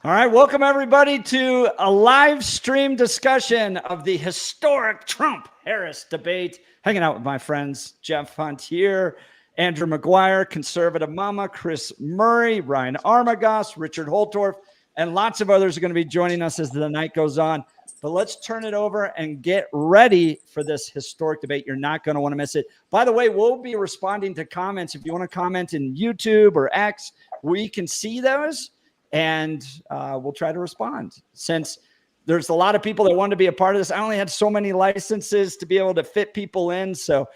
All right, welcome everybody to a live stream discussion of the historic Trump-Harris debate. Hanging out with my friends Jeff Hunt here, Andrew McGuire, Conservative Mama, Chris Murray, Ryan Armagoss, Richard Holtorf, and lots of others are going to be joining us as the night goes on. But let's turn it over and get ready for this historic debate. You're not going to want to miss it. By the way, we'll be responding to comments. If you want to comment in YouTube or X, we can see those. And we'll try to respond. Since there's a lot of people that want to be a part of this, I only had so many licenses to be able to fit people in. So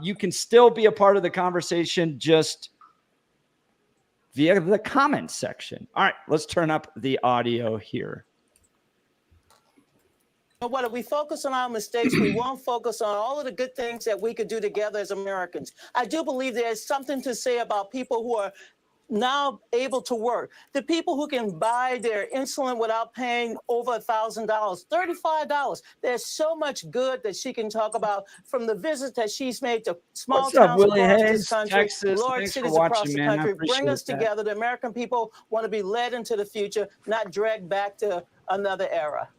you can still be a part of the conversation just via the comments section. All right, let's turn up the audio here. But if we focus on our mistakes, we won't focus on all of the good things that we could do together as Americans. I do believe there's something to say about people who are now able to work. The people who can buy their insulin without paying over $1,000, $35. There's so much good that she can talk about, from the visits that she's made to small towns across this country, Texas, large cities across the country. Bring us together. The American people want to be led into the future, not dragged back to another era.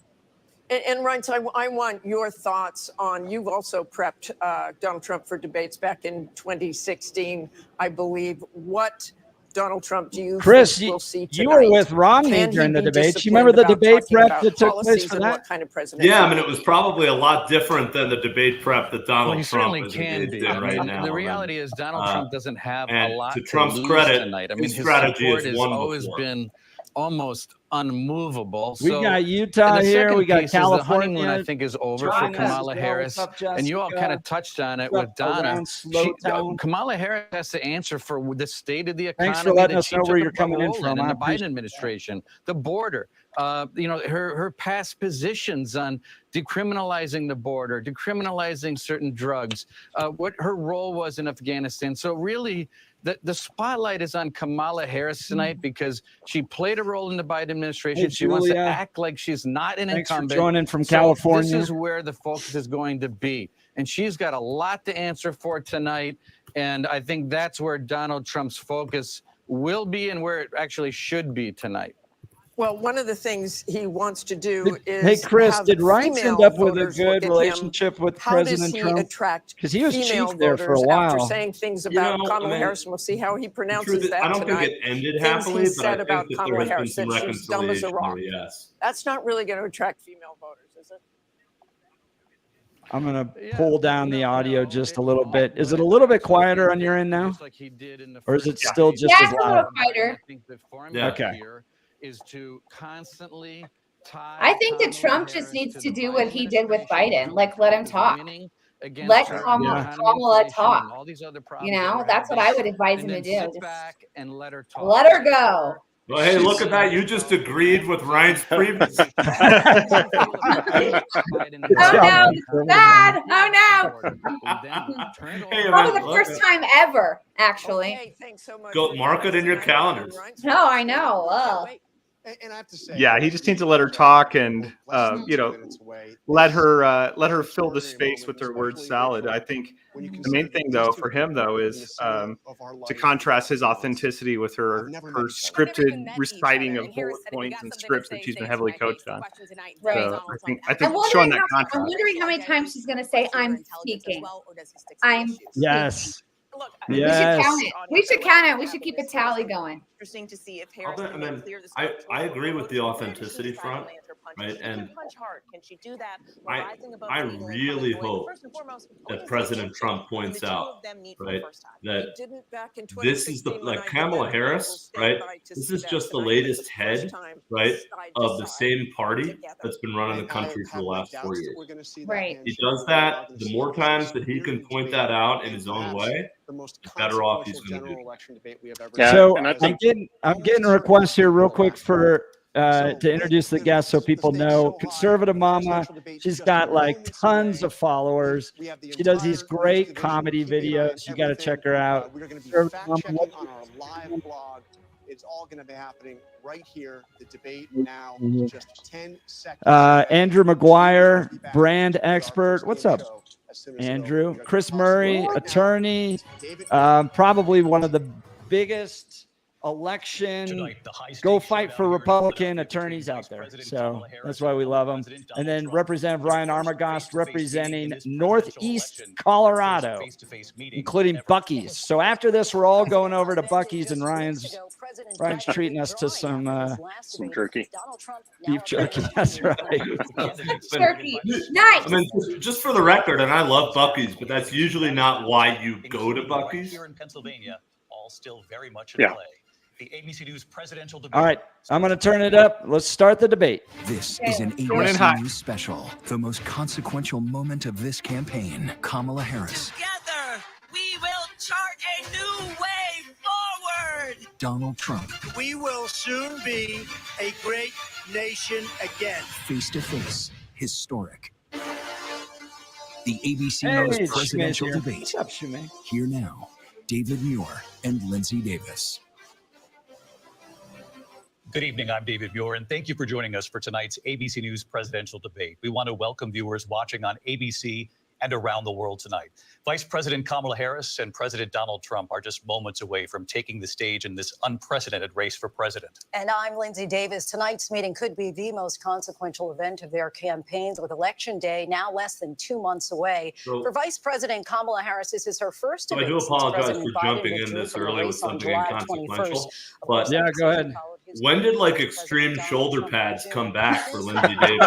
And Ryan, so I want your thoughts on, you've also prepped Donald Trump for debates back in 2016, I believe. What Donald Trump do you Chris, think we'll see tonight? You were with Romney during the debate. You remember the debate prep that took place for that? Kind of yeah, I mean, it was probably a lot different than the debate prep that Donald Trump is can be. right now. The reality is Donald Trump doesn't have a lot to Trump's lose credit, tonight. I mean, his strategy support has has always been almost unmovable. We got Utah here. We got California. The honeymoon, I think, is over for Kamala Harris. And you all kind of touched on it with Donna. Kamala Harris has to answer for the state of the economy. Thanks for letting us know where you're coming in from. In the Biden administration, the border, her past positions on decriminalizing the border, decriminalizing certain drugs, what her role was in Afghanistan. So really, the spotlight is on Kamala Harris tonight because she played a role in the Biden administration. Hey, she wants to act like she's not an incumbent. Thanks for joining from California. This is where the focus is going to be. And she's got a lot to answer for tonight. And I think that's where Donald Trump's focus will be and where it actually should be tonight. Well, one of the things he wants to do is. Hey, Chris, did Ryan end up with a good relationship with President Trump? Because he was chief there for a while. After saying things about Kamala Harris, we'll see how he pronounces that tonight. I don't think it ended happily, but I think that Kamala there has been some she's dumb as a rock. Yes. That's not really going to attract female voters, is it? I'm going to pull down the audio just a little bit. Is it a little bit quieter on your end now? Or is it still just as loud? It's a little quieter. Okay. Is to constantly tie. I think that Trump just needs to do what he did with Biden. Like, let him talk. Let Kamala talk. You know, that's what I would advise him to do. Sit back and let her talk. Let her go. Well, hey, look at that. You just agreed with Ryan's previous. Oh, no. Bad. Oh, no. Probably the first time ever, actually. Okay, thanks so much. Go mark it in your calendars. No, I know. And I have to say, yeah, he just needs to let her talk and let her fill the space with her word salad. I think the main thing though for him though is to contrast his authenticity with her scripted reciting of bullet points and scripts that she's been heavily coached on. Right. So I think showing that contrast. I'm wondering how many times she's going to say, "I'm speaking." Yes. Look, we should count it. We should count it. We should keep a tally going. Interesting to see if Harris can clear the stage. I agree with the authenticity front, right? And I really hope that President Trump points out, right, that this is like Kamala Harris, right? This is just the latest head, right, of the same party that's been running the country for the last 4 years. Right. He does that. The more times that he can point that out in his own way, the better off he's going to be. So I'm getting a request here real quick for to introduce the guest so people know. Conservative Mama, she's got like tons of followers. She does these great comedy videos. You got to check her out. We're going to be fact-checking on our live blog. It's all going to be happening right here. The debate now, just 10 seconds. Andrew McGuire, brand expert. What's up, Andrew? Chris Murray, attorney, probably one of the biggest election. Go fight for Republican attorneys out there. So that's why we love them. And then Representative Ryan Armagost representing Northeast Colorado, including Buc-ee's. So after this, we're all going over to Buc-ee's, and Ryan's treating us to some jerky. Beef jerky. That's right. Turkey. Nice. I mean, just for the record, and I love Buc-ee's, but that's usually not why you go to Buc-ee's. Here in Pennsylvania, all still very much in play. The ABC News presidential debate. All right, I'm going to turn it up. Let's start the debate. This is an ABC News special. The most consequential moment of this campaign. Kamala Harris. Together, we will chart a new way forward. Donald Trump. We will soon be a great nation again. Face to face. Historic. The ABC News presidential debate. What's up, Shumay? Here now, David Muir and Lindsay Davis. Good evening, I'm David Muir, and thank you for joining us for tonight's ABC News presidential debate. We want to welcome viewers watching on ABC and around the world tonight. Vice President Kamala Harris and President Donald Trump are just moments away from taking the stage in this unprecedented race for president. And I'm Lindsay Davis. Tonight's meeting could be the most consequential event of their campaigns, with Election Day now less than 2 months away. For Vice President Kamala Harris, this is her first debate. I do apologize for jumping in this early with something inconsequential. But yeah, go ahead. When did extreme shoulder pads come back for Lindsay Davis?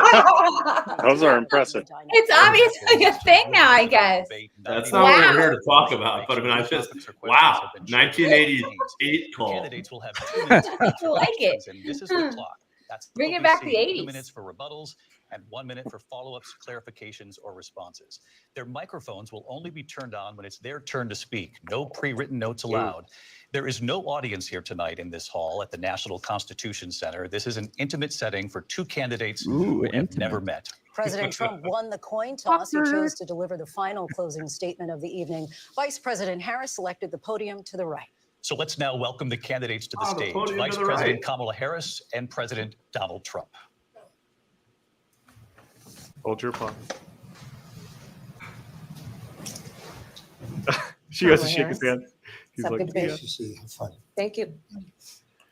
Those are impressive. It's obviously a thing now, I guess. That's not what we're here to talk about. But I mean, 1988 call. Candidates will have 2 minutes. I like it. And this is the clock. That's Bring it back to the 80s. 2 minutes for rebuttals and 1 minute for follow-ups, clarifications, or responses. Their microphones will only be turned on when it's their turn to speak. No pre-written notes allowed. There is no audience here tonight in this hall at the National Constitution Center. This is an intimate setting for 2 candidates who have never met. President Trump won the coin toss. He chose to deliver the final closing statement of the evening. Vice President Harris selected the podium to the right. So let's now welcome the candidates to the stage. Vice President Kamala Harris and President Donald Trump. Hold your applause. She has to shake his hand. He's like, yeah. Fun. Thank you.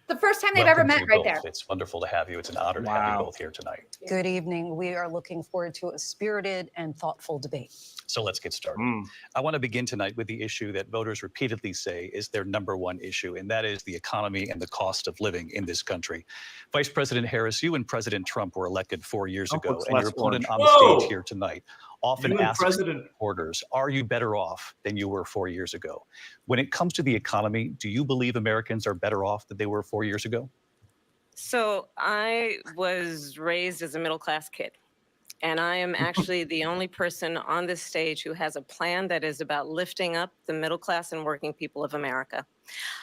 The first time they've ever met right there. It's wonderful to have you. It's an honor to have you both here tonight. Good evening. We are looking forward to a spirited and thoughtful debate. So let's get started. I want to begin tonight with the issue that voters repeatedly say is their #1 issue, and that is the economy and the cost of living in this country. Vice President Harris, you and President Trump were elected 4 years ago, and your opponent on the stage here tonight often asks supporters, are you better off than you were 4 years ago? When it comes to the economy, do you believe Americans are better off than they were 4 years ago? So I was raised as a middle-class kid, and I am actually the only person on this stage who has a plan that is about lifting up the middle class and working people of America.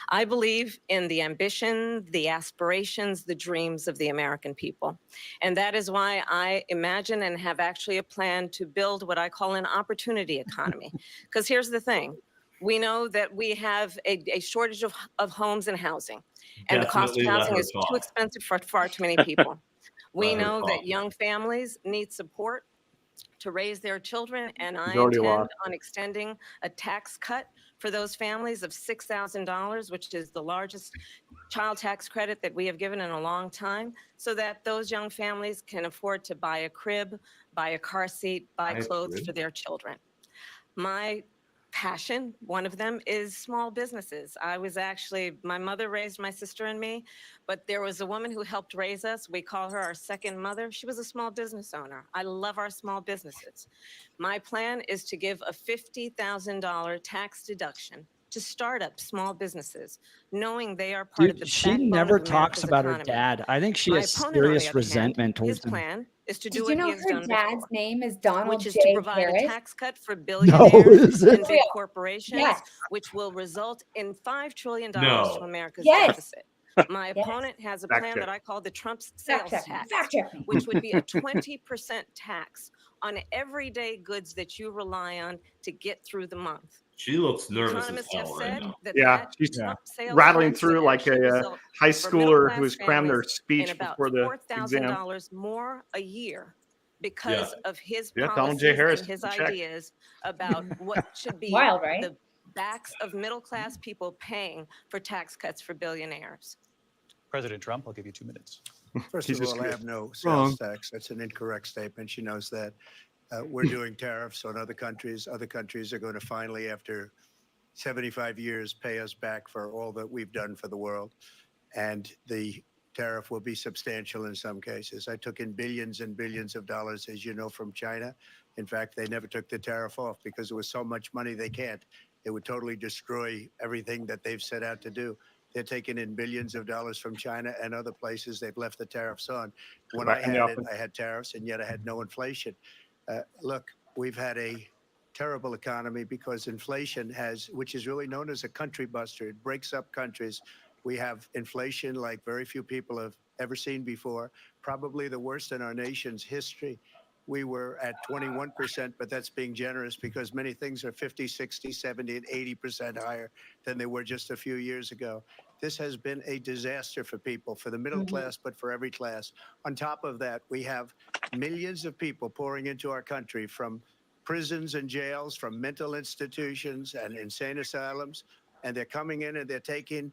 I believe in the ambition, the aspirations, the dreams of the American people. And that is why I imagine and have actually a plan to build what I call an opportunity economy. Because here's the thing. We know that we have a shortage of homes and housing. And the cost of housing is too expensive for far too many people. We know that young families need support to raise their children, and I intend on extending a tax cut for those families of $6,000, which is the largest child tax credit that we have given in a long time, so that those young families can afford to buy a crib, buy a car seat, buy clothes for their children. My passion, one of them, is small businesses. My mother raised my sister and me, but there was a woman who helped raise us. We call her our second mother. She was a small business owner. I love our small businesses. My plan is to give a $50,000 tax deduction to start up small businesses, knowing they are part of the she never talks about her dad. I think she has serious resentment towards him. His plan is to do Did you what know he has done her dad's before, name is Donald which is J. to provide Harris? a tax cut for billionaires and big it? corporations, Yes. which will result in $5 trillion to America's Yes. deficit. My opponent has a plan that I call the Trump sales tax, which would be a 20% tax on everyday goods that you rely on to get through the month. She looks nervous as Economists hell have right said now. that She's Trump sales rattling tax through would like actually a result high for schooler middle-class who's crammed their families speech in about before the exam. $4,000 more a year because of his Donald policies J. Harris and his check. ideas about what should be Wild, right? the backs of middle-class people paying for tax cuts for billionaires. President Trump, I'll give you 2 minutes. First of all, I have no sales tax. That's an incorrect statement. She knows that. We're doing tariffs on other countries. Other countries are going to finally, after 75 years, pay us back for all that we've done for the world. And the tariff will be substantial in some cases. I took in billions and billions of dollars, as you know, from China. In fact, they never took the tariff off because there was so much money they can't. It would totally destroy everything that they've set out to do. They're taking in billions of dollars from China and other places. They've left the tariffs on. When I had it, I had tariffs, and yet I had no inflation. Look, we've had a terrible economy because inflation has, which is really known as a country buster. It breaks up countries. We have inflation like very few people have ever seen before, probably the worst in our nation's history. We were at 21%, but that's being generous because many things are 50, 60, 70, and 80% higher than they were just a few years ago. This has been a disaster for people, for the middle class, but for every class. On top of that, we have millions of people pouring into our country from prisons and jails, from mental institutions and insane asylums, and they're coming in and they're taking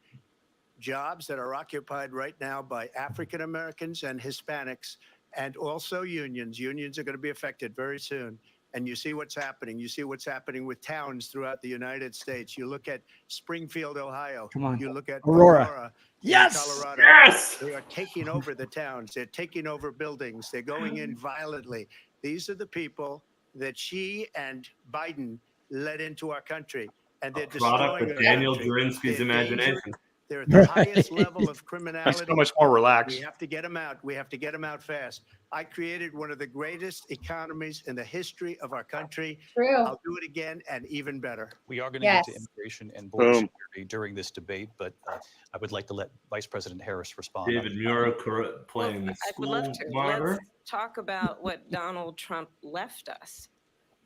jobs that are occupied right now by African Americans and Hispanics, and also unions. Unions are going to be affected very soon. And you see what's happening. You see what's happening with towns throughout the United States. You look at Springfield, Ohio. Come on. You look at Aurora. Yes. Colorado. Yes. They are taking over the towns. They're taking over buildings. They're going in violently. These are the people that she and Biden led into our country. And they're Product destroying of our Daniel country. Gerinsky's They're imagination. They're at the highest level of criminality. So much more relaxed. We have to get them out. We have to get them out fast. I created one of the greatest economies in the history of our country. True. I'll do it again and even better. We are going to get to immigration and border security during this debate, but I would like to let Vice President Harris respond. David Muir playing the I would school love to. monitor. Let's talk about what Donald Trump left us.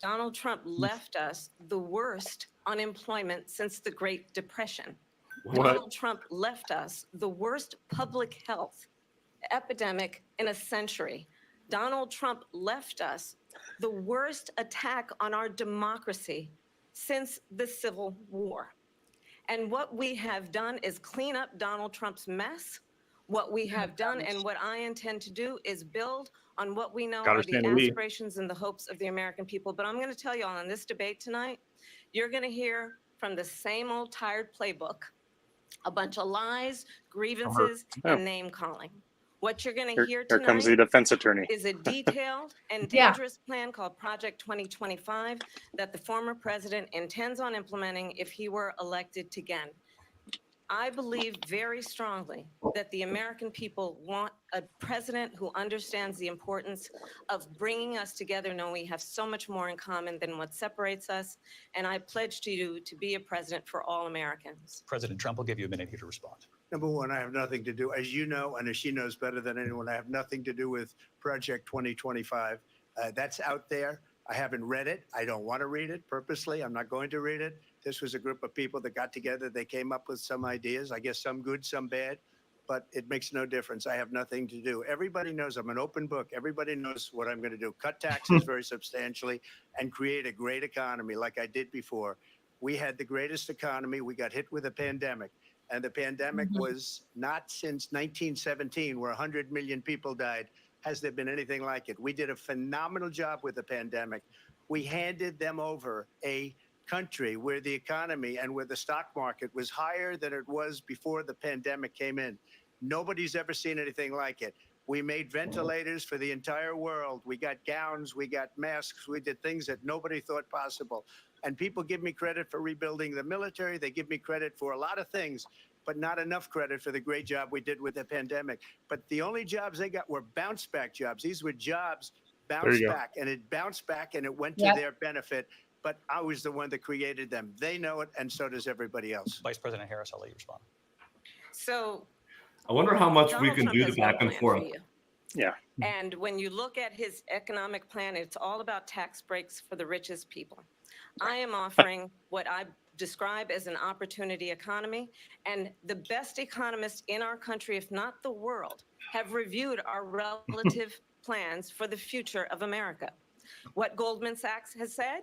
Donald Trump left us the worst unemployment since the Great Depression. Donald Trump left us the worst public health epidemic in a century. Donald Trump left us the worst attack on our democracy since the Civil War. And what we have done is clean up Donald Trump's mess. What we have done and what I intend to do is build on what we know are the aspirations and the hopes of the American people. But I'm going to tell you all in this debate tonight, you're going to hear from the same old tired playbook, a bunch of lies, grievances, and name calling. What you're going to hear tonight here comes the defense attorney. is a detailed and dangerous plan called Project 2025 that the former president intends on implementing if he were elected again. I believe very strongly that the American people want a president who understands the importance of bringing us together, knowing we have so much more in common than what separates us. And I pledge to you to be a president for all Americans. President Trump will give you a minute here to respond. Number one, I have nothing to do, as you know, and as she knows better than anyone, I have nothing to do with Project 2025. That's out there. I haven't read it. I don't want to read it purposely. I'm not going to read it. This was a group of people that got together. They came up with some ideas, I guess some good, some bad, but it makes no difference. I have nothing to do. Everybody knows I'm an open book. Everybody knows what I'm going to do. Cut taxes very substantially and create a great economy like I did before. We had the greatest economy. We got hit with a pandemic. And the pandemic was not since 1917, where 100 million people died. Has there been anything like it? We did a phenomenal job with the pandemic. We handed them over a country where the economy and where the stock market was higher than it was before the pandemic came in. Nobody's ever seen anything like it. We made ventilators for the entire world. We got gowns, we got masks, we did things that nobody thought possible. And people give me credit for rebuilding the military. They give me credit for a lot of things, but not enough credit for the great job we did with the pandemic. But the only jobs they got were bounce back jobs. These were jobs bounced back, and it bounced back and it went to their benefit. But I was the one that created them. They know it, and so does everybody else. Vice President Harris, I'll let you respond. So I wonder how much we Donald can Trump do has the no back and plan forth. for you. Yeah. And when you look at his economic plan, it's all about tax breaks for the richest people. I am offering what I describe as an opportunity economy, and the best economists in our country, if not the world, have reviewed our relative plans for the future of America. What Goldman Sachs has said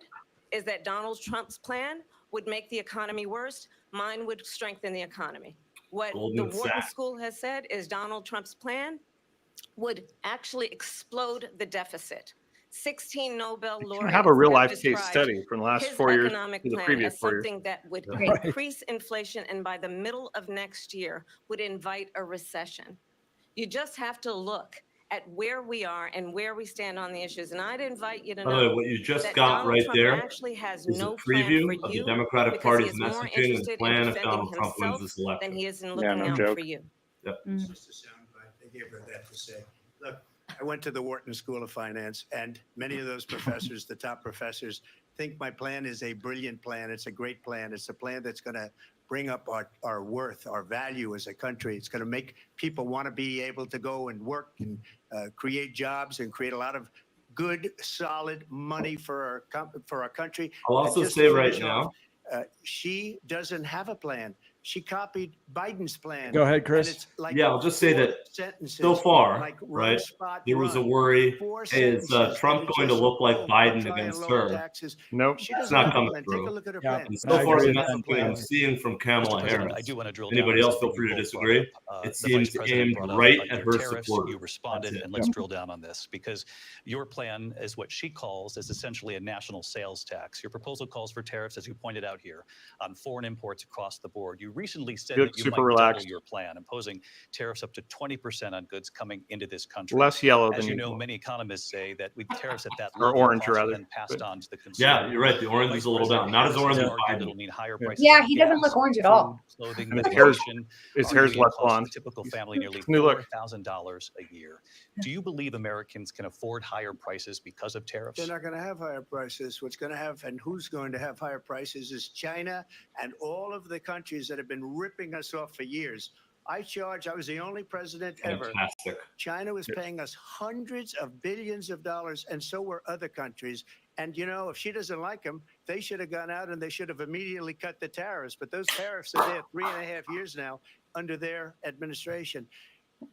is that Donald Trump's plan would make the economy worse. Mine would strengthen the economy. What Goldman the Wharton Sachs. School has said is Donald Trump's plan would actually explode the deficit. 16 Nobel laureates have a real have life case described study from the last his 4 years economic to the plan previous as 4 years. something that would Right. increase inflation and by the middle of next year would invite a recession. You just have to look at where we are and where we stand on the issues. And I'd invite you to By the way, know what you just that got Donald right Trump there actually has is a no plan preview for of the you Democratic because he Party's is more messaging and interested in plan if defending Donald Trump wins himself this than election. he is in Yeah, looking no out joke. for you. Yep. Just a soundbite. They gave her that to say. Look, I went to the Wharton School of Finance, and many of those professors, the top professors, think my plan is a brilliant plan. It's a great plan. It's a plan that's going to bring up our worth, our value as a country. It's going to make people want to be able to go and work and create jobs and create a lot of good, solid money for our country. I'll And also just to say right finish off, now, she doesn't have a plan. She copied Biden's plan. Go ahead, Chris. And it's like yeah, I'll just say 4 that sentences, so far, like run, right, spot, there was a run. worry, 4 hey, is sentences Trump that are going to just, look like boom, Biden try and against lower her? taxes. Nope. She It's doesn't not have a coming plan. through. Take a look at her Yeah. plan. And so I far, agree the with messaging that. I'm seeing from Kamala Mr. President, Harris, I do want to drill down anybody on else feel something free to you both brought disagree, up. it The seems Vice President aimed brought up right at your her tariffs. supporters. You responded, That's it. and let's drill down on this because your plan is what she calls is essentially a national sales tax. Your proposal calls for tariffs, as you pointed out here, on foreign imports across the board. You recently said You look that you super might relaxed. double your plan, imposing tariffs up to 20% on goods coming into this country. Less yellow As than you know, usual. many economists say that with tariffs at that Or level, orange, costs are rather. then passed But- on to the consumer. Yeah, you're right. The orange Vice is a little President down. Not as Harris orange has as argued Biden. it'll mean higher Yeah. prices Yeah, on he doesn't gas, look orange at food, all. clothing, And his hair's, medication. his hair's arguably less costs blonde. the typical family nearly New look. $4,000 a year. Do you believe Americans can afford higher prices because of tariffs? They're not going to have higher prices. What's going to have and who's going to have higher prices is China and all of the countries that have been ripping us off for years. I was the only president ever. Fantastic. China was paying us hundreds of billions of dollars, and so were other countries. And, you know, if she doesn't like them, they should have gone out and they should have immediately cut the tariffs. But those tariffs are there 3.5 years now under their administration.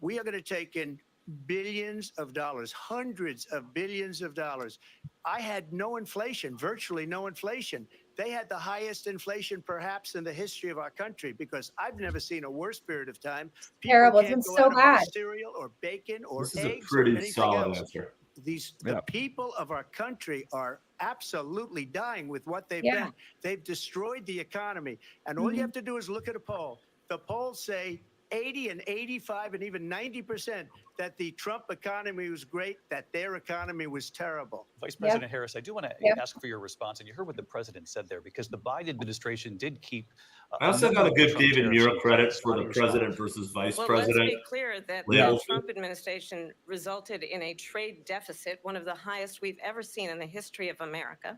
We are going to take in billions of dollars, hundreds of billions of dollars. I had no inflation, virtually no inflation. They had the highest inflation perhaps in the history of our country because I've never seen a worse period of time. People Terrible. It's can't been go so out and buy bad. cereal or bacon or This is a eggs or pretty anything solid else. answer. The people of our country are absolutely dying with what they've Yeah. done. They've destroyed the economy. And all you have to do is look at a poll. The polls say 80 and 85 and even 90% that the Trump economy was great, that their economy was terrible. Vice President Harris, I do want to ask for your response. And you heard what the president said there, because the Biden administration did keep. I also got to give Trump David tariffs Muir in credit place. for How do the you president respond? versus vice Well, president. let's be clear that Yeah. the Trump administration resulted in a trade deficit, one of the highest we've ever seen in the history of America.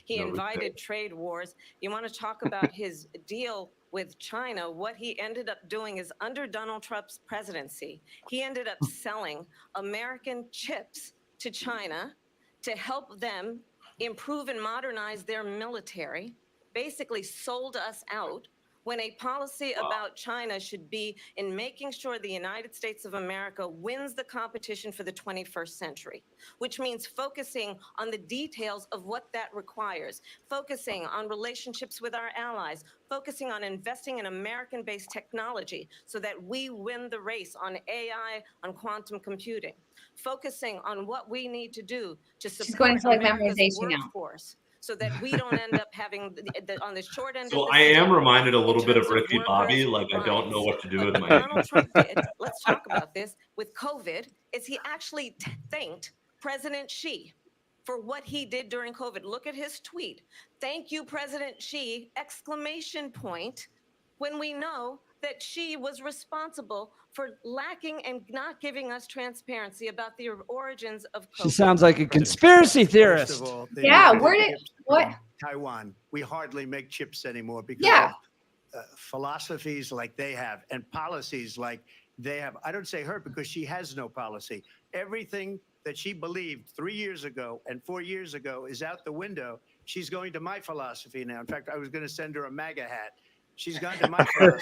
He No, we invited did. trade wars. You want to talk about his deal with China? What he ended up doing is under Donald Trump's presidency, he ended up selling American chips to China to help them improve and modernize their military, basically sold us out, when a policy about China should be in making sure the United States of America wins the competition for the 21st century, which means focusing on the details of what that requires, focusing on relationships with our allies, focusing on investing in American-based technology so that we win the race on AI, on quantum computing, focusing on what we need to do to She's support going into like America's memorization now. workforce, so that we don't end up having on the short end So of the I am stick reminded a little in bit of terms of Ricky workers' Bobby, like I don't know rights. what to do But with what my. Donald Trump did, let's talk about this, with COVID, is he actually thanked President Xi for what he did during COVID. Look at his tweet. Thank you, President Xi, exclamation point, when we know that Xi was responsible for lacking and not giving us transparency about the origins of COVID. She sounds like a conspiracy theorist. First of all, Yeah, they where make did- chips what? from Taiwan. We hardly make chips anymore because Yeah. of philosophies like they have and policies like they have. I don't say her because she has no policy. Everything that she believed 3 years ago and 4 years ago is out the window. She's going to my philosophy now. In fact, I was going to send her a MAGA hat. She's gone to my philosophy.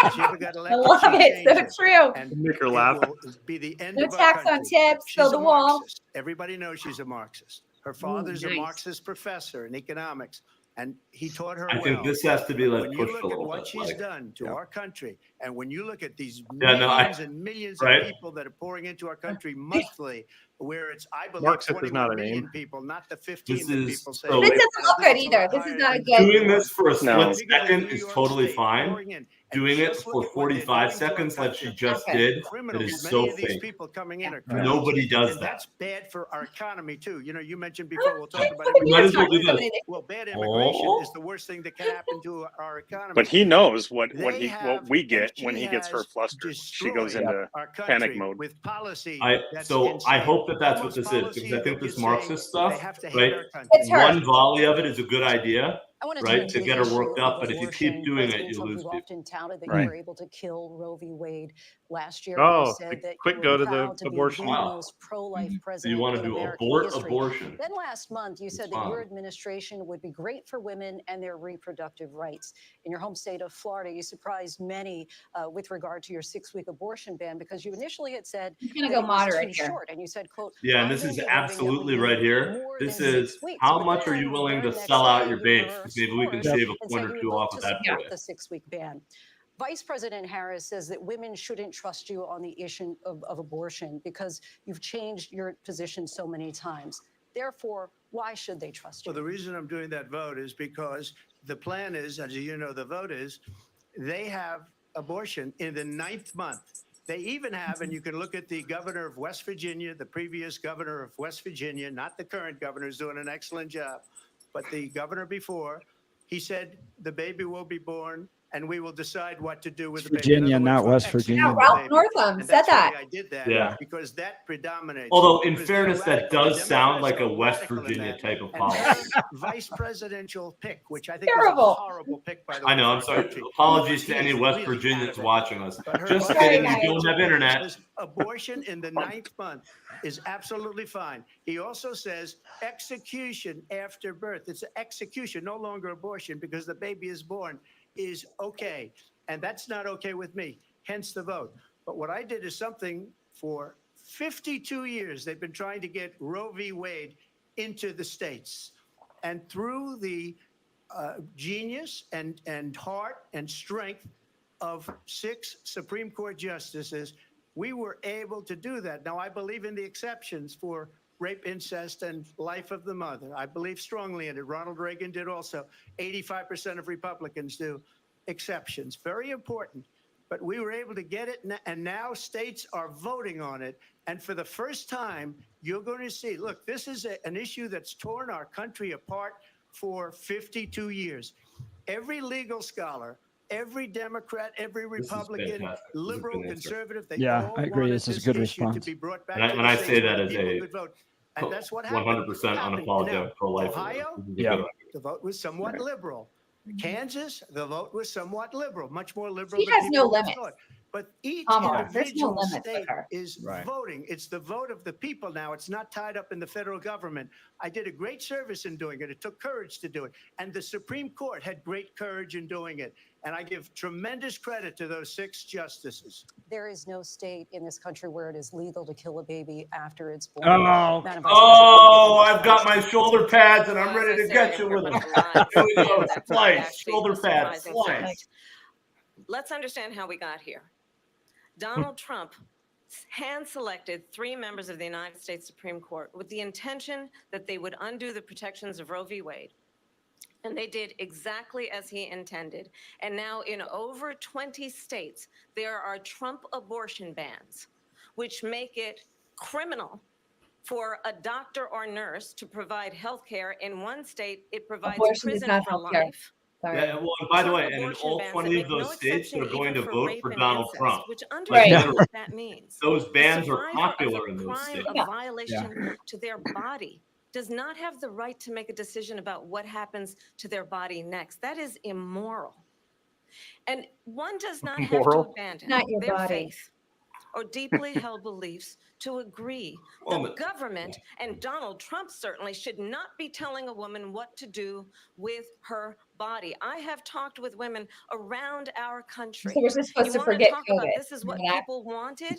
If she ever got I elected, love she'd it. change So true. And Make her it laugh. will be the end No of our tax on country. tips, She's build a a wall. Marxist. Everybody knows she's a Marxist. Her father's a nice. Marxist professor in economics. And he taught her I well. think this has to be like when pushed you a look at little what bit. she's done to our country, and when you look at these Yeah, no, millions and millions right? of people that are pouring into our country monthly, where it's, I believe, Marxist is 21 not a million name. people, not the 15 This that is people say. so. This doesn't look good either. This is not a good. Doing this for a No. split second is totally fine. Doing it for 45 seconds, like she just Okay. did, that Criminals, is many so of these fake. people coming in are Nobody does and that. that's bad for our economy too. You know, you mentioned before, we'll talk about We might as well do immigration. this. Well, bad immigration is the worst thing that can happen to our economy. But he knows what They we have, get and when she he gets her has flustered. She goes destroyed into our panic country mode. with policy. that's So I insane. hope that that's what Almost this is, policy because I think that this you'd say Marxist stuff, they have to hate right? our country. It's her. One volley of it is a good idea, I want to right? turn To the get her issue worked of up, but if you keep abortion. doing it, President you Trump, lose you people. often touted that Right. you were able to kill Roe v. Wade last year. You Oh, said that quick you go were to the proud to be abortion. the Wow. most pro-life So president you want in to do American abort history. abortion? Then last month, you said It's that your fun. administration would be great for women and their reproductive rights. In your home state of Florida, you surprised many with regard to your 6-week abortion ban because you initially had said I'm gonna that go it was moderate too here. short, and you said, "quote Yeah, and I this will is be voting that we absolutely need right here. more This than is 6 weeks." how But much then are you the willing to very sell next out day, your you base? reversed Maybe we can course shave a and point said or you two would vote off to of that scrap for you. the 6-week ban. Vice President Harris says that women shouldn't trust you on the issue of abortion because you've changed your position so many times. Therefore, why should they trust you? Well, the reason I'm doing that vote is because the plan is, as you know, the vote is, they have abortion in the 9th month. They even have, and you can look at the governor of West Virginia, the previous governor of West Virginia, not the current governor, is doing an excellent job, but the governor before, he said the baby will be born and we will decide what to do with the baby. In Virginia, other words, not we'll West execute Virginia. Yeah, the Ralph baby. Northam And said that's that. why I did that, Yeah. because that predominates. Although, in Because they're fairness, that radical. The does sound Democrats like a are West radical in Virginia that. type of And policy. her vice presidential pick, which I think Terrible. was a horrible pick, by the way. I know. for I'm our sorry. country. Apologies to He any is West really Virginians bad at it. watching us. But her Just vice Very kidding. nice. You don't have internet. says abortion in the 9th month is absolutely fine. He also says execution after birth. It's execution, no longer abortion, because the baby is born, is okay. And that's not okay with me, hence the vote. But what I did is something for 52 years, they've been trying to get Roe v. Wade into the states. And through the genius and heart and strength of 6 Supreme Court justices, we were able to do that. Now, I believe in the exceptions for rape, incest, and life of the mother. I believe strongly in it. Ronald Reagan did also. 85% of Republicans do. Exceptions, very important. But we were able to get it, and now states are voting on it. And for the first time, you're going to see, look, this is an issue that's torn our country apart for 52 years. Every legal scholar, every Democrat, every Republican, liberal, conservative, they all I agree. wanted This is a this good issue response. to be brought back And to I the say states that where as people a could vote. And that's what happened. 100% unapologetic Now, pro-lifer. Ohio, Yeah. the vote was somewhat liberal. Kansas, the vote was somewhat liberal, much more liberal. She than has no people limits. thought. But each Kamala, there's no individual limits with state her. is Right. voting. It's the vote of the people now. It's not tied up in the federal government. I did a great service in doing it. It took courage to do it. And the Supreme Court had great courage in doing it. And I give tremendous credit to those 6 justices. There is no state in this country where it is legal to kill a baby after it's born. Oh, Madam Vice Oh, President, I've got my shoulder pads and I'm Well, ready as to I get said, you I with heard them. a bunch of Here we go. lies, and that's Slice. actually Shoulder the pads. surprising Slice. fact. Let's understand how we got here. Donald Trump hand-selected 3 members of the United States Supreme Court with the intention that they would undo the protections of Roe v. Wade. And they did exactly as he intended. And now in over 20 states, there are Trump abortion bans, which make it criminal for a doctor or nurse to provide health care. In one state, it provides Abortion is prison not for healthcare. life. Sorry. Yeah, well, and by the way, and in Abortion all bans 20 that of make no those states, exception they're going even to for vote rape for and Donald incest, Trump. which Like, understand Right. what that means. those bans The are survivor popular of a in those crime states. of violation to their body does not have the right to make a decision about what happens to their body next. That is immoral. And one does not have to Moral? abandon Not your their body. faith or deeply held beliefs to agree Well, that government, and Donald Trump certainly, should not be telling a woman what to do with her body. I have talked with women around our country. So we're just supposed You to want to forget talk COVID. about this is what Remember that? people wanted?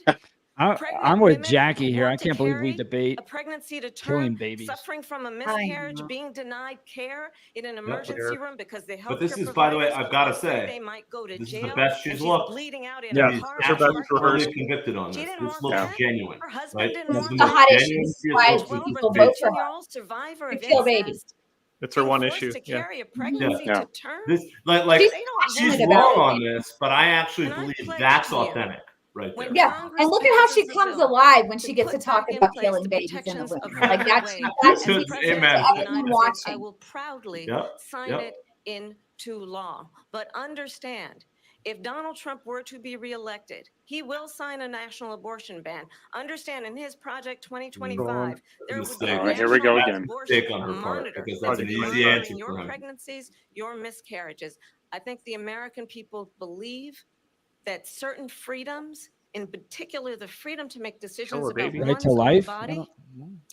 I'm with Jackie here. I can't believe we debate a pregnancy to killing term, babies. suffering from a miscarriage, being denied care in an emergency room because the healthcare But this is, by the way, I've got to say, they might go to this jail. is the best she's looked. Bleeding out in Yeah, a car. it's her best rehearsal. Convicted on this. This looks genuine. Her husband Right? didn't This is want the The most hot issue genuine is she's why looked. people vote for her. survivor To of kill babies. incest. It's her one Forced issue. to Yeah. carry a pregnancy to term. This, like She's she's passionate wrong about on it. this, but I actually And I believe pledge that's to you, authentic right there. Yeah, and look at how she comes alive when she gets to talk about killing babies in the womb. Like that's Amen. everyone watching. I will proudly Yep, sign yep. it into law. But understand, if Donald Trump were to be reelected, he will sign a national abortion ban. Understand, in his Project 2025, there would be a Here we go national again. abortion On her part, monitor because that's that's an easy monitoring answer your for him. pregnancies, your miscarriages. I think the American people believe that certain freedoms, in particular the freedom to make decisions about Right one's to own life. body,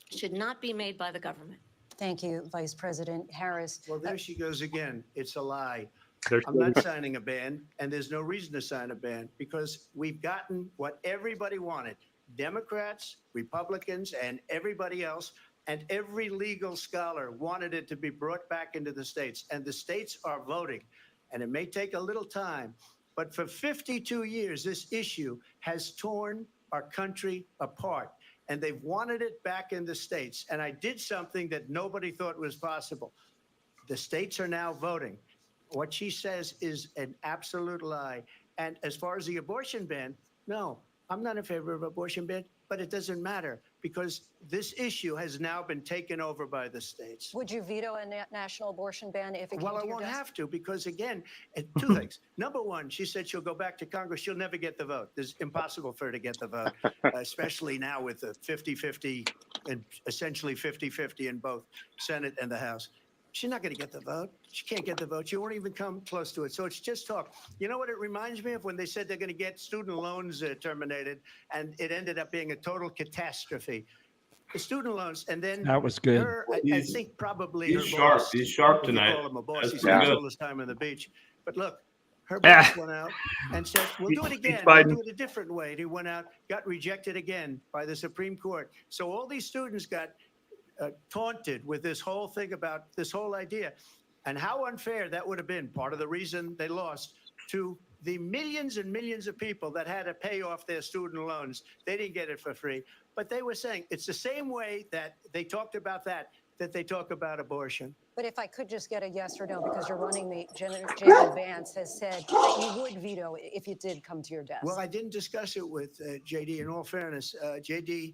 should not be made by the government. Thank you, Vice President Harris. Well, there she goes again. It's a lie. There's I'm not signing a ban, and there's no reason to sign a ban because we've gotten what everybody wanted. Democrats, Republicans, and everybody else, and every legal scholar wanted it to be brought back into the states, and the states are voting. And it may take a little time, but for 52 years, this issue has torn our country apart, and they've wanted it back in the states. And I did something that nobody thought was possible. The states are now voting. What she says is an absolute lie. And as far as the abortion ban, no, I'm not in favor of abortion ban, but it doesn't matter because this issue has now been taken over by the states. Would you veto a national abortion ban if it came Well, I to your won't desk? have to because, again, two things. Number one, she said she'll go back to Congress. She'll never get the vote. It's impossible for her to get the vote, especially now with the 50-50 and essentially 50-50 in both Senate and the House. She's not going to get the vote. She can't get the vote. She won't even come close to it. So it's just talk. You know what it reminds me of when they said they're going to get student loans terminated, and it ended up being a total catastrophe. The student loans, and then That was good. her, I think probably He's her sharp. boss, He's sharp if you tonight. call him a boss, That's he pretty spends good. all his time on the beach. But look, her boss went out and said, we'll do it again. We'll do it a different way. And he went out, got rejected again by the Supreme Court. So all these students got taunted with this whole thing about this whole idea. And how unfair that would have been, part of the reason they lost, to the millions and millions of people that had to pay off their student loans. They didn't get it for free. But they were saying it's the same way that they talked about that they talk about abortion. But if I could just get a yes or no, because your running mate, J.D. Vance, has said that you would veto it if it did come to your desk. Well, I didn't discuss it with JD. In all fairness, JD,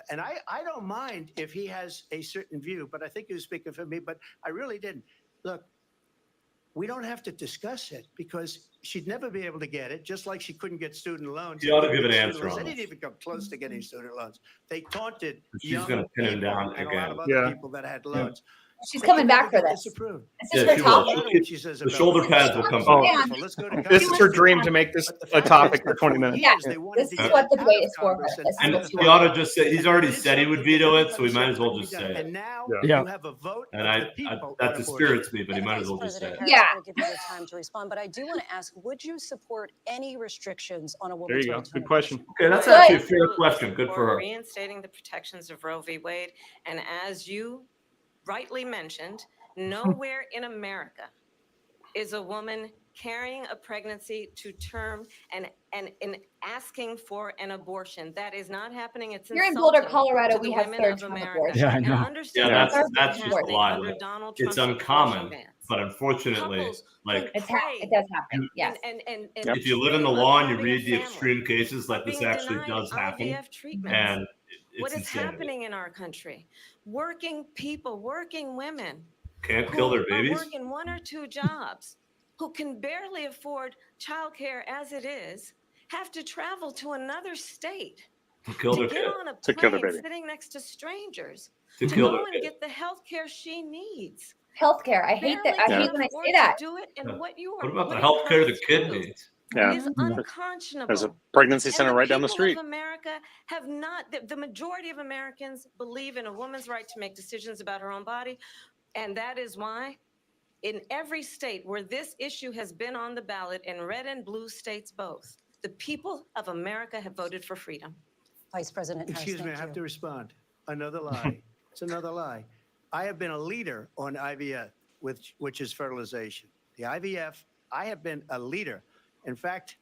and I don't mind if he has a certain view, but I think he was speaking for me, but I really didn't. Look, we don't have to discuss it because she'd never be able to get it, just like she couldn't get student loans. You ought to give an answer on They this. didn't even come close to getting student loans. They taunted She's going to pin him down and a lot again. of other people that had loans. She's They coming never back for get this. disapproved. This is Yeah, her she top. will. No matter what she says The about shoulder it. pads will come Oh, back. Let's go to This Congress. is her dream to make this a topic for 20 minutes. Yeah, They wanted this to is get what it the out debate of is for her. Congress, This is And what she he ought wants. to just say, he's already said he would veto it, so he might as well just say And it. now Yeah. you have a vote And of the people that on dispirits me, but he And might Vice as well just say President it. Harris, Yeah. I'm going to give you the time to respond, but I do want to ask, would you support any restrictions on a There woman's you go. right to Good an question. abortion? Okay, that's Good. actually a fair question. Good for her. Reinstating the protections of Roe v. Wade. And as you rightly mentioned, nowhere in America is a woman carrying a pregnancy to term and asking for an abortion. That is not happening. It's Here in Boulder, insulting Colorado, to the we have women third of term America. abortion. Yeah, I And know. understand Yeah, what's that's just a happening lie. under Like, Donald it's Trump's uncommon, abortion bans. but unfortunately, Couples like It does happen. Yes. and if you live in the law and you having a read the family extreme cases, like this being actually denied does happen, IVF treatments. and What it's is insanity. happening in our country? Working people, working women Can't who kill their are babies. working one or two jobs, who can barely afford childcare as it is, have to travel to another state To kill to their get kid. on a To kill their plane baby. sitting next to strangers To to kill go their and kid. get the health care she needs. Healthcare. I hate that. I Barely hate can when I afford say to that. do it, and what you What are about the putting health care her the kid through needs? Yeah. is unconscionable. There's a pregnancy And center the right down the people street. of America have not, the majority of Americans believe in a woman's right to make decisions about her own body. And that is why in every state where this issue has been on the ballot, in red and blue states both, the people of America have voted for freedom. Vice President Harris. Excuse me, I have to respond. Another lie. It's another lie. I have been a leader on IVF, which is fertilization. The IVF, I have been a leader. In fact,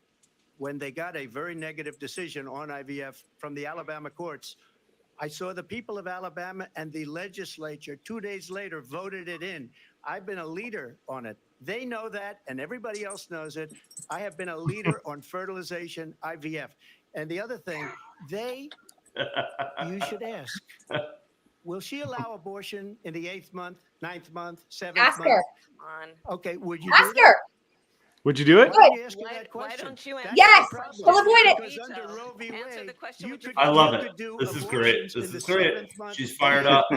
when they got a very negative decision on IVF from the Alabama courts, I saw the people of Alabama and the legislature 2 days later voted it in. I've been a leader on it. They know that, and everybody else knows it. I have been a leader on fertilization, IVF. And the other thing, you should ask, will she allow abortion in the 8th month, 9th month, 7th month? Ask her. Okay, would you Ask do her. that? Would you do it? Why, you Why don't you answer? Yes, we'll avoid it. Answer the question. I love it. This is great. This is great. She's fired up.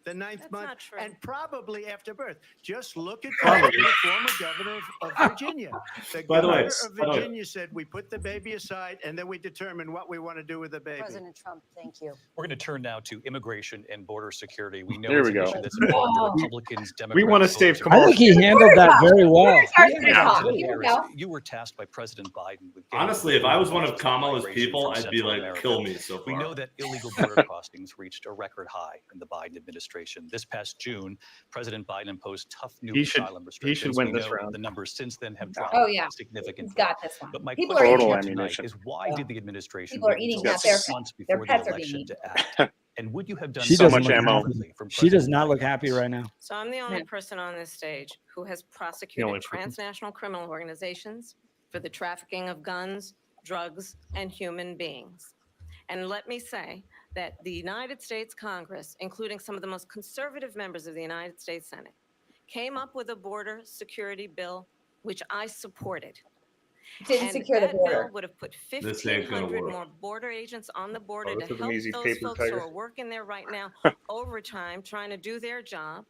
The 9th month, not true. and probably after birth. Just look at the former governor of Virginia. The By the way, governor of Virginia said, we put the baby aside, and then we determine what we want to do with the baby. President Trump, thank you. We're going to turn now to immigration and border security. We know There it's we an go. issue that's important to Republicans, Democrats. We want to save voters. I Kamala. think he handled that very well. President Here we Harris, go. you were tasked by President Biden with Honestly, if I was one of Kamala's people, I'd be like, kill me so We far. know that illegal border crossings reached a record high in the Biden administration. This past June, President Biden imposed tough new He should- asylum he restrictions. should win We this know round. The numbers since then have dropped Oh, yeah. significantly. He's got this one. But my People question are to you eating tonight ammunition. is why did the administration People are wait eating until that. Their 6 months their before the pets are being election eaten. to act? And would you have done She So doesn't much look ammo. differently from She does President not look Biden? happy right now. So I'm the only Yeah. person on this stage who has prosecuted only person. transnational criminal organizations for the trafficking of guns, drugs, and human beings. And let me say that the United States Congress, including some of the most conservative members of the United States Senate, came up with a border security bill, which I supported. Didn't And secure the that bill border. would have put This ain't gonna 1,500 work. more border agents on the border Oh, to this is an help easy those paper folks who tiger. are working there right now overtime trying to do their job.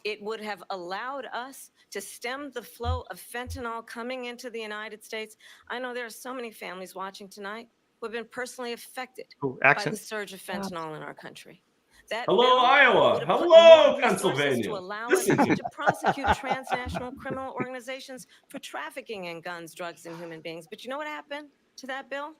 It would have allowed us to stem the flow of fentanyl coming into the United States. I know there are so many families watching tonight who have been personally affected Ooh, by the accent. surge of fentanyl in our country. That Hello, bill Iowa. would have put Hello, more resources Pennsylvania. to allow us Listen to me. to prosecute transnational criminal organizations for trafficking in guns, drugs, and human beings. But you know what happened to that bill?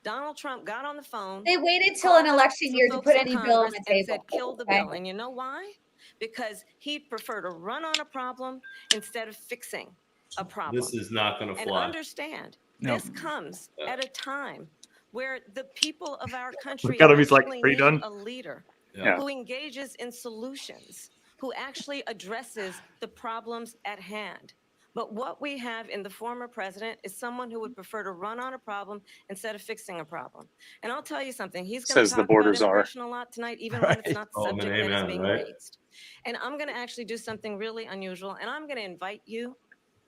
Donald Trump got on the phone. They waited till an election some year to folks put in any bill on Congress the and said, table. kill the Okay? bill. And you know why? Because he'd prefer to run on a problem instead of fixing a problem. This is not going to And fly. understand, No. this comes at a time where the people of our country Look at him, he's like, actually "Are you need done?" a leader Yeah. who engages in solutions, who actually addresses the problems at hand. But what we have in the former president is someone who would prefer to run on a problem instead of fixing a problem. And I'll tell you something, he's going to Says the talk border about czar. immigration a lot tonight, even when it's Right. not the Oh, subject man, that is amen, being right? raised. And I'm going to actually do something really unusual, and I'm going to invite you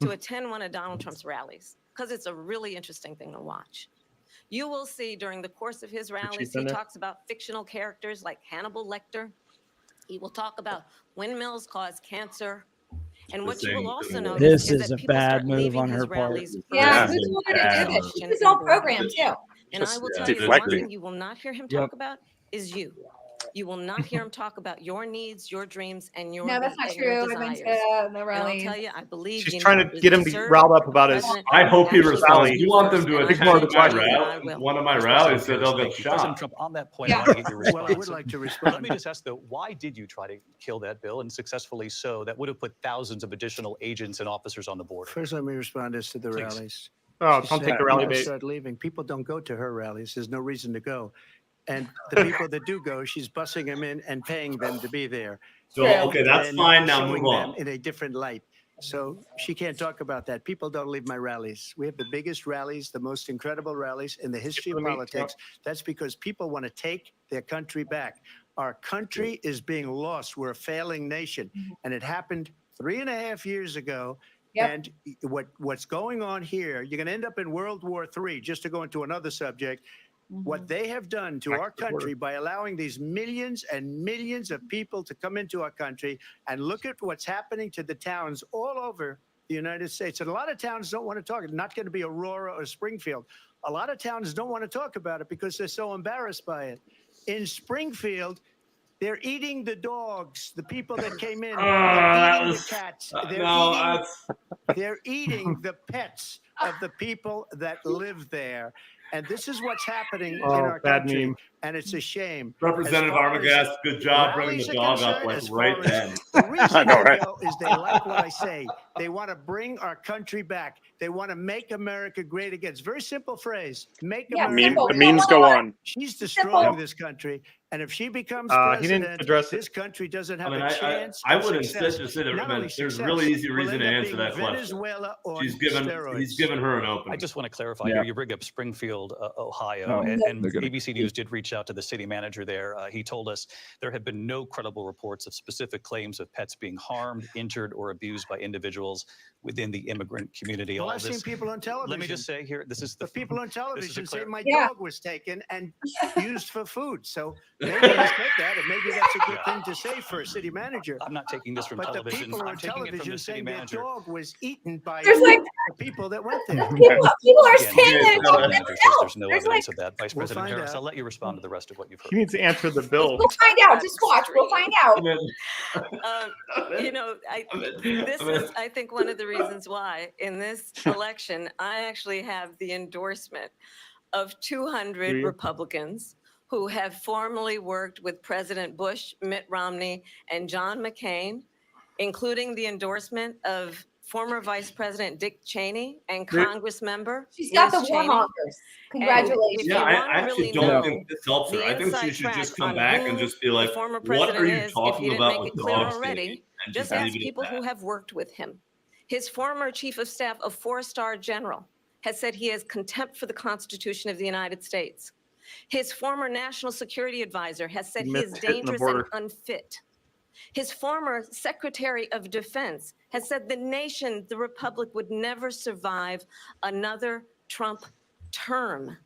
to attend one of Donald Trump's rallies, because it's a really interesting thing to watch. You will see during the course of his rallies, he in there? talks about fictional characters like Hannibal Lecter. He will talk about windmills cause cancer. And what This you will ain't also gonna work. notice This is is that a people bad start move leaving on his her part. rallies Yeah, early who's with wanted to a do this? question This is all and direct. programmed too. And I will tell you, the one deflecting. thing you will not hear him Yep. talk about is you. You will not hear him talk about your needs, your dreams, and your No, that's not and your true. I've been desires. to the And I'll rallies. tell you, I believe She's you trying need to get him to serve riled up about the his. president I hope he actually responds. puts You you want them first, to and Ignore attend the my question. rally, one of my Vice rallies, President so Harris, they'll thank get you. President shot. Trump, on that point, Yeah. I want to get your Well, I response. would like to Let respond. me just ask, though, why did you try to kill that bill, and successfully so? That would have put thousands of additional agents and officers on the border. First, let me respond as to the Please. rallies. Oh, She don't said take the rally people bait. start leaving. People don't go to her rallies. There's no reason to go. And the people that do go, she's bussing them in and paying them to be there. So, True. okay, that's And fine. Now showing move them on. in a different light. So she can't talk about that. People don't leave my rallies. We have the biggest rallies, the most incredible rallies in the history of Let me- politics. That's because people want to take their country back. Our country is being lost. We're a failing nation. And it happened 3.5 years ago. Yep. And what's going on here, you're going to end up in World War III, just to go into another subject. What they have done to Back our to the border. country by allowing these millions and millions of people to come into our country, and look at what's happening to the towns all over the United States. And a lot of towns don't want to talk. It's not going to be Aurora or Springfield. A lot of towns don't want to talk about it because they're so embarrassed by it. In Springfield, they're eating the dogs, the people that came in, that eating was- the cats. no, They're eating the pets of the people that live there. And this is what's happening in Oh, our bad country. meme. And it's a shame. Representative As far as Armagas, good job bringing rallies the are dog up concerned, like as right far as then. the reason I know, they right? go is they like what I say. They want to bring our country back. They want to make America great again. It's a very simple phrase. Make America simple. The great memes again. go on. She's destroying this country. And if she becomes He didn't president, address it. this country doesn't have I mean, a chance I of would success. insist to say that Not only there's a success, really easy we'll reason end to up answer being that question. Venezuela on He's steroids. given her an opening. I just want to clarify Yeah. here. You bring up Springfield, Ohio, Oh, and they're gonna- ABC News did reach out to the city manager there. He told us there have been no credible reports of specific claims of pets being harmed, injured, or abused by individuals within the immigrant community. Well, All I've seen this. people on television. Let me just say here, this is The people on television say my Yeah. dog was taken and used for food. So maybe he said that, and maybe that's a good thing to say for a city manager. I'm not taking this from But the television. people I'm on taking it from television the city saying their manager. dog was eaten by There's like the people that went there. people are Again, saying that the it's city all manager says there's no There's evidence of that. Vice We'll President find Harris, out. I'll let you respond to the rest of what you've heard. He needs to answer the bill. We'll find out. Just watch. We'll find out. You know, this is, I think, one of the reasons why in this election, I actually have the endorsement of 200 Republicans who have formerly worked with President Bush, Mitt Romney, and John McCain, including the endorsement of former Vice President Dick Cheney and Congress member. She's got Liz the Cheney. warmongers. And Congratulations. if Yeah, you I wanna actually really don't know think this helps her. the I think she inside should just track come on back who and just be the like, former what president are you is, if talking you didn't about make with it clear dogs already, taking? And just leave ask it at people who that. have worked with him. His former chief of staff, a four-star general, has said he has contempt for the Constitution of the United States. His former national security advisor has said he is Missed hitting the dangerous and border. unfit. His former secretary of defense has said the nation, the republic, would never survive another Trump term.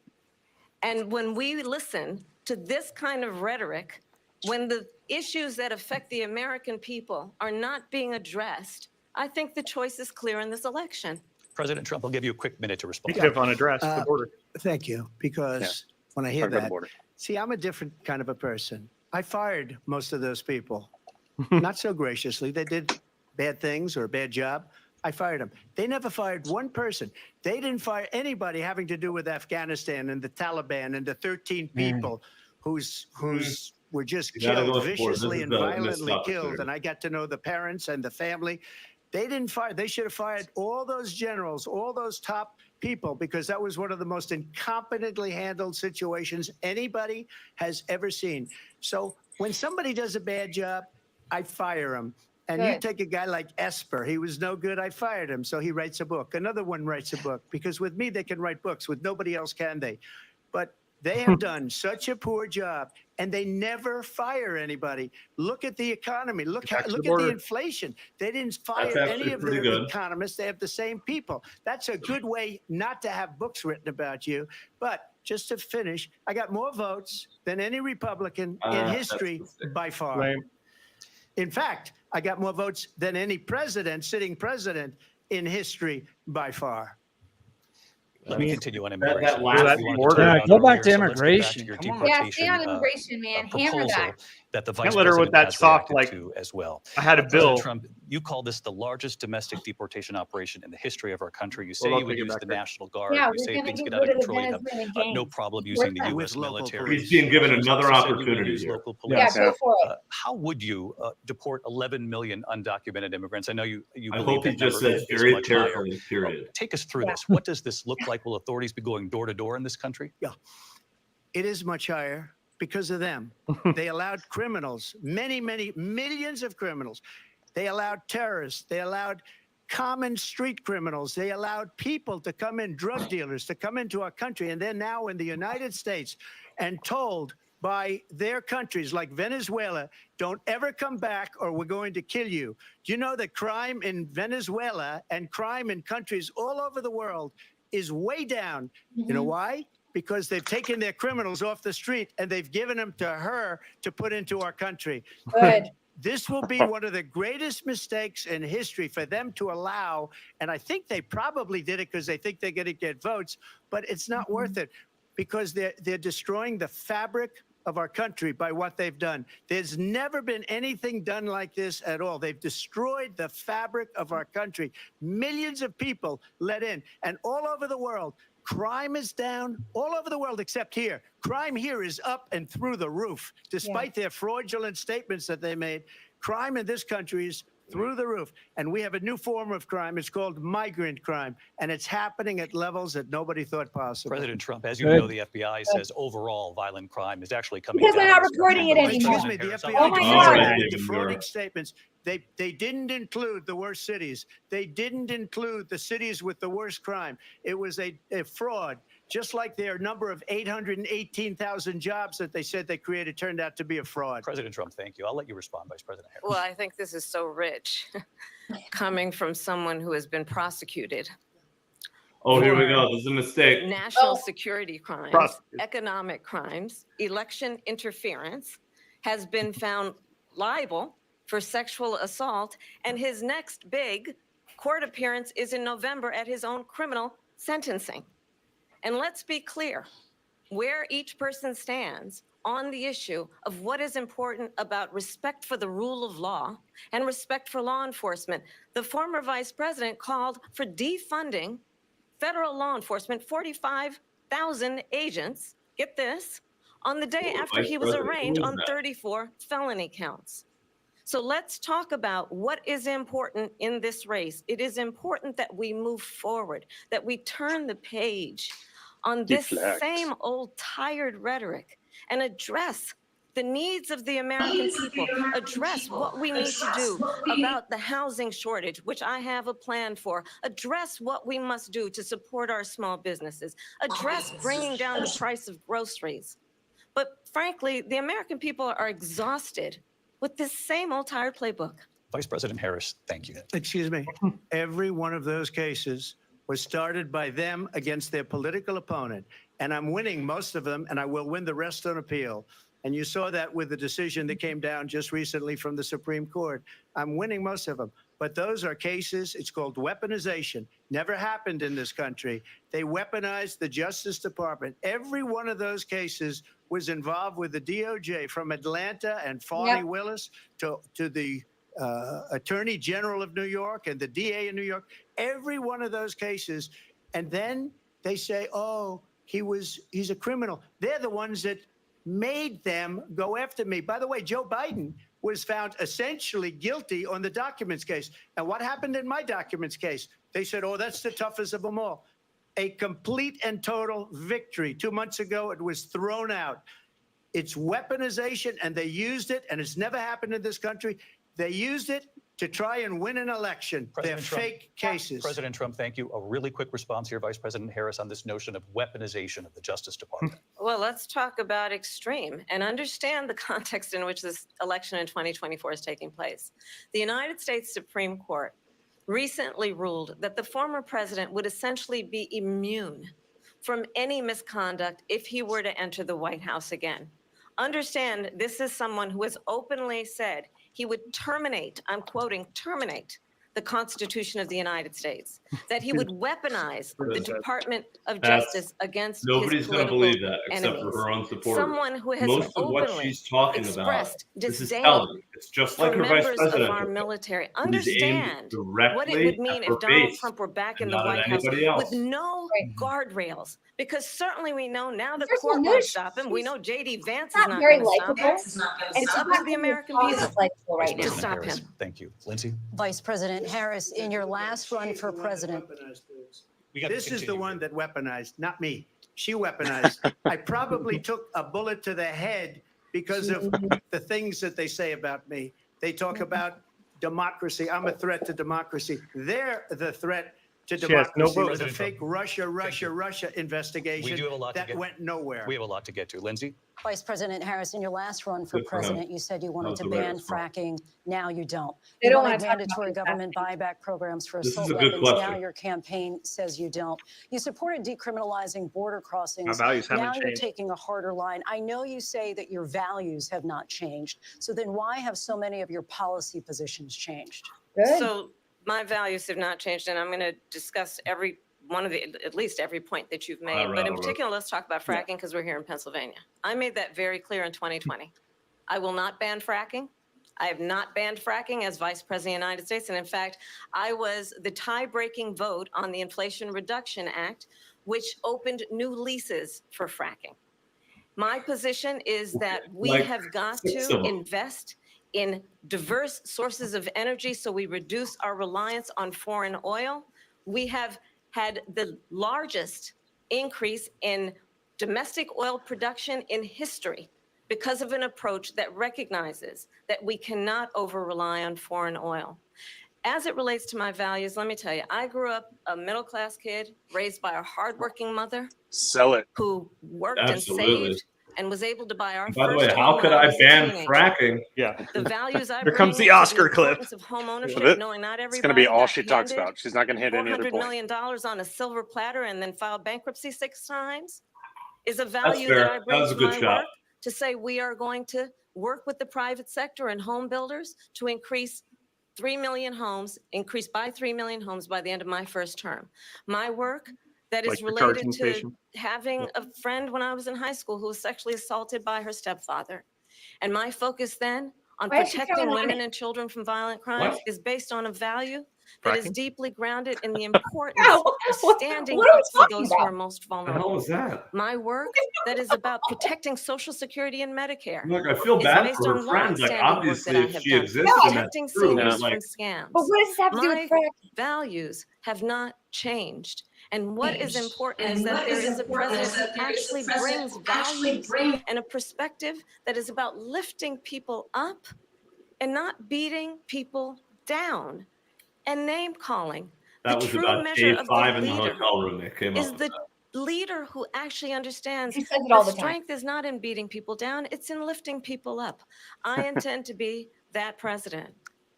And when we listen to this kind of rhetoric, when the issues that affect the American people are not being addressed, I think the choice is clear in this election. President Trump, I'll give you a quick minute to He respond. could have unaddressed the border. Thank you. Because when I hear Talk about the that, border. see, I'm a different kind of a person. I fired most of those people. Not so graciously. They did bad things or a bad job. I fired them. They never fired one person. They didn't fire anybody having to do with Afghanistan and the Taliban and the 13 people whose were just You gotta killed go for it. This viciously is and the missed violently killed. opportunity. And I got to know the parents and the family. They didn't fire. They should have fired all those generals, all those top people, because that was one of the most incompetently handled situations anybody has ever seen. So when somebody does a bad job, I fire him. And you Good. take a guy like Esper. He was no good. I fired him. So he writes a book. Another one writes a book. Because with me, they can write books. With nobody else can they. But they have done such a poor job. And they never fire anybody. Look at the economy. Look at the inflation. They didn't fire That's any actually of pretty their good. economists. They have the same people. That's a good way not to have books written about you. But just to finish, I got more votes than any Republican in That's history mistake. by far. Lame. In fact, I got more votes than any sitting president in history by far. Let me continue on that immigration. last We wanted border- talk Yeah, about go earlier, back to so let's get back immigration. your Come on. Yeah, deportation, stay on immigration, man. Hammer proposal that. that the vice Can't let her with president that has soft, reacted like, to as well. I had a President bill. Trump, you call this the largest domestic deportation operation in the history of our country. You say Well, you would take it use back the there. National Guard. Yeah, You we're say if gonna things get get out of rid of the control, you have Venezuelan no gangs. problem It's using the worth it. U.S. With local military. He's being given You another also said you would opportunity use here. local Yeah, police. go for it. How would you deport 11 million undocumented immigrants? I know you I believe hope he that just number says is very much higher. carefully, period. Take us through Yeah. this. What does this look like? Will authorities be going door to door in this country? It is much higher because of them. They allowed criminals, many millions of criminals. They allowed terrorists. They allowed common street criminals. They allowed people to come in, drug dealers, to come into our country. And they're now in the United States and told by their countries like Venezuela, don't ever come back or we're going to kill you. Do you know that crime in Venezuela and crime in countries all over the world is way down? You know why? Because they've taken their criminals off the street and they've given them to her to put into our country. Good. This will be one of the greatest mistakes in history for them to allow. And I think they probably did it because they think they're going to get votes, but it's not worth it because they're destroying the fabric of our country by what they've done. There's never been anything done like this at all. They've destroyed the fabric of our country. Millions of people let in, and all over the world, Crime is down all over the world except here. Crime here is up and through the roof, despite their fraudulent statements that they made. Crime in this country is through the roof. And we have a new form of crime. It's called migrant crime. And it's happening at levels that nobody thought possible. President Trump, as you know, the FBI says overall violent crime is actually coming down. Because they're not reporting it anymore. Excuse me, the FBI Oh my God. defrauding statements. They didn't include the worst cities. They didn't include the cities with the worst crime. It was a fraud. Just like their number of 818,000 jobs that they said they created turned out to be a fraud. President Trump, thank you. I'll let you respond, Vice President Harris. Well, I think this is so rich coming from someone who has been prosecuted. Oh, here we go. This is a mistake. National security crimes, economic crimes, election interference, has been found liable for sexual assault. And his next big court appearance is in November at his own criminal sentencing. And let's be clear where each person stands on the issue of what is important about respect for the rule of law and respect for law enforcement. The former vice president called for defunding federal law enforcement, 45,000 agents, get this, on the day after he was arraigned on 34 felony counts. So let's talk about what is important in this race. It is important that we move forward, that we turn the page on this same old tired rhetoric and address the needs of the American people, address what we need to do about the housing shortage, which I have a plan for, address what we must do to support our small businesses, address bringing down the price of groceries. But frankly, the American people are exhausted with this same old tired playbook. Vice President Harris, thank you. Excuse me. Every one of those cases was started by them against their political opponent. And I'm winning most of them, and I will win the rest on appeal. And you saw that with the decision that came down just recently from the Supreme Court. I'm winning most of them. But those are cases, it's called weaponization. Never happened in this country. They weaponized the Justice Department. Every one of those cases was involved with the DOJ, from Atlanta and Fani Willis to the Attorney General of New York and the DA in New York. Every one of those cases. And then they say, oh, he's a criminal. They're the ones that made them go after me. By the way, Joe Biden was found essentially guilty on the documents case. And what happened in my documents case? They said, oh, that's the toughest of them all. A complete and total victory. 2 months ago, it was thrown out. It's weaponization, and they used it, and it's never happened in this country. They used it to try and win an election. They're fake cases. President Trump, thank you. A really quick response here, Vice President Harris, on this notion of weaponization of the Justice Department. Well, let's talk about extreme and understand the context in which this election in 2024 is taking place. The United States Supreme Court recently ruled that the former president would essentially be immune from any misconduct if he were to enter the White House again. Understand, this is someone who has openly said he would terminate, I'm quoting, terminate the Constitution of the United States, that he would weaponize the Department of Justice against nobody's going to believe that except for her own supporters. Someone who has most of what she's talking about, this is telling. It's just like her vice president. Of our military. Understand what it would mean if Donald Trump were back in the White House with no guardrails. Because certainly we know now the court won't stop him. We know J.D. Vance is not going to stop him. It's up to the American people to stop him. Thank you. Lindsay? Vice President Harris, in your last run for president. This is the one that weaponized, not me. She weaponized. I probably took a bullet to the head because of the things that they say about me. They talk about democracy. I'm a threat to democracy. They're the threat to democracy with a fake Russia investigation that went nowhere. We have a lot to get to. Lindsay? Vice President Harris, in your last run for president, you said you wanted to ban fracking. Now you don't. They don't wanted mandatory government buyback programs for assault weapons. Now your campaign says you don't. You supported decriminalizing border crossings. Now you're taking a harder line. I know you say that your values have not changed. So then why have so many of your policy positions changed? So my values have not changed, and I'm going to discuss every one of the, at least every point that you've made. But in particular, let's talk about fracking because we're here in Pennsylvania. I made that very clear in 2020. I will not ban fracking. I have not banned fracking as Vice President of the United States. And in fact, I was the tie-breaking vote on the Inflation Reduction Act, which opened new leases for fracking. My position is that we Like, have got six to of them. invest in diverse sources of energy so we reduce our reliance on foreign oil. We have had the largest increase in domestic oil production in history because of an approach that recognizes that we cannot over-rely on foreign oil. As it relates to my values, let me tell you, I grew up a middle-class kid raised by a hardworking mother Sell it. who worked Absolutely. and saved and was able to buy our By the first way, how home could when I was a ban teenager. fracking? Yeah. The values I Here bring comes the to Oscar clip. importance of home ownership, Well, knowing not It's going to be everybody all got she talks handed about. She's not going to hit any other $400 point. million on a silver platter and then file bankruptcy 6 times is a That's value fair. that I That bring was a to good my shot. work, to say we are going to work with the private sector and home builders to increase 3 million homes, increase by 3 million homes by the end of my first term. My work that is Like the related charging to station? having a friend when I was in high school who was sexually assaulted by her stepfather. And my focus then on Why is she protecting throwing on women it? and children from violent crimes is based on a value that is Fracking? deeply grounded in the importance Yeah, of what standing are we up for talking those who are about? most What the vulnerable. hell was that? My work that is about protecting Social Security and Medicare Look, I feel is bad based for her on friend. Like, long-standing work that obviously, I if have she done, exists, and that's protecting true, but seniors like, from scams. But what does this have to do with My fracking? values have not changed. And what is important is that there is a president who actually brings values and a perspective that is about lifting people up and not beating people down and name calling. The that was true about measure day of the 5 in the leader hotel room. They came is up with the that. leader who actually understands He says it the all the time. strength is not in beating people down, it's in lifting people up. I intend to be that president.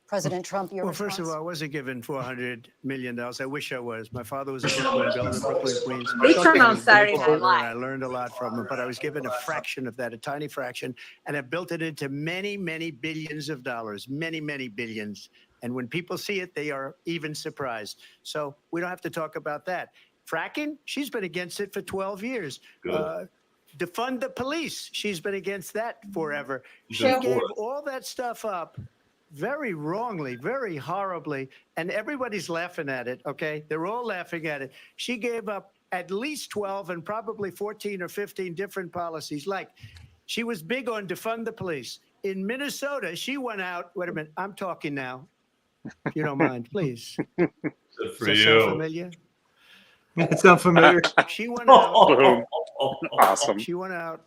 President Trump, your Well, response? first of all, I wasn't given $400 million. I wish I was. My father was a Brooklyn builder, Brooklyn, Queens. We turn on He was a Saturday great Night father, Live. and I learned a lot from him, but I was given a fraction of that, a tiny fraction, and I built it into many, many billions of dollars, many, many billions. And when people see it, they are even surprised. So we don't have to talk about that. Fracking, she's been against it for 12 years. Good. Defund the police, she's been against that forever. She been for gave it. all that stuff up very wrongly, very horribly, and everybody's laughing at it, okay? They're all laughing at it. She gave up at least 12 and probably 14 or 15 different policies. Like, she was big on defund the police. In Minnesota, she went out, wait a minute, I'm talking now, if you don't mind, please. Good Does for that sound you. familiar? It sounds familiar. She went out. Boom. Awesome. She went out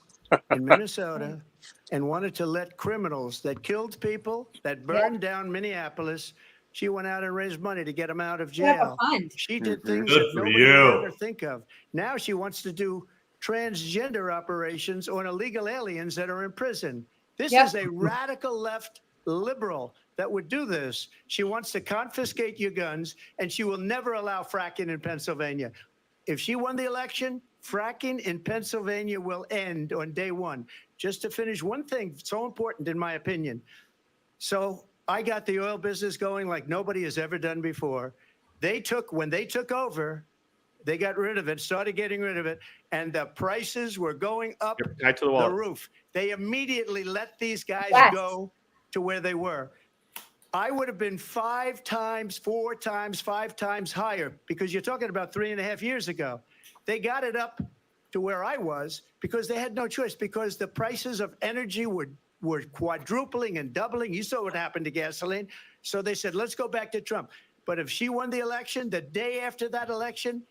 in Minnesota and wanted to let criminals that killed people, that burned down Minneapolis, she went out and raised money to get them out of Set up jail. a fund. She did things Good that for nobody would you. ever think of. Now she wants to do transgender operations on illegal aliens that are in prison. This Yep. is a radical left liberal that would do this. She wants to confiscate your guns, and she will never allow fracking in Pennsylvania. If she won the election, fracking in Pennsylvania will end on day one. Just to finish one thing, so important in my opinion. So I got the oil business going like nobody has ever done before. When they took over, they got rid of it, started getting rid of it, and the prices were going up Tied to the the wall. roof. They immediately let these guys Yes. go to where they were. I would have been 5 times, 4 times, 5 times higher, because you're talking about 3.5 years ago. They got it up to where I was because they had no choice, because the prices of energy were quadrupling and doubling. You saw what happened to gasoline. So they said, let's go back to Trump. But if she won the election, the day after that election,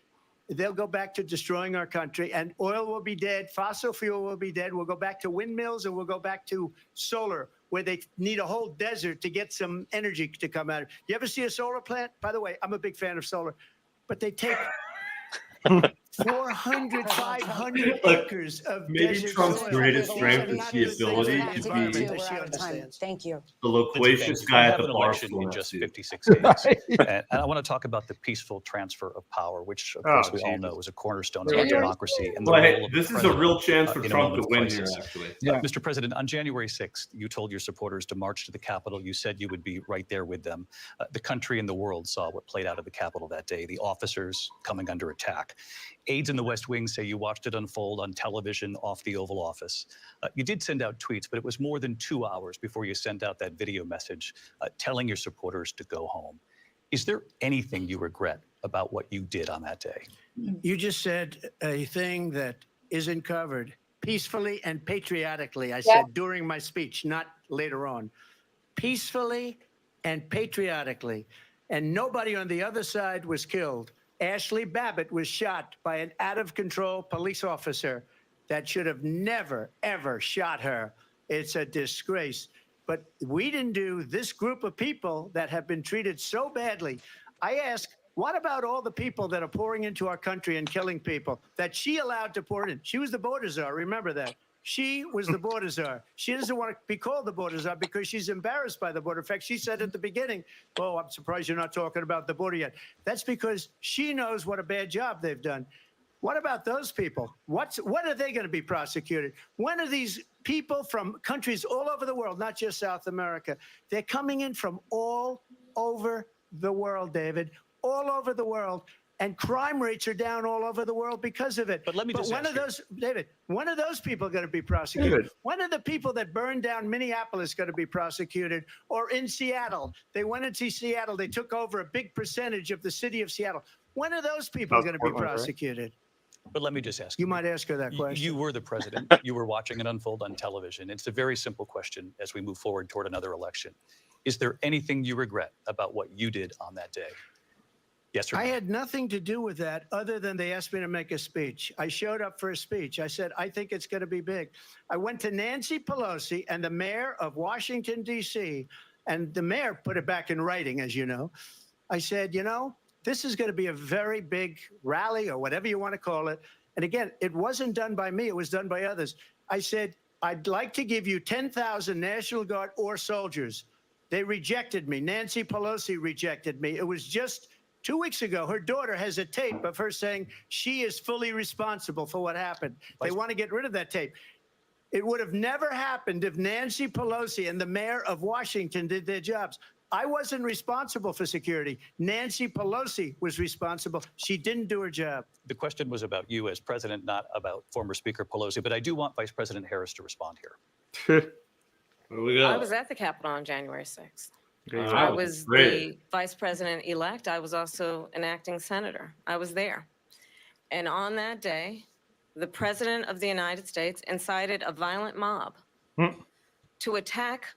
they'll go back to destroying our country, and oil will be dead. Fossil fuel will be dead. We'll go back to windmills, and we'll go back to solar, where they need a whole desert to get some energy to come out. You ever see a solar plant? By the way, I'm a big fan of solar, but they take 400, 500 Look, acres of maybe desert Trump's soil. greatest strength is the ability Have to to be get to. We're out of time. Thank you. the Lindsey, loquacious thank you. guy We at have the an bar election stool in next just to you. 56 days. And I want to talk about the peaceful transfer of power, which, of course, we all know is a cornerstone of our democracy. And the Well, hey, role of the this is a president, real chance for in a Trump moment to of win crisis. here, actually. Mr. President, on January 6th, you told your supporters to march to the Capitol. You said you would be right there with them. The country and the world saw what played out at the Capitol that day, the officers coming under attack. Aides in the West Wing say you watched it unfold on television off the Oval Office. You did send out tweets, but it was more than 2 hours before you sent out that video message telling your supporters to go home. Is there anything you regret about what you did on that day? You just said a thing that isn't covered. Peacefully and patriotically, I said during my speech, not later on. Peacefully and patriotically. And nobody on the other side was killed. Ashley Babbitt was shot by an out-of-control police officer that should have never, ever shot her. It's a disgrace. But we didn't do this group of people that have been treated so badly. I ask, what about all the people that are pouring into our country and killing people that she allowed to pour in? She was the border czar. Remember that. She was the border czar. She doesn't want to be called the border czar because she's embarrassed by the border. In fact, she said at the beginning, oh, I'm surprised you're not talking about the border yet. That's because she knows what a bad job they've done. What about those people? When are they going to be prosecuted? When are these people from countries all over the world, not just South America, they're coming in from all over the world, David, all over the world. And crime rates are down all over the world because of it. But let me just when ask are those, David, when are those people going to be prosecuted? David. When are the people that burned down Minneapolis going to be prosecuted? Or in Seattle? They went into Seattle. They took over a big percentage of the city of Seattle. When are those people going to be Portland, right? prosecuted? But let me just ask You might ask her that question. You were the president. You were watching it unfold on television. It's a very simple question as we move forward toward another election. Is there anything you regret about what you did on that day? Yes or no? I had nothing to do with that other than they asked me to make a speech. I showed up for a speech. I said, I think it's going to be big. I went to Nancy Pelosi and the mayor of Washington, D.C., and the mayor put it back in writing, as you know. I said, you know, this is going to be a very big rally or whatever you want to call it. And again, it wasn't done by me. It was done by others. I said, I'd like to give you 10,000 National Guard or soldiers. They rejected me. Nancy Pelosi rejected me. It was just 2 weeks ago. Her daughter has a tape of her saying she is fully responsible for what happened. They want to get rid of that tape. It would have never happened if Nancy Pelosi and the mayor of Washington did their jobs. I wasn't responsible for security. Nancy Pelosi was responsible. She didn't do her job. The question was about you as president, not about former Speaker Pelosi, but I do want Vice President Harris to respond here. Where we go? I was at the Capitol on January 6th. Wow, I was great. the vice president-elect. I was also an acting senator. I was there. And on that day, the president of the United States incited a violent mob to attack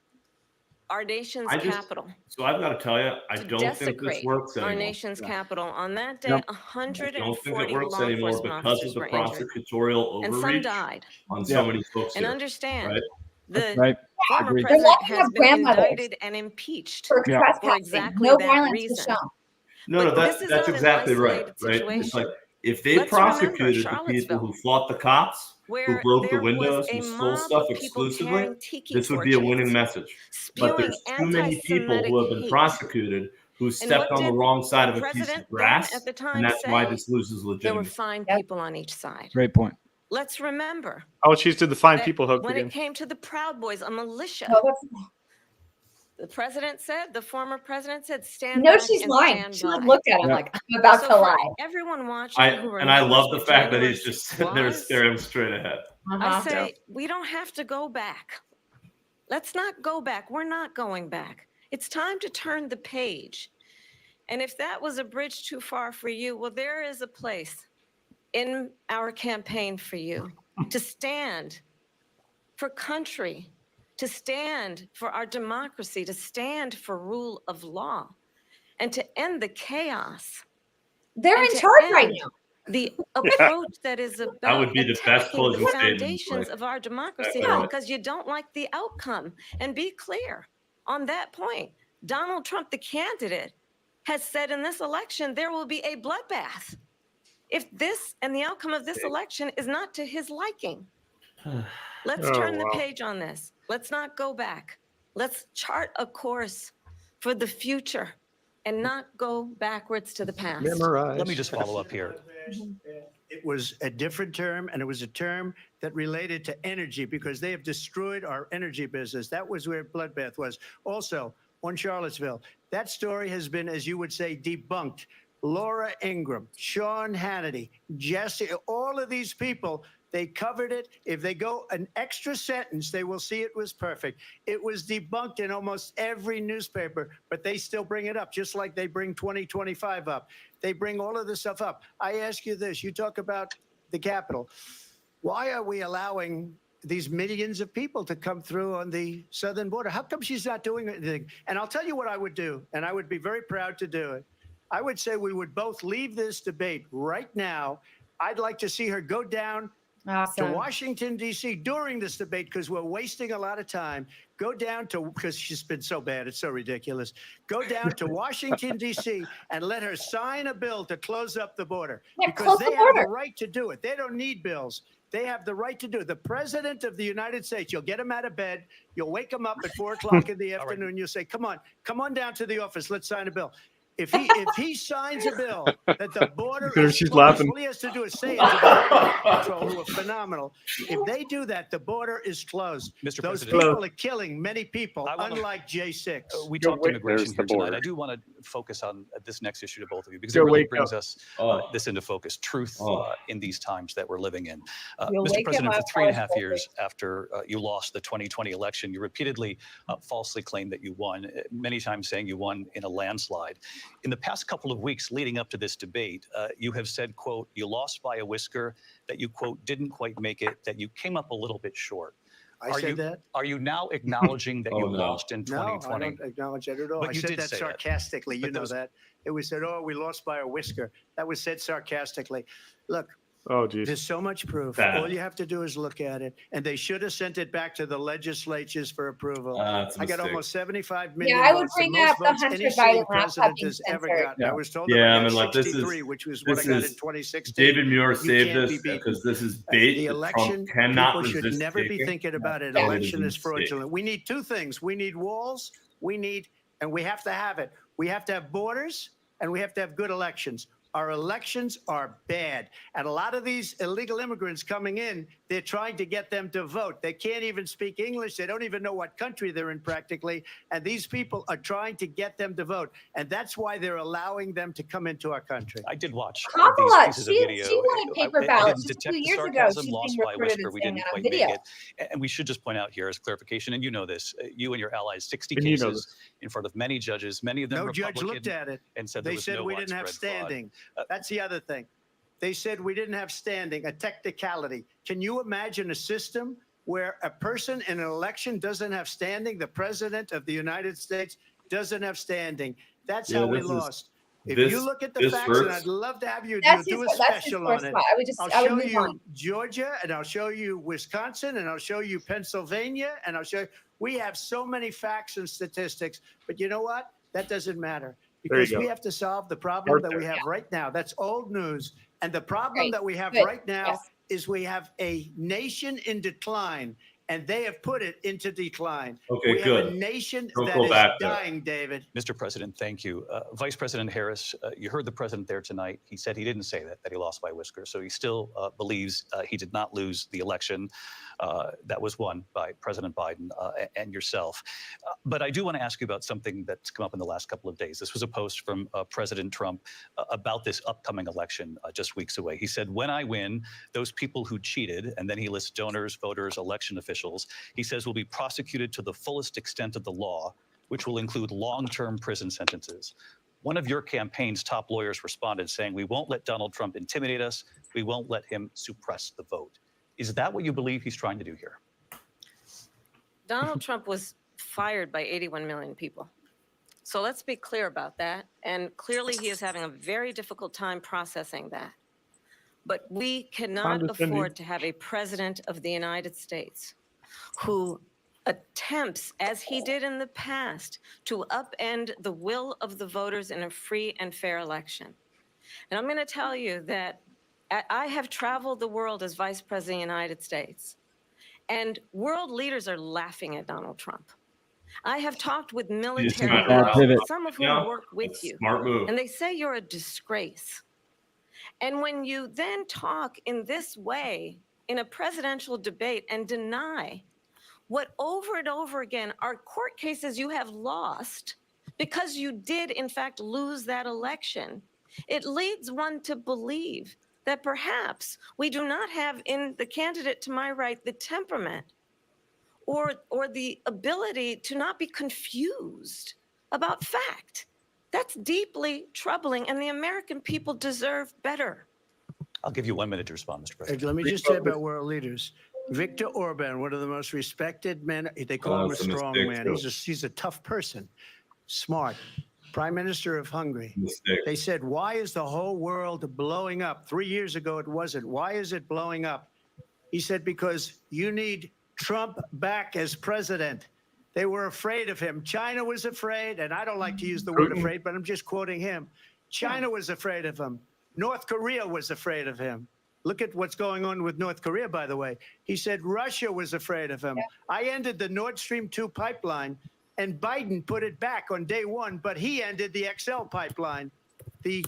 our nation's capital. So I've got to tell you, I to don't think this desecrate works anymore. our nation's capital. On that day, Yep. 140 I don't think it works law anymore enforcement because officers of the were injured, prosecutorial and some overreach died. on so many folks And here. understand, right? the Right. former Agreed. They're president locking has up been grandmothers indicted and impeached for Yeah. for trespassing. exactly No that violence reason. was shown. No, But that's this is not an exactly right. isolated Right? It's situation. like if they Let's remember prosecuted the people Charlottesville, who fought the cops, who where broke the there was windows, a who stole mob stuff of people exclusively, carrying tiki this would be a winning torches, message. But spewing there's too many people anti-Semitic who have been hate. prosecuted who And stepped what on the did wrong side the of a piece president of then grass, at the time and that's why say? this loses There were legitimacy. fine people on each side. Great point. Let's remember Oh, she's did the fine that people hook when again. it came to the Proud Boys, a militia, No, that's, the president said, the former president said, stand no, back she's and lying. stand She like by. looked at him Yeah. like, I'm about So to for lie. everyone watching who And I remembers love the what fact that January he's just 6th sitting there was, staring straight ahead. I say, we don't have to go back. Let's not go back. We're not going back. It's time to turn the page. And if that was a bridge too far for you, well, there is a place in our campaign for you to stand for country, to stand for our democracy, to stand for rule of law, and to end the chaos. They're and in to charge right end now. The approach that is about That would be the best attacking closing the statement. foundations of our democracy Exactly right. because you don't like the outcome. And be clear on that point. Donald Trump, the candidate, has said in this election there will be a bloodbath if this and the outcome of this election is not to his liking. Let's turn the page on this. Let's not go back. Let's chart a course for the future and not go backwards to the past. Let me just follow up here. It was a different term, and it was a term that related to energy because they have destroyed our energy business. That was where bloodbath was. Also, on Charlottesville, that story has been, as you would say, debunked. Laura Ingraham, Sean Hannity, Jesse, all of these people They covered it. If they go an extra sentence, they will see it was perfect. It was debunked in almost every newspaper, but they still bring it up, just like they bring 2025 up. They bring all of this stuff up. I ask you this. You talk about the Capitol. Why are we allowing these millions of people to come through on the southern border? How come she's not doing anything? And I'll tell you what I would do, and I would be very proud to do it. I would say we would both leave this debate right now. I'd like to see her go down to Washington, D.C. during this debate, because we're wasting a lot of time. Go down to, because she's been so bad, it's so ridiculous. Go down to Washington, D.C. and let her sign a bill to close up the border, because they have the right to do it. They don't need bills. They have the right to do it. The president of the United States, you'll get him out of bed. You'll wake him up at 4 o'clock in the afternoon. You'll say, come on down to the office. Let's sign a bill. If he signs a bill that the border is she's closed, laughing. all he has to do is say it to the Border Patrol, who are phenomenal. If they do that, the border is closed. Mr. Those President, people are killing many people, unlike J6. We talked immigration here tonight. I do want to focus on this next issue to both of you, because it really brings us this into focus, truth in these times that we're living in. Mr. President, for 3.5 years after you lost the 2020 election, you repeatedly falsely claimed that you won, many times saying you won in a landslide. In the past couple of weeks leading up to this debate, you have said, quote, you lost by a whisker, that you, quote, didn't quite make it, that you came up a little bit short. I said that? Are you now acknowledging that you lost in 2020? No, I don't acknowledge that at all. But I you said did that say sarcastically. But You know that. It was said, oh, we lost by a whisker. That was said sarcastically. Look, there's so much proof. All you have to do is look at it. And they should have sent it back to the legislatures for approval. I got almost 75 million I would votes, bring the most up the votes Hunter any sitting Biden laptop president being has ever censored. gotten. I was told Yeah, I I mean, got like, this 63, is- which was what I this got is- in 2016. David Muir You saved can't this be beaten. because this is bait The that election, Trump cannot people should resist never be taking. thinking about it. Yeah. Election is Mistake. fraudulent. We need two things. We need walls. And we have to have it. We have to have borders, and we have to have good elections. Our elections are bad. And a lot of these illegal immigrants coming in, they're trying to get them to vote. They can't even speak English. They don't even know what country they're in practically. And these people are trying to get them to vote. And that's why they're allowing them to come into our country. I did watch Kamala, these pieces of video. she wanted paper I ballots didn't just 2 detect the years ago. sarcasm, She's lost being by a recorded whisper. and We saying didn't that on quite video. make it. And we should just point out here as clarification, and you know this, you and your allies, 60 And you know cases in front of many judges, many of them No Republican, judge looked at it. and said They there was said no we didn't have widespread fraud. standing. That's the other thing. They said we didn't have standing, a technicality. Can you imagine a system where a person in an election doesn't have standing? The president of the United States doesn't have standing. That's how we lost. If you look at the facts, and I'd love to have you do a special on it. I'll show you Georgia, and I'll show you Wisconsin, and I'll show you Pennsylvania, and I'll show you. We have so many facts and statistics, but you know what? That doesn't matter. Because we have to solve the problem that we have right now. That's old news. And the problem that we have right now is we have a nation in decline, and they have put it into decline. Okay, we good. have a nation Don't that go is back there. dying, David. Mr. President, thank you. Vice President Harris, you heard the president there tonight. He said he didn't say that he lost by a whisker. So he still believes he did not lose the election that was won by President Biden and yourself. But I do want to ask you about something that's come up in the last couple of days. This was a post from President Trump about this upcoming election just weeks away. He said, when I win, those people who cheated, and then he lists donors, voters, election officials, he says will be prosecuted to the fullest extent of the law, which will include long-term prison sentences. One of your campaign's top lawyers responded saying, we won't let Donald Trump intimidate us. We won't let him suppress the vote. Is that what you believe he's trying to do here? Donald Trump was fired by 81 million people. So let's be clear about that. And clearly he is having a very difficult time processing that. But we cannot afford to have a president of the United States who attempts, as he did in the past, to upend the will of the voters in a free and fair election. And I'm going to tell you that I have traveled the world as Vice President of the United States, and world leaders are laughing at Donald Trump. I have talked with military leaders, some of whom work with you, smart move. and they say you're a disgrace. And when you then talk in this way in a presidential debate and deny what over and over again are court cases you have lost because you did in fact lose that election, it leads one to believe that perhaps we do not have in the candidate to my right the temperament or the ability to not be confused about fact. That's deeply troubling, and the American people deserve better. I'll give you 1 minute to respond, Mr. President. Let me just say about world leaders. Viktor Orban, one of the most respected men, they call him a strong man. He's a tough person, smart. Prime Minister of Hungary. They said, why is the whole world blowing up? 3 years ago, it wasn't. Why is it blowing up? He said, because you need Trump back as president. They were afraid of him. China was afraid, and I don't like to use the word afraid, but I'm just quoting him. China was afraid of him. North Korea was afraid of him. Look at what's going on with North Korea, by the way. He said Russia was afraid of him. I ended the Nord Stream 2 pipeline, and Biden put it back on day one, but he ended the XL pipeline. The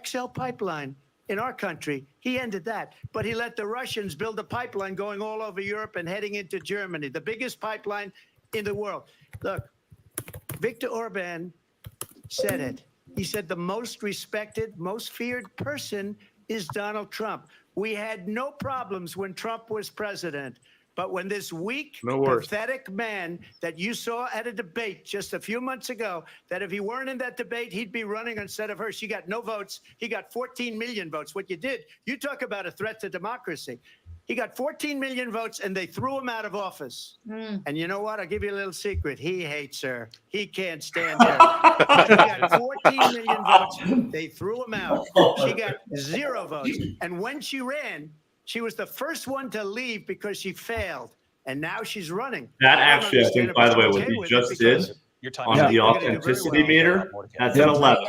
XL pipeline in our country, he ended that. But he let the Russians build a pipeline going all over Europe and heading into Germany, the biggest pipeline in the world. Look, Viktor Orban said it. He said the most respected, most feared person is Donald Trump. We had no problems when Trump was president. But when this weak, pathetic man that you saw at a debate just a few months ago, that if he weren't in that debate, he'd be running instead of her. She got no votes. He got 14 million votes. What you did, you talk about a threat to democracy. He got 14 million votes, and they threw him out of office. And you know what? I'll give you a little secret. He hates her. He can't stand her. He got 14 million votes. They threw him out. She got 0 votes. And when she ran, she was the first one to leave because she failed. And now she's running. That actually, I think, by the way, what you just did on the authenticity meter, that's an 11.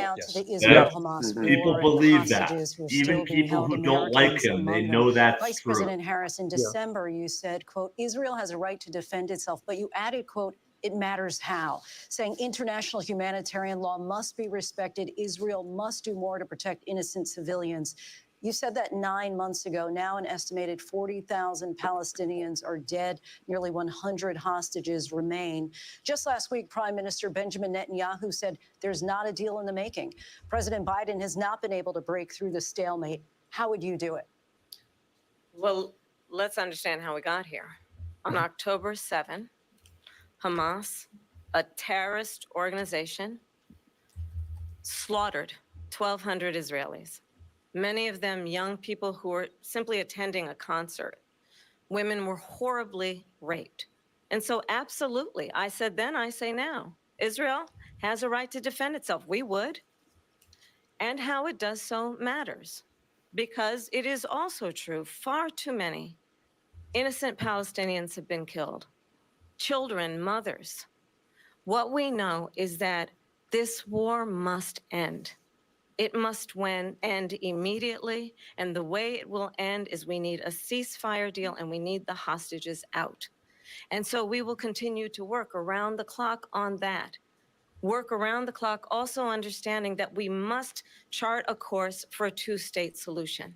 People believe that. Even people who don't like him, they know that's Vice true. President Harris, in December, you said, quote, Israel has a right to defend itself, but you added, quote, it matters how, saying international humanitarian law must be respected. Israel must do more to protect innocent civilians. You said that 9 months ago. Now an estimated 40,000 Palestinians are dead. Nearly 100 hostages remain. Just last week, Prime Minister Benjamin Netanyahu said there's not a deal in the making. President Biden has not been able to break through the stalemate. How would you do it? Well, let's understand how we got here. On October 7, Hamas, a terrorist organization, slaughtered 1,200 Israelis. Many of them young people who were simply attending a concert. Women were horribly raped. And so absolutely, I said then, I say now, Israel has a right to defend itself. We would. And how it does so matters. Because it is also true, far too many innocent Palestinians have been killed. Children, mothers. What we know is that this war must end. It must end immediately, and the way it will end is we need a ceasefire deal and we need the hostages out. And so we will continue to work around the clock on that. Work around the clock, also understanding that we must chart a course for a two-state solution.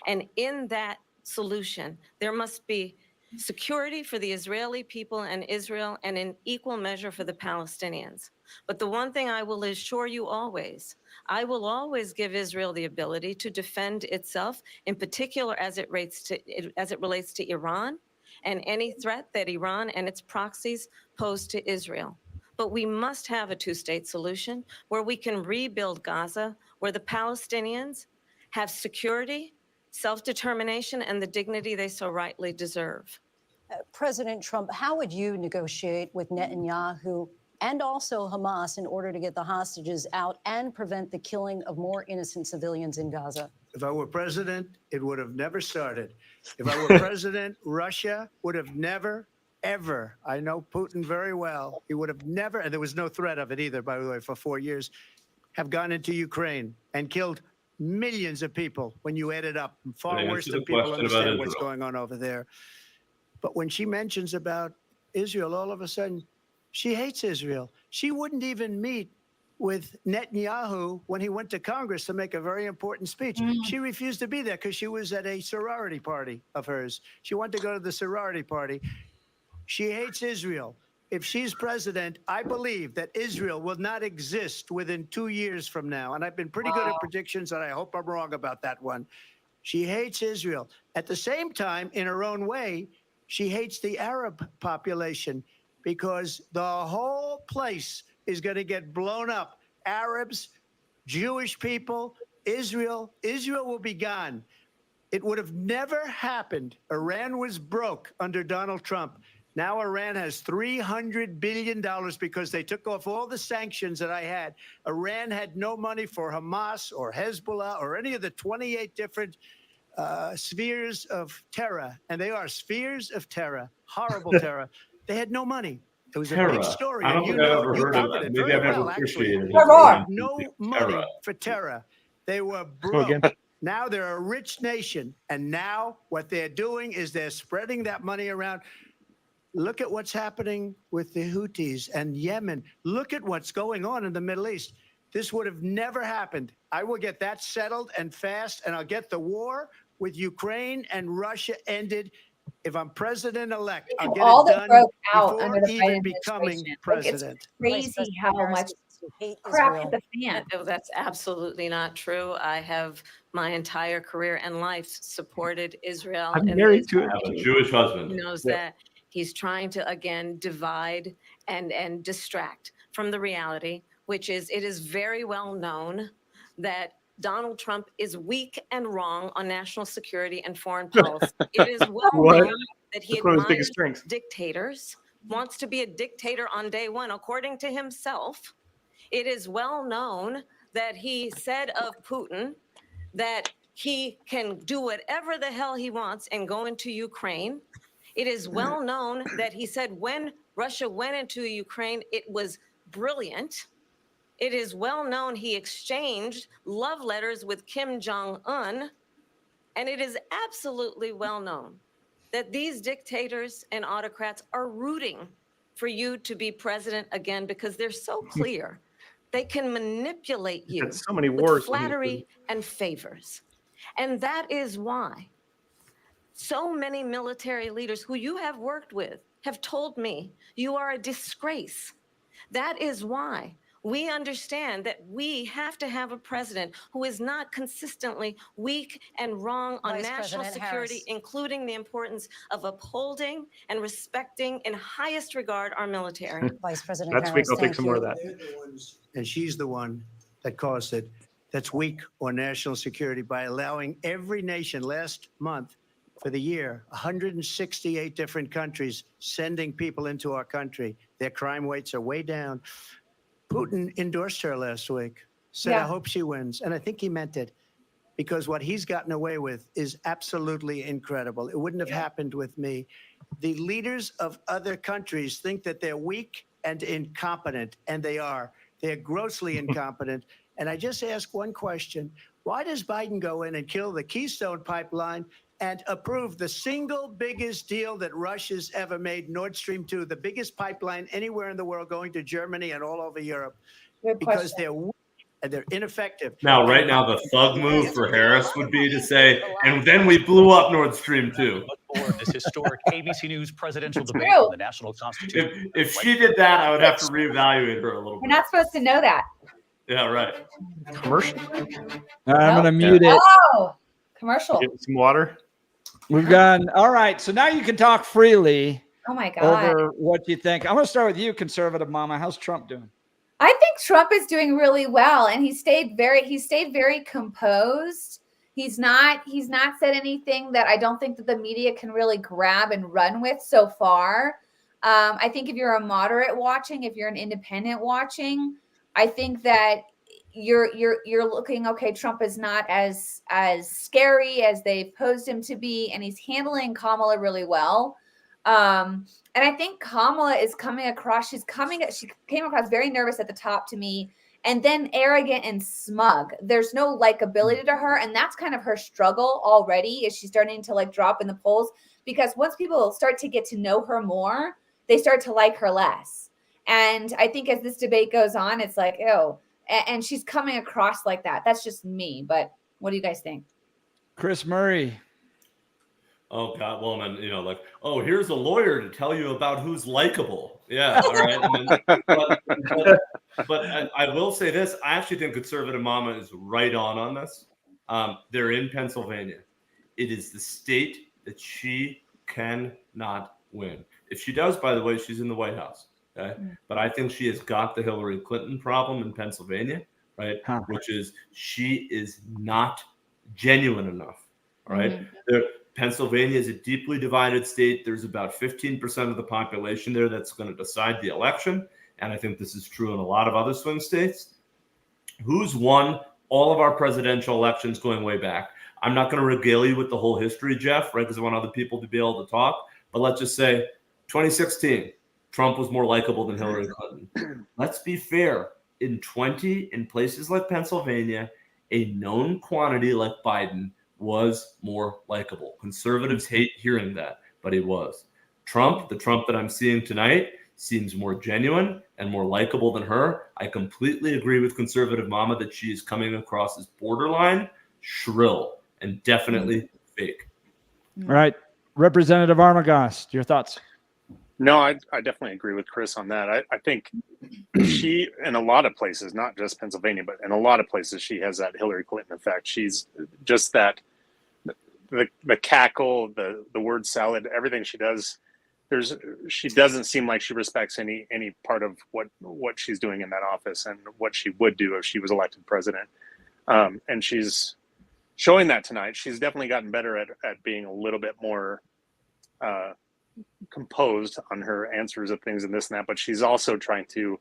And in that solution, there must be security for the Israeli people and Israel, and in equal measure for the Palestinians. But the one thing I will assure you always, I will always give Israel the ability to defend itself, in particular as it relates to Iran and any threat that Iran and its proxies pose to Israel. But we must have a two-state solution where we can rebuild Gaza, where the Palestinians have security, self-determination, and the dignity they so rightly deserve. President Trump, how would you negotiate with Netanyahu and also Hamas in order to get the hostages out and prevent the killing of more innocent civilians in Gaza? If I were president, it would have never started. If I were president, Russia would have never, ever, I know Putin very well, he would have never, and there was no threat of it either, by the way, for 4 years, have gone into Ukraine and killed millions of people when you add it up. Far worse than people understand what's going on over there. But when she mentions about Israel, all of a sudden, she hates Israel. She wouldn't even meet with Netanyahu when he went to Congress to make a very important speech. She refused to be there because she was at a sorority party of hers. She wanted to go to the sorority party. She hates Israel. If she's president, I believe that Israel will not exist within 2 years from now. And I've been pretty good at predictions, and I hope I'm wrong about that one. She hates Israel. At the same time, in her own way, she hates the Arab population because the whole place is going to get blown up. Arabs, Jewish people, Israel will be gone. It would have never happened. Iran was broke under Donald Trump. Now Iran has $300 billion because they took off all the sanctions that I had. Iran had no money for Hamas or Hezbollah or any of the 28 different spheres of terror. And they are spheres of terror, horrible terror. They had no money. It was a big story. I don't think I've ever heard of it. Maybe I've never appreciated it. They had no money for terror. They were broke. Now they're a rich nation. And now what they're doing is they're spreading that money around. Look at what's happening with the Houthis and Yemen. Look at what's going on in the Middle East. This would have never happened. I will get that settled and fast, and I'll get the war with Ukraine and Russia ended. If I'm president-elect, I'll get all it that done broke out before under the even Biden becoming administration. president. It's crazy how much crap hit the fan. No, that's absolutely not true. I have my entire career and life supported Israel. I'm and married to I have a Jewish husband. He knows that he's trying to, again, divide and distract from the reality, which is it is very well known that Donald Trump is weak and wrong on national security and foreign policy. It is well known that he admires dictators, wants to be a dictator on day one, according to himself. It is well known that he said of Putin that he can do whatever the hell he wants and go into Ukraine. It is well known that he said when Russia went into Ukraine, it was brilliant. It is well known he exchanged love letters with Kim Jong-un. And it is absolutely well known that these dictators and autocrats are rooting for you to be president again because they're so clear. They can manipulate you so many with wars flattery and favors. And that is why so many military leaders who you have worked with have told me you are a disgrace. That is why we understand that we have to have a president who is not consistently weak and wrong on Vice national President security, Harris. including the importance of upholding and respecting in highest regard our military. Vice President That's weak. Harris, I'll take thank some more of you. that. And she's the one that caused it. That's weak on national security by allowing every nation last month for the year, 168 different countries sending people into our country. Their crime rates are way down. Putin endorsed her last week, said, I hope she wins. And I think he meant it because what he's gotten away with is absolutely incredible. It wouldn't have happened with me. The leaders of other countries think that they're weak and incompetent, and they are. They're grossly incompetent. And I just ask one question. Why does Biden go in and kill the Keystone Pipeline and approve the single biggest deal that Russia's ever made, Nord Stream 2, the biggest pipeline anywhere in the world going to Germany and all over Europe? Because they're weak and they're ineffective. Now, right now, the thug move for Harris would be to say, and then we blew up Nord Stream 2. This historic ABC News presidential debate on the national constitution. If she did that, I would have to reevaluate her a little We're bit. not supposed to know that. Yeah, right. Commercial. I'm going to mute it. Oh, commercial. Get some water. We've gone. All right. So now you can talk freely Oh my God. over what you think. I'm going to start with you, conservative mama. How's Trump doing? I think Trump is doing really well, and he stayed very composed. He's not said anything that I don't think that the media can really grab and run with so far. I think if you're a moderate watching, if you're an independent watching, I think that you're looking, okay, Trump is not as scary as they've posed him to be, and he's handling Kamala really well. And I think Kamala is coming across, she came across very nervous at the top to me, and then arrogant and smug. There's no likability to her, and that's kind of her struggle already. Is she's starting to drop in the polls, because once people start to get to know her more, they start to like her less. And I think as this debate goes on, it's like, ew. And she's coming across like that. That's just me. But what do you guys think? Chris Murray. Oh God, well, and oh, here's a lawyer to tell you about who's likable. Yeah, all right. But I will say this: I actually think conservative mama is right on this. They're in Pennsylvania. It is the state that she cannot win. If she does, by the way, she's in the White House. Okay? But I think she has got the Hillary Clinton problem in Pennsylvania, right? Which is she is not genuine enough. All right. Pennsylvania is a deeply divided state. There's about 15% of the population there that's going to decide the election. And I think this is true in a lot of other swing states. Who's won all of our presidential elections going way back? I'm not going to regale you with the whole history, Jeff, right? Because I want other people to be able to talk. But let's just say 2016, Trump was more likable than Hillary Clinton. Let's be fair. In places like Pennsylvania, a known quantity like Biden was more likable. Conservatives hate hearing that, but he was. Trump, the Trump that I'm seeing tonight, seems more genuine and more likable than her. I completely agree with conservative mama that she is coming across as borderline, shrill, and definitely fake. All right. Representative Armagost, your thoughts? No, I definitely agree with Chris on that. I think she, in a lot of places, not just Pennsylvania, but in a lot of places, she has that Hillary Clinton effect. She's just that, the cackle, the word salad, everything she does. She doesn't seem like she respects any part of what she's doing in that office and what she would do if she was elected president. And she's showing that tonight. She's definitely gotten better at being a little bit more composed on her answers of things and this and that, but she's also trying to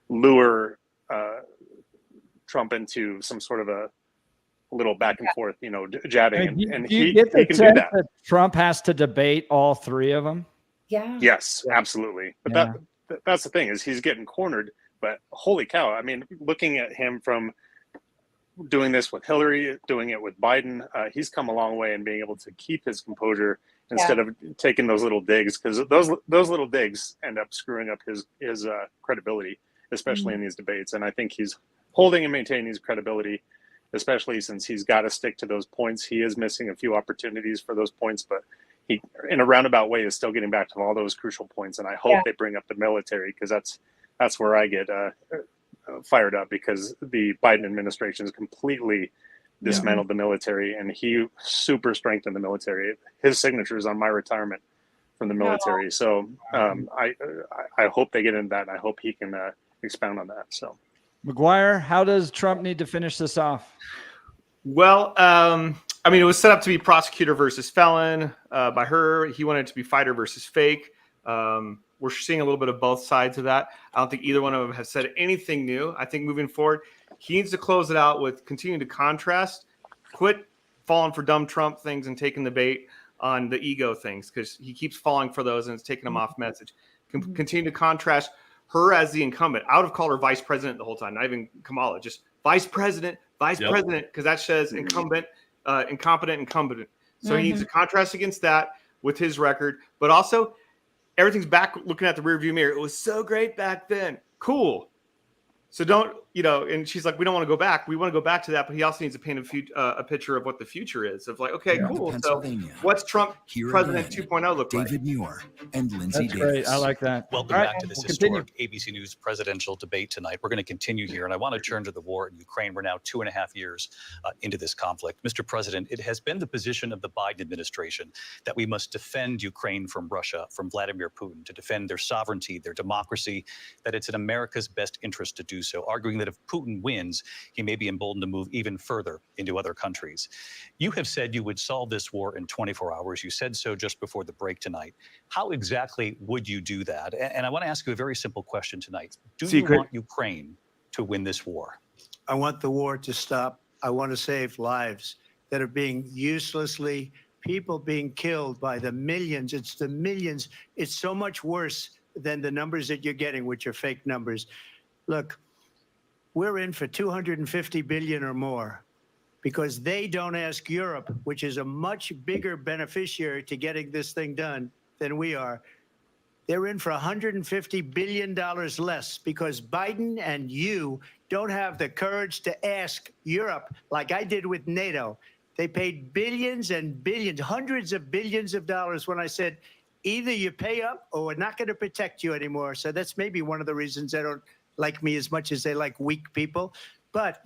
lure Trump into some sort of a little back and forth, jabbing, and he can do that. Trump has to debate all three of them. Yeah. Yes, absolutely. But that's the thing, is he's getting cornered. But holy cow! I mean, looking at him from doing this with Hillary, doing it with Biden, he's come a long way in being able to keep his composure instead of taking those little digs, because those little digs end up screwing up his credibility, especially in these debates. And I think he's holding and maintaining his credibility, especially since he's got to stick to those points. He is missing a few opportunities for those points, but he, in a roundabout way, is still getting back to all those crucial points. And I hope they bring up the military, because that's where I get fired up, because the Biden administration has completely dismantled the military, and he super strengthened the military. His signature is on my retirement from the military. So I hope they get into that, and I hope he can expound on that. So, McGuire, how does Trump need to finish this off? Well, I mean, it was set up to be prosecutor versus felon by her. He wanted it to be fighter versus fake. We're seeing a little bit of both sides of that. I don't think either one of them have said anything new. I think moving forward, he needs to close it out with continuing to contrast, quit falling for dumb Trump things and taking the bait on the ego things, because he keeps falling for those and it's taking him off message. Continue to contrast her as the incumbent. I would have called her vice president the whole time, not even Kamala, just vice president, because that says incumbent, incompetent, incumbent. So he needs to contrast against that with his record, but also everything's back looking at the rearview mirror. It was so great back then. Cool. So don't, and she's like, we don't want to go back. We want to go back to that, but he also needs to paint a picture of what the future is. Of like, okay, cool. So what's Trump President 2.0 look like? David Muir and Lindsay That's Davis. great. I like that. Welcome back to this historic ABC News presidential debate tonight. We're going to continue here, and I want to turn to the war in Ukraine. We're now 2.5 years into this conflict. Mr. President, it has been the position of the Biden administration that we must defend Ukraine from Russia, from Vladimir Putin, to defend their sovereignty, their democracy, that it's in America's best interest to do so, arguing that if Putin wins, he may be emboldened to move even further into other countries. You have said you would solve this war in 24 hours. You said so just before the break tonight. How exactly would you do that? And I want to ask you a very simple question tonight. Do you want Ukraine to win this war? I want the war to stop. I want to save lives that are being people being killed by the millions. It's the millions. It's so much worse than the numbers that you're getting, which are fake numbers. Look, we're in for 250 billion or more because they don't ask Europe, which is a much bigger beneficiary to getting this thing done than we are. They're in for $150 billion less because Biden and you don't have the courage to ask Europe like I did with NATO. They paid billions and billions, hundreds of billions of dollars when I said, either you pay up or we're not going to protect you anymore. So that's maybe one of the reasons they don't like me as much as they like weak people. But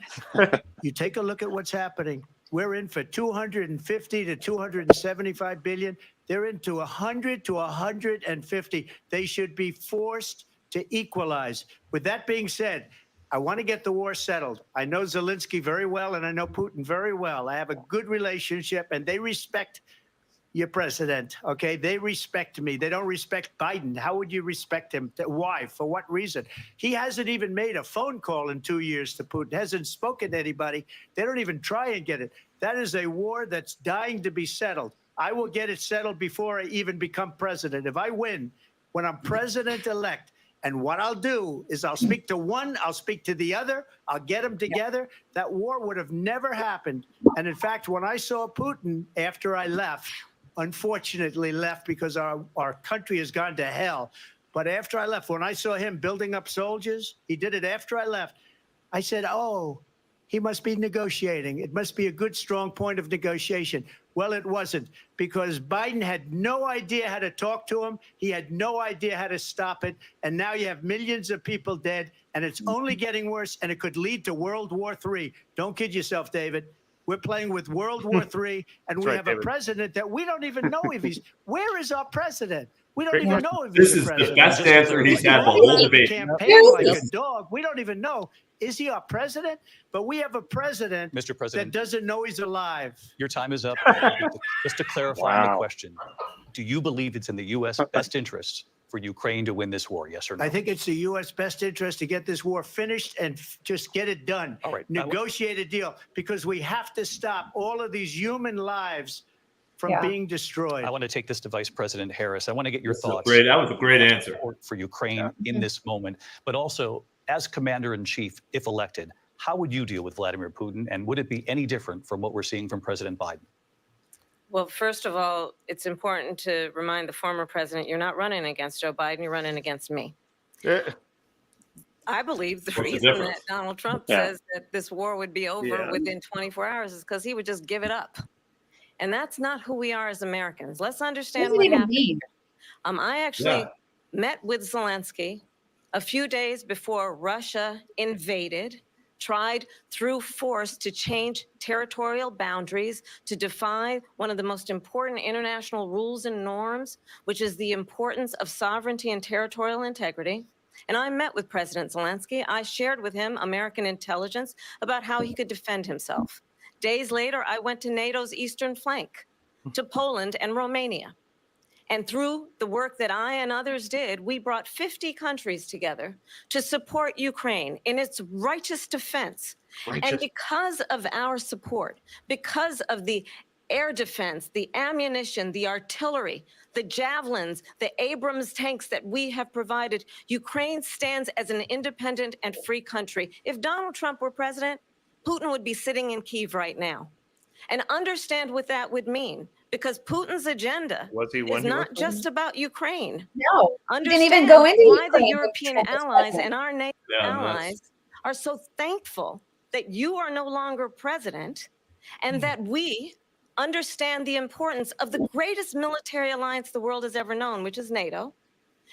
you take a look at what's happening. We're in for 250 to 275 billion. They're into 100 to 150. They should be forced to equalize. With that being said, I want to get the war settled. I know Zelensky very well, and I know Putin very well. I have a good relationship, and they respect your president, okay? They respect me. They don't respect Biden. How would you respect him? Why? For what reason? He hasn't even made a phone call in 2 years to Putin, hasn't spoken to anybody. They don't even try and get it. That is a war that's dying to be settled. I will get it settled before I even become president. If I win, when I'm president-elect, and what I'll do is I'll speak to one, I'll speak to the other, I'll get them together. That war would have never happened. And in fact, when I saw Putin after I left, unfortunately left because our country has gone to hell. But after I left, when I saw him building up soldiers, he did it after I left. I said, oh, he must be negotiating. It must be a good, strong point of negotiation. Well, it wasn't, because Biden had no idea how to talk to him. He had no idea how to stop it. And now you have millions of people dead, and it's only getting worse, and it could lead to World War III. Don't kid yourself, David. We're playing with World War III, and we have a president that we don't even know if he's. Where is our president? We don't even know if he's the president. This is the best answer he's had the whole debate. Campaign like a dog. We don't even know. Is he our president? But we have a president, Mr. President, that doesn't know he's alive. Your time is up. Just to clarify the question, do you believe it's in the U.S. best interest for Ukraine to win this war, yes or no? I think it's the U.S. best interest to get this war finished and just get it done. All right. Negotiate a deal, because we have to stop all of these human lives from being destroyed. I want to take this to Vice President Harris. I want to get your thoughts. That was a great answer. For Ukraine in this moment, but also as Commander-in-Chief, if elected, how would you deal with Vladimir Putin? And would it be any different from what we're seeing from President Biden? Well, first of all, it's important to remind the former president, you're not running against Joe Biden, you're running against me. I believe the reason that Donald Trump says that this war would be over within 24 hours is because he would just give it up. And that's not who we are as Americans. Let's understand what happened. I actually met with Zelensky a few days before Russia invaded, tried through force to change territorial boundaries, to defy one of the most important international rules and norms, which is the importance of sovereignty and territorial integrity. And I met with President Zelensky. I shared with him American intelligence about how he could defend himself. Days later, I went to NATO's eastern flank, to Poland and Romania. And through the work that I and others did, we brought 50 countries together to support Ukraine in its righteous defense. And because of our support, because of the air defense, the ammunition, the artillery, the javelins, the Abrams tanks that we have provided, Ukraine stands as an independent and free country. If Donald Trump were president, Putin would be sitting in Kyiv right now. And understand what that would mean. Because Putin's agenda is not just about Ukraine. No, understand didn't even go into why the Ukraine. European allies and our NATO allies are so thankful that you are no longer president, and that we understand the importance of the greatest military alliance the world has ever known, which is NATO,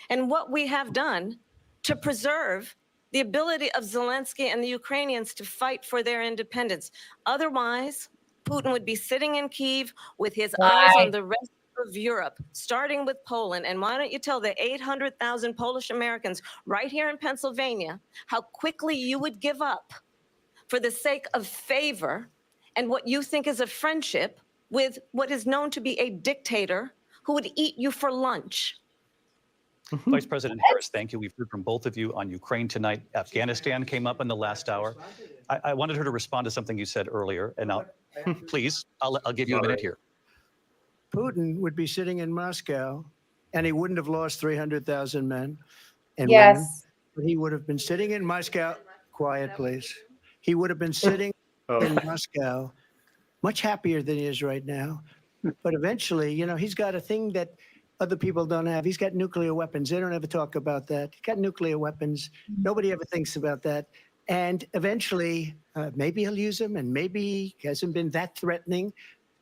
and what we have done to preserve the ability of Zelensky and the Ukrainians to fight for their independence. Otherwise, Putin would be sitting in Kyiv with his eyes on the rest of Europe, starting with Poland. And why don't you tell the 800,000 Polish Americans right here in Pennsylvania how quickly you would give up for the sake of favor and what you think is a friendship with what is known to be a dictator who would eat you for lunch. Vice President Harris, thank you. We've heard from both of you on Ukraine tonight. Afghanistan came up in the last hour. I wanted her to respond to something you said earlier, and please, I'll give you a minute here. Putin would be sitting in Moscow, and he wouldn't have lost 300,000 men and women. But he would have been sitting in Moscow. Quiet, please. He would have been sitting in Moscow, much happier than he is right now. But eventually, you know, he's got a thing that other people don't have. He's got nuclear weapons. They don't ever talk about that. He's got nuclear weapons. Nobody ever thinks about that. And eventually, maybe he'll use them, and maybe he hasn't been that threatening,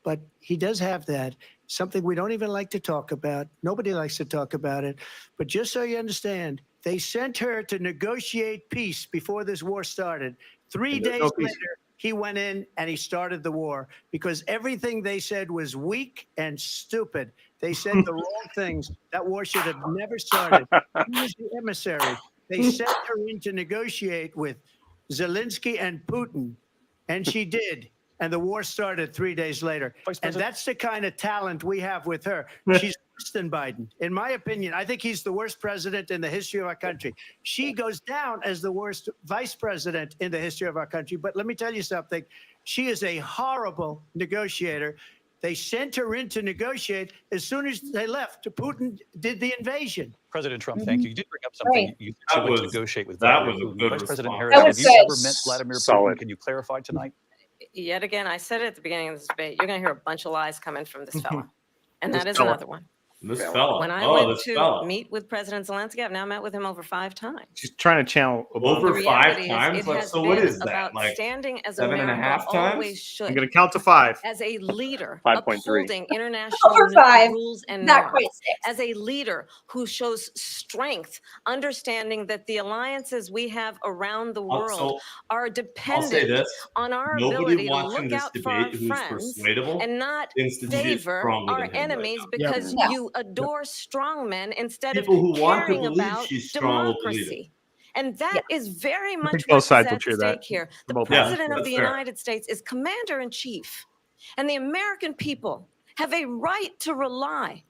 but he does have that. Something we don't even like to talk about. Nobody likes to talk about it. But just so you understand, they sent her to negotiate peace before this war started. 3 days later, he went in and he started the war because everything they said was weak and stupid. They said the wrong things. That war should have never started. He was the emissary. They sent her in to negotiate with Zelensky and Putin, and she did. And the war started 3 days later. And that's the kind of talent we have with her. She's worse than Biden. In my opinion, I think he's the worst president in the history of our country. She goes down as the worst vice president in the history of our country. But let me tell you something. She is a horrible negotiator. They sent her in to negotiate. As soon as they left, Putin did the invasion. President Trump, thank you. You did bring up something. Right. You said you negotiate with that Vladimir was a Putin. good Vice President response. Harris, have you That ever was met Vladimir solid. Putin? Can you clarify tonight? Yet again, I said it at the beginning of this debate, you're going to hear a bunch of lies coming from this fella. And This that is fella. another one. This fella. When I oh, went this to fella. meet with President Zelensky, I've now met with him over 5 times. She's trying to channel Over The 5 reality times? is, Like, it has so what been is that? about Like standing as 7.5 America times? always should. I'm going to count to 5. As a leader, 5.3. upholding international Over 5, rules and not norms. quite 6. As a leader who shows strength, understanding that the alliances we have around the world So are I'll say dependent this. on our Nobody ability to watching look this out for our debate who's friends persuadable and not institutes favor stronger our than him right enemies now. because Yeah. you adore strong men instead People of who want to caring believe about she's strong will believe it. democracy. And that is very much think what both is sides will at cheer stake that. here. The Both Yeah, President of that's the fair. United States is commander in chief, and the American people have a right to rely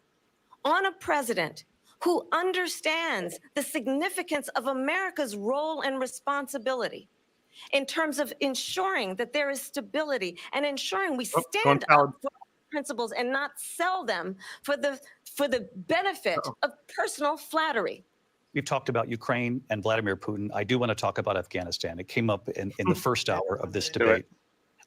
on a president who understands the significance of America's role and responsibility in terms of ensuring that there is stability and ensuring we going stand salad. up for principles and not sell them for the benefit of personal flattery. We've talked about Ukraine and Vladimir Putin. I do want to talk about Afghanistan. It came up in the first hour of this debate.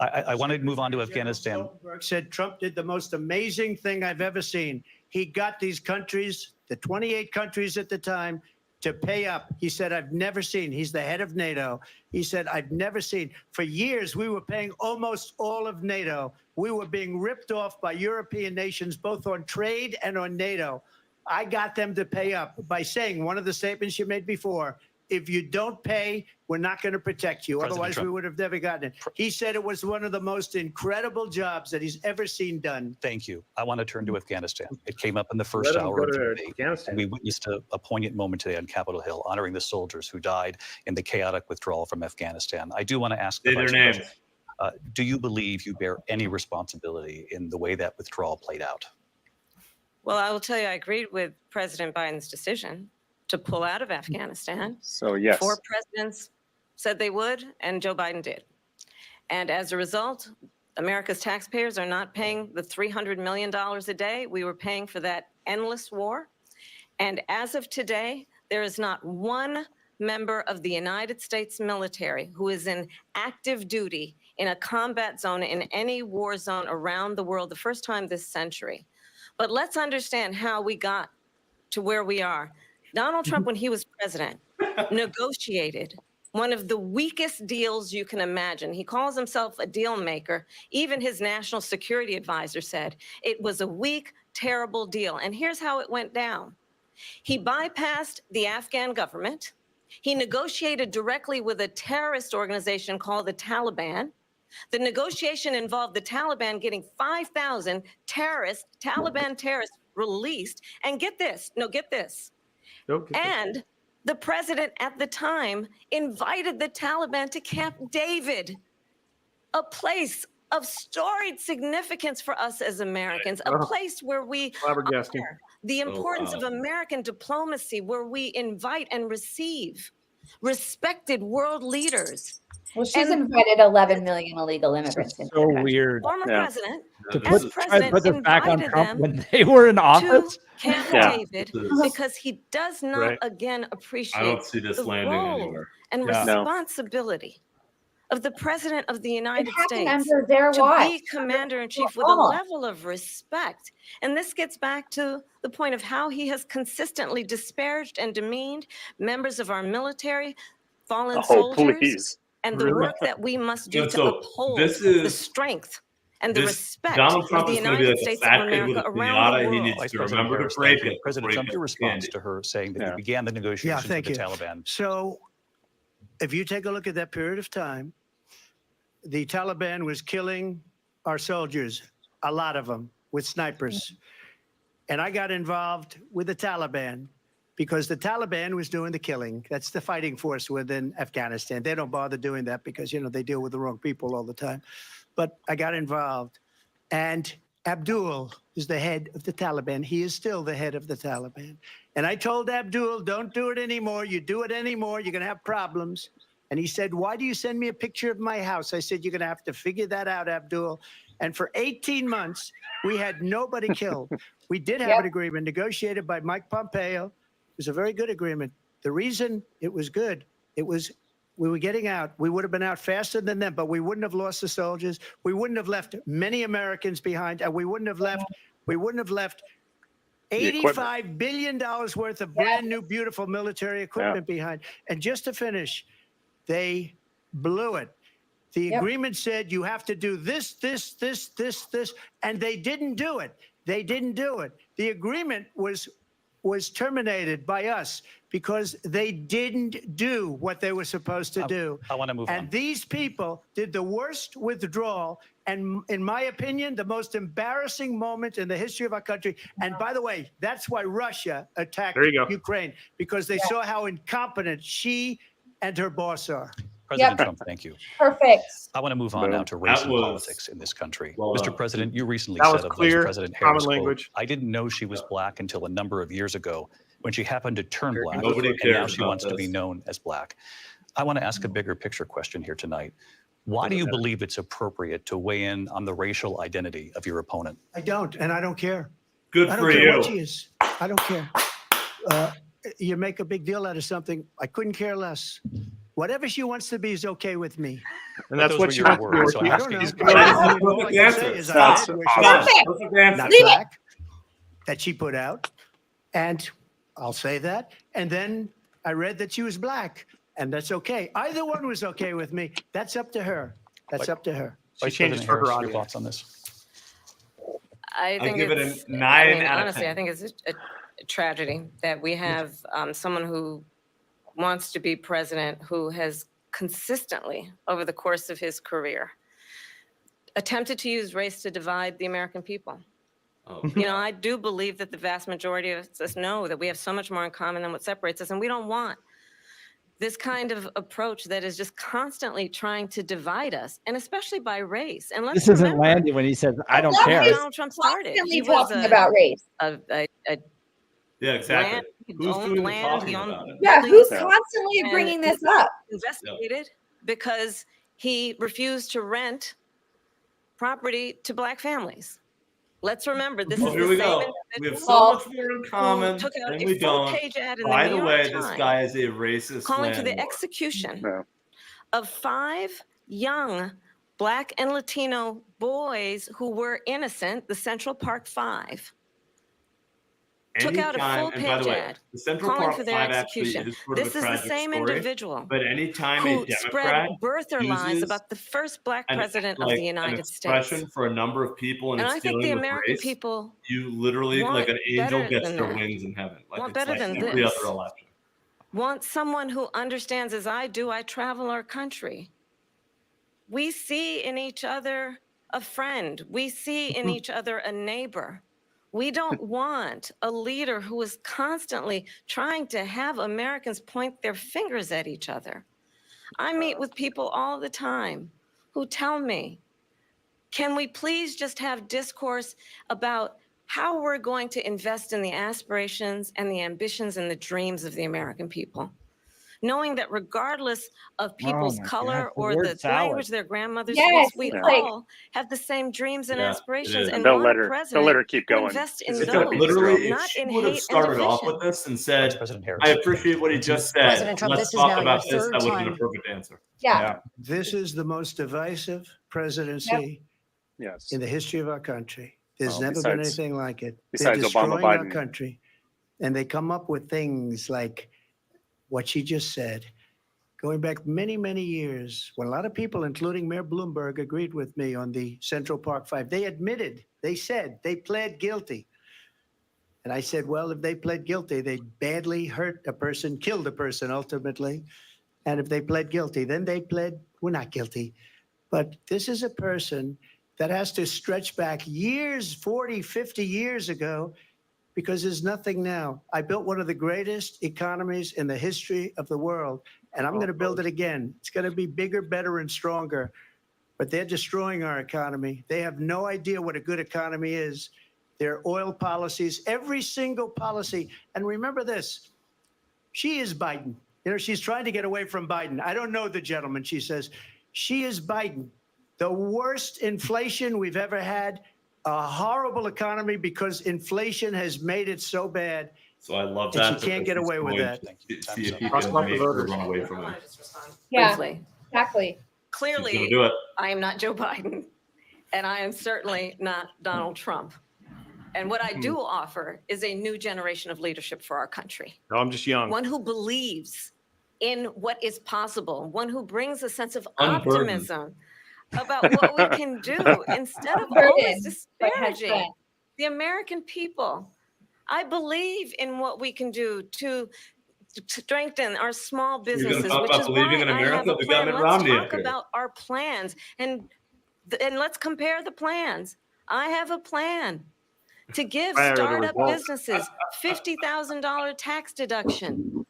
I want to move on to Afghanistan. Stoltenberg said Trump did the most amazing thing I've ever seen. He got these countries, the 28 countries at the time, to pay up. He said, I've never seen, he's the head of NATO. He said, I've never seen. For years, we were paying almost all of NATO. We were being ripped off by European nations, both on trade and on NATO. I got them to pay up by saying one of the statements you made before, if you don't pay, we're not going to protect you. President Otherwise, Trump. we would have never gotten it. He said it was one of the most incredible jobs that he's ever seen done. Thank you. I want to turn to Afghanistan. It came up in the first Let him hour go of the to debate. Afghanistan. And we witnessed a poignant moment today on Capitol Hill, honoring the soldiers who died in the chaotic withdrawal from Afghanistan. I do want to ask the Say their Vice names. President, do you believe you bear any responsibility in the way that withdrawal played out? Well, I will tell you, I agreed with President Biden's decision to pull out of Afghanistan. So yes. 4 presidents said they would, and Joe Biden did. And as a result, America's taxpayers are not paying the $300 million a day we were paying for that endless war. And as of today, there is not one member of the United States military who is in active duty in a combat zone in any war zone around the world, the first time this century. But let's understand how we got to where we are. Donald Trump, when he was president, negotiated one of the weakest deals you can imagine. He calls himself a deal maker. Even his national security advisor said it was a weak, terrible deal. And here's how it went down. He bypassed the Afghan government. He negotiated directly with a terrorist organization called the Taliban. The negotiation involved the Taliban getting 5,000 Taliban terrorists released. And get this, and the president at the time invited the Taliban to Camp David, a place of storied significance for us as Americans, a place where we honor the importance of American diplomacy, where we invite and receive respected world leaders. Well, she's invited 11 million illegal immigrants. Into So the country. weird. Former president, To as put president, this back on invited Trump them when they were in office. to Camp Yeah. David because he does not Right. again I don't appreciate see this the landing role anywhere. and Yeah. No. responsibility of the president of the It United happened States under their to watch. be commander in chief with a Oh. level of respect. And this gets back to the point of how he has consistently disparaged and demeaned members of our military, fallen Oh, soldiers, please. and the Really? work that we must do And to so uphold this the is- strength and the This respect Donald Trump of the is going to be United like a States of fat kid with America a around the pinata. He world. needs Vice to President remember Harris, to break thank you. it. President before he Trump, your gets response candy. to her saying that Yeah. you began the negotiations thank with the you. Taliban. So if you take a look at that period of time, the Taliban was killing our soldiers, a lot of them, with snipers. And I got involved with the Taliban because the Taliban was doing the killing. That's the fighting force within Afghanistan. They don't bother doing that because, you know, they deal with the wrong people all the time. But I got involved. And Abdul is the head of the Taliban. He is still the head of the Taliban. And I told Abdul, don't do it anymore. You do it anymore, you're going to have problems. And he said, why do you send me a picture of my house? I said, you're going to have to figure that out, Abdul. And for 18 months, we had nobody killed. We did have an agreement negotiated by Mike Pompeo. It was a very good agreement. The reason it was good, it was we were getting out. We would have been out faster than them, but we wouldn't have lost the soldiers. We wouldn't have left many Americans behind, and we wouldn't have left $85 billion worth of brand new, beautiful military equipment behind. And just to finish, they blew it. The agreement said you have to do this, this, this, this, this, and they didn't do it. They didn't do it. The agreement was terminated by us because they didn't do what they were supposed to do. I want to move on. And these people did the worst withdrawal, and in my opinion, the most embarrassing moment in the history of our country. And by the way, that's why Russia attacked Ukraine, because they saw how incompetent she and her boss are. President Trump, thank you. Perfect. I want to move on now to race and politics in this country. Mr. President, you recently That was said of clear, Vice President Harris, common quote, language. I didn't know she was black until a number of years ago when she happened to turn black, Nobody and cares now she about wants to be this. known as black. I want to ask a bigger picture question here tonight. Why do you believe it's appropriate to weigh in on the racial identity of your opponent? I don't, and I don't care. Good I don't for care you. what she is. I don't care. You make a big deal out of something. I couldn't care less. Whatever she wants to be is okay with me. And that's those what were she your wants to do. words, so I I'm don't know. asking All I Perfect can answer. say is I Stop. read where Stop. she Perfect was answer. not Leave it. black that she put out, and I'll say that. And then I read that she was black, and that's okay. Either one was okay with me. That's up to her. That's up to her. Vice changes President for her Harris, your audience. thoughts on this? I think give it it's, a 9 out of honestly, 10. I think it's a tragedy that we have someone who wants to be president who has consistently, over the course of his career, attempted to use race to divide the American people. You know, I do believe that the vast majority of us know that we have so much more in common than what separates us, and we don't want this kind of approach that is just constantly trying to divide us, and especially by race. And let's This isn't remember, Landy when he says, I don't that's care. how Donald Trump started. Constantly He was talking about race. a Yeah, exactly. land, Who's owned doing the land, talking he owned about it? Yeah, buildings, who's constantly and bringing this up? investigated because he refused to rent property to black families. Let's remember, this Well, is here the we same go. We have individual so much more in who common took out than a we don't. full-page ad in By the the New way, York this Times guy is a racist calling for the landlord. execution of 5 young Black and Latino boys who were innocent, the Central Park 5. Took out a Anytime- full and by the page way, ad the Central calling Park for their 5 actually execution. is sort of This a is the tragic same story, individual but anytime who a spread Democrat birther lies uses about the first Black an- president of like, the United an States. expression for a number of people, and And it's I think dealing the with American race, people you literally, want like an angel better gets than their that. wings in heaven. Like Want it's better like than every this. other election. Want someone who understands, as I do, I travel our country. We see in each other a friend. We see in each other a neighbor. We don't want a leader who is constantly trying to have Americans point their fingers at each other. I meet with people all the time who tell me, can we please just have discourse about how we're going to invest in the aspirations and the ambitions and the dreams of the American people? Knowing that regardless of people's my color God, the or word the salad. language their grandmothers Yes, speak, we it's like- all have the same dreams and Yeah, it aspirations is. and And they'll want let a her- president they'll let her keep who going. invest in It's It's not like those, literally, if not she in would have hate and started off division. with this and Vice said, President Harris. I appreciate what he just said. President Trump, Let's this is talk now about your this. That third would have been a time. perfect answer. Yeah. This is the most divisive presidency Yes. in the history of our country. There's Well, never besides- been anything like it. besides They're Obama, destroying our Biden. country, and they come up with things like what she just said. Going back many, many years, when a lot of people, including Mayor Bloomberg, agreed with me on the Central Park 5, they admitted, they said, they pled guilty. And I said, well, if they pled guilty, they badly hurt a person, killed a person ultimately. And if they pled guilty, then they pled, we're not guilty. But this is a person that has to stretch back years, 40, 50 years ago, because there's nothing now. I built one of the greatest economies in the history of the world, and I'm going to build it again. It's going to be bigger, better, and stronger. But they're destroying our economy. They have no idea what a good economy is. Their oil policies, every single policy. And remember this, she is Biden. You know, she's trying to get away from Biden. I don't know the gentleman, she says. She is Biden. The worst inflation we've ever had, a horrible economy because inflation has made it so bad. So I love and that. she can't get away with that. See if he can make her run away from it. Yeah, Briefly. exactly. Clearly, She's gonna do it. I am not Joe Biden, and I am certainly not Donald Trump. And what I do offer is a new generation of leadership for our country. No, I'm just young. One who believes in what is possible, one who brings a sense of Unburdened. optimism about what we can do instead of always disparaging the American people. I believe in what we can do to strengthen our small businesses, talk which about is believing why in I have America? a We got plan. Mitt Let's Romney up talk here. about our plans and let's compare the plans. I have a plan to give Prior to startup results. businesses $50,000 tax deduction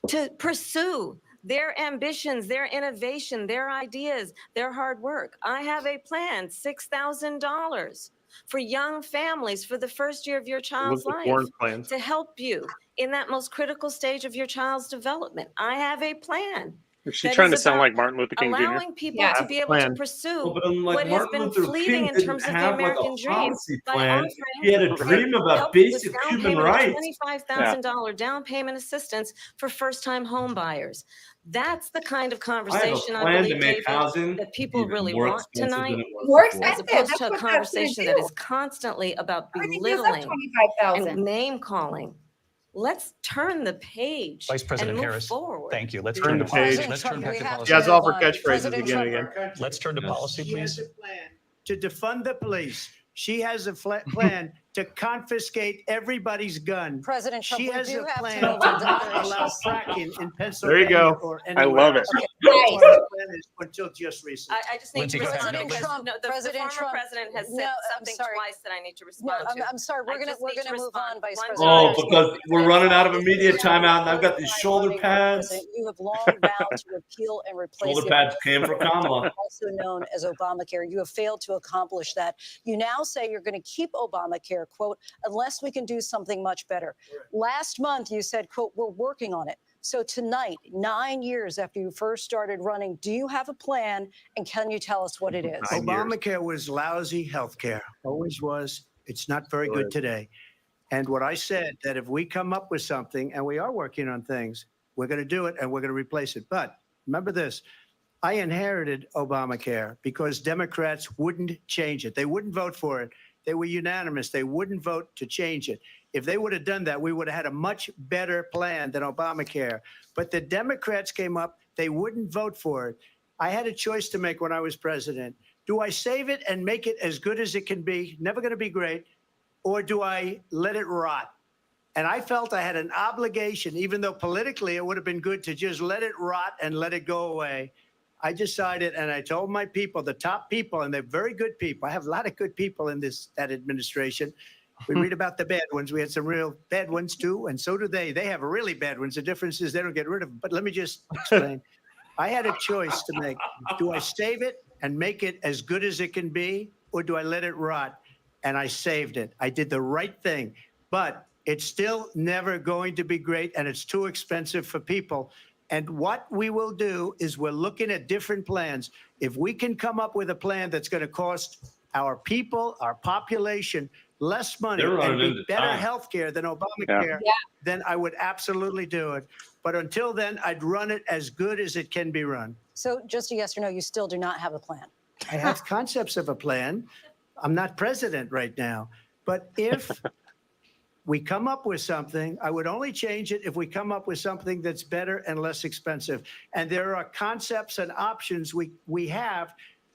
to pursue their ambitions, their innovation, their ideas, their hard work. I have a plan, $6,000 for young families for the first year of your child's Elizabeth life Warren's plans. to help you in that most critical stage of your child's development. I have a plan. Is she that trying to is sound about like Martin Luther King Jr.? allowing people Yeah. to be able Plan. to pursue Well, but unlike what has Martin been Luther fleeting King in terms didn't of the have like American a dream. policy By plan. offering He had a dream about help basic with down human payment of rights. $25,000 down payment assistance for first-time home buyers. That's the kind of I have a conversation I plan to believe, make David, housing that people even really more want expensive tonight, than it was More before. as expensive. opposed That's to a what that's gonna conversation that do. is constantly about Everything goes up belittling 25,000. and name calling. Let's turn the page Vice President and move Harris, forward. thank you. Let's Turn turn to the page. policy. Let's turn back to policy. You guys offer on. catchphrases President again and Trump. again. Let's turn to policy, She has please. a plan to defund the police. She has a plan to confiscate everybody's gun. President Trump, She we has do a have to plan move to on to not other allow issues. fracking in There Pennsylvania you go. or I anywhere love it. else. Right. That's what the plan is until just recently. I just need Lindsey, to go ahead. respond President because Trump, no, the President former Trump. president has said No, I'm something sorry. twice that I need to No, respond to. I'm sorry. We're I gonna just need to move respond on, Vice one President. Oh, Harris. because we're running out of immediate timeout, and I've got these shoulder pads. You have long vowed to repeal and replace Shoulder the pads came for Kamala. also known as Obamacare. You have failed to accomplish that. You now say you're going to keep Obamacare, quote, unless we can do something much better. Last month, you said, quote, we're working on it. So tonight, 9 years after you first started running, do you have a plan? And can you tell us what it is? 9 years. Obamacare was lousy health care, always was. It's not very good today. And what I said, that if we come up with something, and we are working on things, we're going to do it and we're going to replace it. But remember this, I inherited Obamacare because Democrats wouldn't change it. They wouldn't vote for it. They were unanimous. They wouldn't vote to change it. If they would have done that, we would have had a much better plan than Obamacare. But the Democrats came up. They wouldn't vote for it. I had a choice to make when I was president. Do I save it and make it as good as it can be? Never going to be great. Or do I let it rot? And I felt I had an obligation, even though politically it would have been good to just let it rot and let it go away. I decided, and I told my people, the top people, and they're very good people. I have a lot of good people in that administration. We read about the bad ones. We had some real bad ones too, and so do they. They have really bad ones. The difference is they don't get rid of them. But let me just explain. I had a choice to make. Do I save it and make it as good as it can be, or do I let it rot? And I saved it. I did the right thing. But it's still never going to be great, and it's too expensive for people. And what we will do is we're looking at different plans. If we can come up with a plan that's going to cost our people, our population, less money and be better health care than Obamacare, then I would absolutely do it. But until then, I'd run it as good as it can be run. So just a yes or no, you still do not have a plan. I have concepts of a plan. I'm not president right now. But if we come up with something, I would only change it if we come up with something that's better and less expensive. And there are concepts and options we have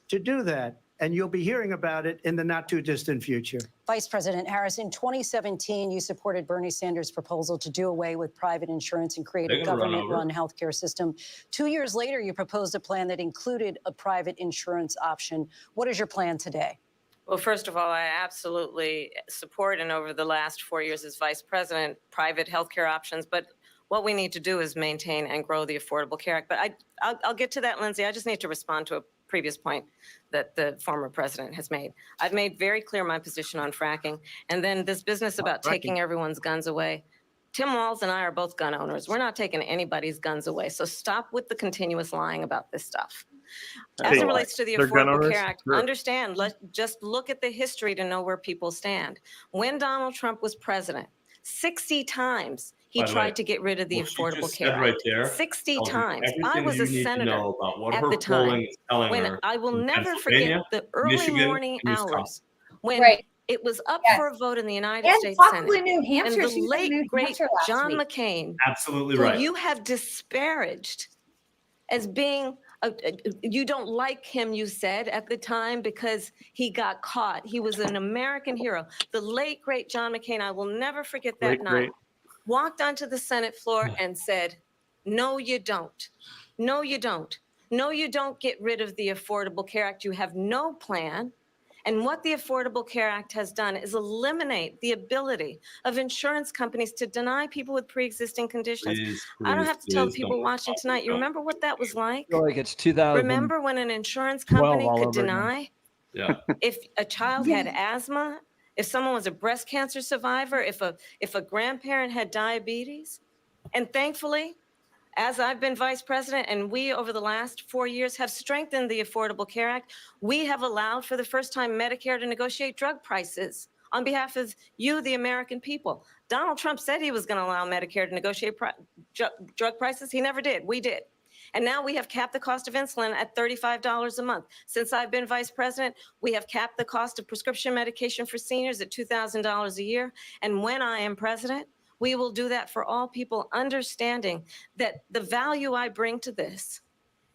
to do that. and you'll be hearing about it in the not too distant future. Vice President Harris, in 2017, you supported Bernie Sanders' proposal to do away with private insurance and create a government-run healthcare system. 2 years later, you proposed a plan that included a private insurance option. What is your plan today? Well, first of all, I absolutely support, and over the last 4 years as vice president, private healthcare options. But what we need to do is maintain and grow the Affordable Care Act. But I'll get to that, Lindsay. I just need to respond to a previous point that the former president has made. I've made very clear my position on fracking. And then this business about taking everyone's guns away. Tim Walz and I are both gun owners. We're not taking anybody's guns away. So stop with the continuous lying about this stuff. As it relates to the Affordable Care Act, understand, let's just look at the history to know where people stand. When Donald Trump was president, 60 times he tried to get rid of the Affordable Care Act. Right there, 60 times. I was a senator at the time. When I will never forget the early morning hours when it was up for a vote in the United States Senate. New Hampshire, and the late, great John McCain, absolutely who you have disparaged as being, you don't like him, you said at the time, because he got caught. He was an American hero. The late, great John McCain, I will never forget that night, walked onto the Senate floor and said, no, you don't. No, you don't. No, you don't get rid of the Affordable Care Act. You have no plan. And what the Affordable Care Act has done is eliminate the ability of insurance companies to deny people with pre-existing conditions. I don't have to tell people watching tonight. You remember what that was like? I feel like it's 2000. Remember when an insurance company could deny if a child had asthma, if someone was a breast cancer survivor, if a grandparent had diabetes? And thankfully, as I've been vice president and we over the last 4 years have strengthened the Affordable Care Act, we have allowed for the first time Medicare to negotiate drug prices on behalf of you, the American people. Donald Trump said he was going to allow Medicare to negotiate drug prices. He never did. We did. And now we have capped the cost of insulin at $35 a month. Since I've been vice president, we have capped the cost of prescription medication for seniors at $2,000 a year. And when I am president, we will do that for all people, understanding that the value I bring to this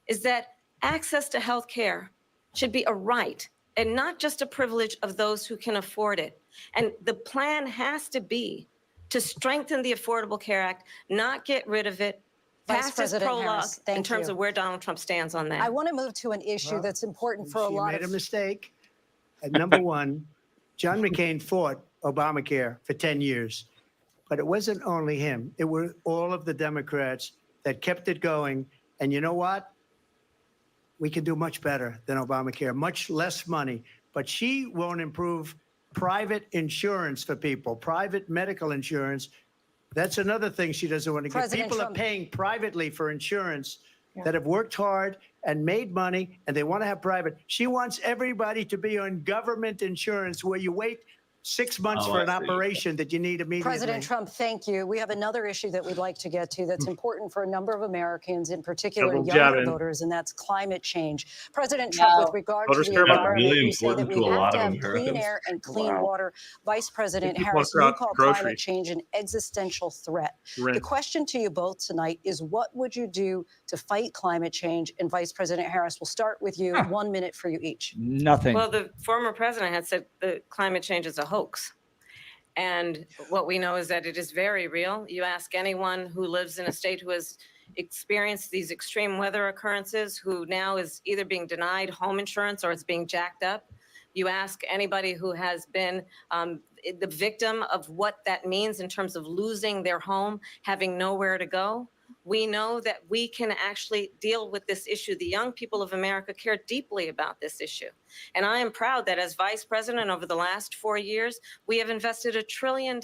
is that access to health care should be a right and not just a privilege of those who can afford it. And the plan has to be to strengthen the Affordable Care Act, not get rid of it, pass his prologue in terms of where Donald Trump stands on that. I want to move to an issue that's important for a lot of... She made a mistake. And number one, John McCain fought Obamacare for 10 years. But it wasn't only him. It were all of the Democrats that kept it going. And you know what? We can do much better than Obamacare, much less money. But she won't improve private insurance for people, private medical insurance. That's another thing she doesn't want to get. People are paying privately for insurance that have worked hard and made money, and they want to have private. She wants everybody to be on government insurance where you wait 6 months for an operation that you need immediately. President Trump, thank you. We have another issue that we'd like to get to that's important for a number of Americans, in particular younger voters, and that's climate change. President Trump, with regard to the environment, you say that we have to have clean air and clean water. Vice President Harris, you call climate change an existential threat. The question to you both tonight is, what would you do to fight climate change? And Vice President Harris, we'll start with you. 1 minute for you each. Nothing. Well, the former president had said that climate change is a hoax. And what we know is that it is very real. You ask anyone who lives in a state who has experienced these extreme weather occurrences, who now is either being denied home insurance or it's being jacked up. You ask anybody who has been the victim of what that means in terms of losing their home, having nowhere to go. We know that we can actually deal with this issue. The young people of America care deeply about this issue. And I am proud that as vice president over the last 4 years, we have invested $1 trillion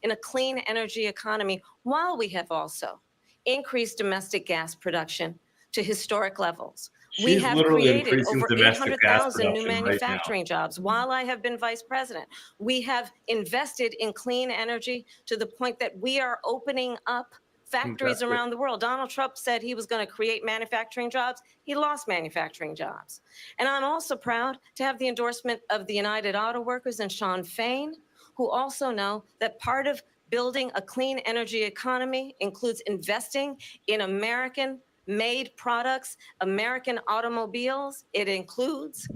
in a clean energy economy, while we have also increased domestic gas production to historic levels. We have created over 800,000 new manufacturing jobs while I have been vice president. We have invested in clean energy to the point that we are opening up factories around the world. Donald Trump said he was going to create manufacturing jobs. He lost manufacturing jobs. And I'm also proud to have the endorsement of the United Auto Workers and Sean Fain, who also know that part of building a clean energy economy includes investing in American-made products, American automobiles. It includes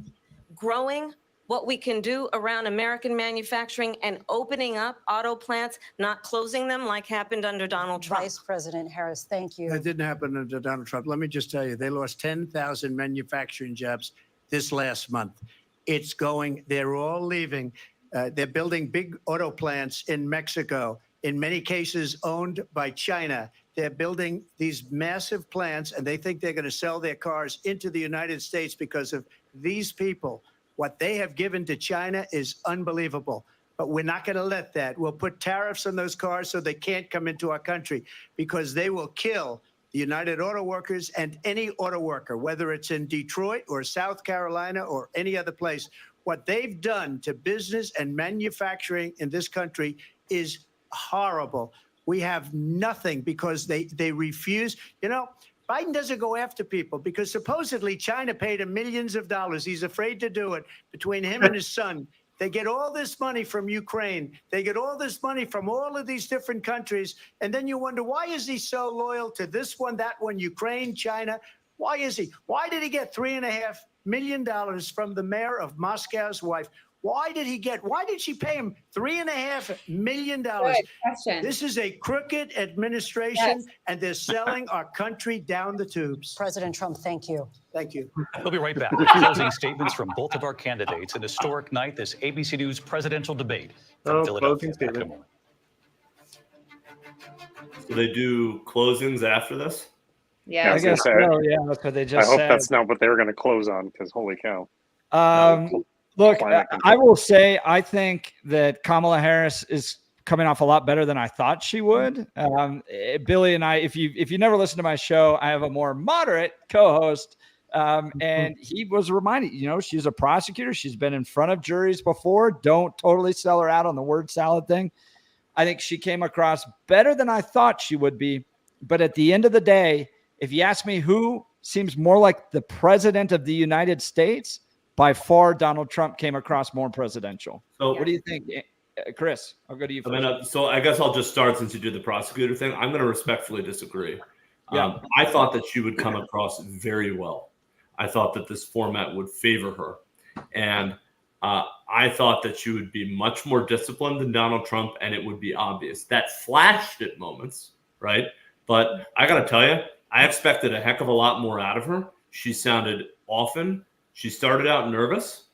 growing what we can do around American manufacturing and opening up auto plants, not closing them like happened under Donald Trump. Vice President Harris, thank you. That didn't happen under Donald Trump. Let me just tell you, they lost 10,000 manufacturing jobs this last month. It's going, they're all leaving. They're building big auto plants in Mexico, in many cases owned by China. They're building these massive plants, and they think they're going to sell their cars into the United States because of these people. What they have given to China is unbelievable. But we're not going to let that. We'll put tariffs on those cars so they can't come into our country, because they will kill the United Auto Workers and any auto worker, whether it's in Detroit or South Carolina or any other place. What they've done to business and manufacturing in this country is horrible. We have nothing because they refuse. You know, Biden doesn't go after people because supposedly China paid him millions of dollars. He's afraid to do it. Between him and his son, they get all this money from Ukraine. They get all this money from all of these different countries. And then you wonder, why is he so loyal to this one, that one, Ukraine, China? Why is he? Why did he get $3.5 million from the mayor of Moscow's wife? Why did she pay him $3.5 million? Good question. This is a crooked administration, Yes. and they're selling our country down the tubes. President Trump, thank you. Thank you. We'll be right back. Closing statements from both of our candidates. An historic night, this ABC News presidential debate from Philadelphia. Back in a moment. So they do closings after this? I guess so. Yeah, that's what they just I hope said. that's not what they were going to close on, because holy cow. Look, I will say I think that Kamala Harris is coming off a lot better than I thought she would. Billy and I, if you never listen to my show, I have a more moderate co-host, and he was reminded, you know, she's a prosecutor. She's been in front of juries before. Don't totally sell her out on the word salad thing. I think she came across better than I thought she would be. But at the end of the day, if you ask me who seems more like the president of the United States, by far, Donald Trump came across more presidential. So what do you think, Chris? I'll go to you first. So I guess I'll just start since you did the prosecutor thing. I'm going to respectfully disagree. Yeah. I thought that she would come across very well. I thought that this format would favor her. And I thought that she would be much more disciplined than Donald Trump, and it would be obvious. That flashed at moments, right? But I got to tell you, I expected a heck of a lot more out of her. She sounded often. She started out nervous,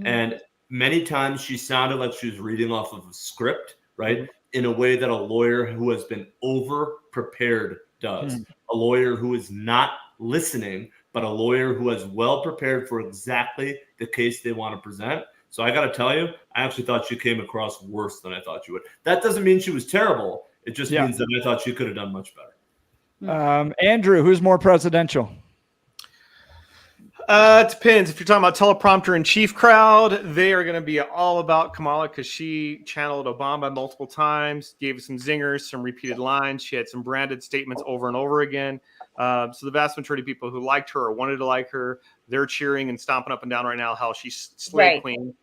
and many times she sounded like she was reading off of a script, right? In a way that a lawyer who has been over-prepared does. A lawyer who is not listening, but a lawyer who is well prepared for exactly the case they want to present. So I got to tell you, I actually thought she came across worse than I thought she would. That doesn't mean she was terrible. It just means that I thought she could have done much better. Andrew, who's more presidential? It depends. If you're talking about teleprompter in chief crowd, they are going to be all about Kamala because she channeled Obama multiple times, gave some zingers, some repeated lines. She had some branded statements over and over again. So the vast majority of people who liked her or wanted to like her, they're cheering and stomping up and down right now how she's slave queen.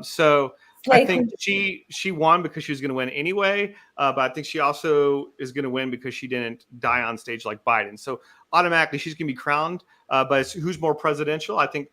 So I think she won because she was going to win anyway. But I think she also is going to win because she didn't die on stage like Biden. So automatically she's going to be crowned. But who's more presidential? I think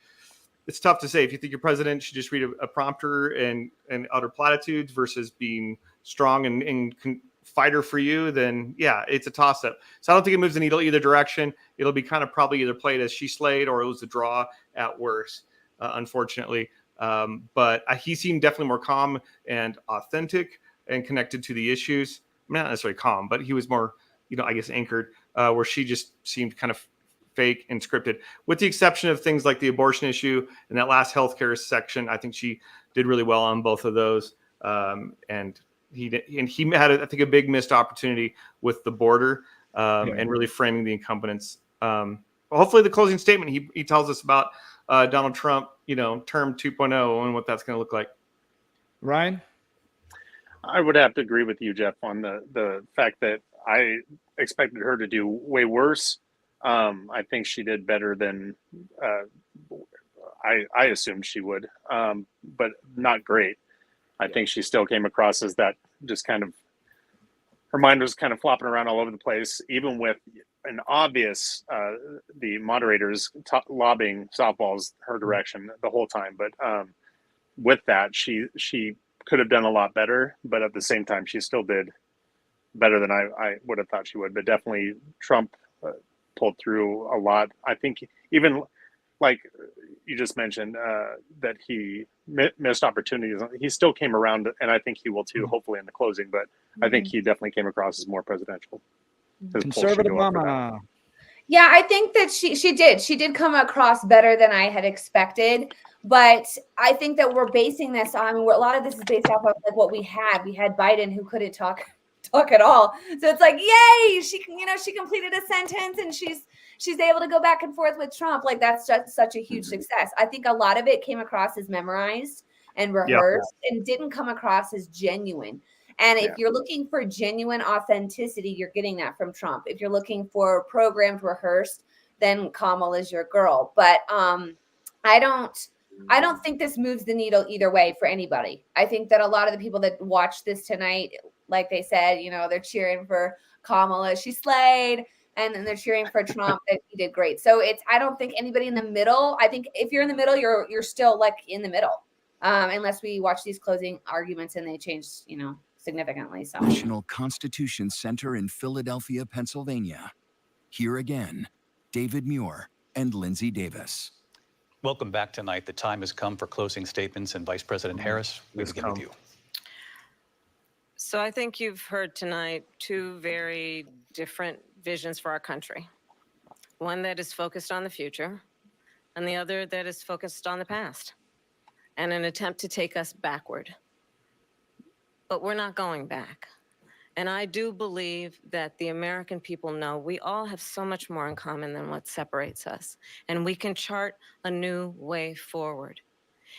it's tough to say. If you think your president should just read a prompter and utter platitudes versus being strong and fighter for you, then yeah, it's a toss up. So I don't think it moves the needle either direction. It'll be kind of probably either played as she slayed or it was a draw at worst, unfortunately. But he seemed definitely more calm and authentic and connected to the issues. Not necessarily calm, but he was more, I guess anchored, where she just seemed kind of fake and scripted, with the exception of things like the abortion issue and that last healthcare section. I think she did really well on both of those. And he had, I think, a big missed opportunity with the border and really framing the incumbents. Well, hopefully the closing statement, he tells us about Donald Trump, term 2.0 and what that's going to look like. Ryan? I would have to agree with you, Jeff, on the fact that I expected her to do way worse. I think she did better than I assumed she would, but not great. I think she still came across as that just kind of, her mind was kind of flopping around all over the place, even with an obvious the moderators lobbing softballs her direction the whole time. But with that, she could have done a lot better. But at the same time, she still did better than I would have thought she would. But definitely Trump pulled through a lot. I think even like you just mentioned that he missed opportunities. He still came around, and I think he will too, hopefully in the closing. But I think he definitely came across as more presidential. Conservative mama. Yeah, I think that she did come across better than I had expected. But I think that we're basing this on, a lot of this is based off of like what we had. We had Biden who couldn't talk at all. So it's like, yay, she completed a sentence and she's able to go back and forth with Trump. Like that's just such a huge success. I think a lot of it came across as memorized and rehearsed and didn't come across as genuine. And if you're looking for genuine authenticity, you're getting that from Trump. If you're looking for programmed, rehearsed, then Kamala is your girl. But I don't think this moves the needle either way for anybody. I think that a lot of the people that watched this tonight, like they said, they're cheering for Kamala, she slayed, and then they're cheering for Trump that he did great. So I don't think anybody in the middle. I think if you're in the middle, you're still like in the middle, unless we watch these closing arguments and they change, significantly. So National Constitution Center in Philadelphia, Pennsylvania. Here again, David Muir and Lindsay Davis. Welcome back tonight. The time has come for closing statements, and Vice President Harris, we begin with you. So I think you've heard tonight two very different visions for our country. One that is focused on the future, and the other that is focused on the past, and an attempt to take us backward. But we're not going back. And I do believe that the American people know we all have so much more in common than what separates us. And we can chart a new way forward.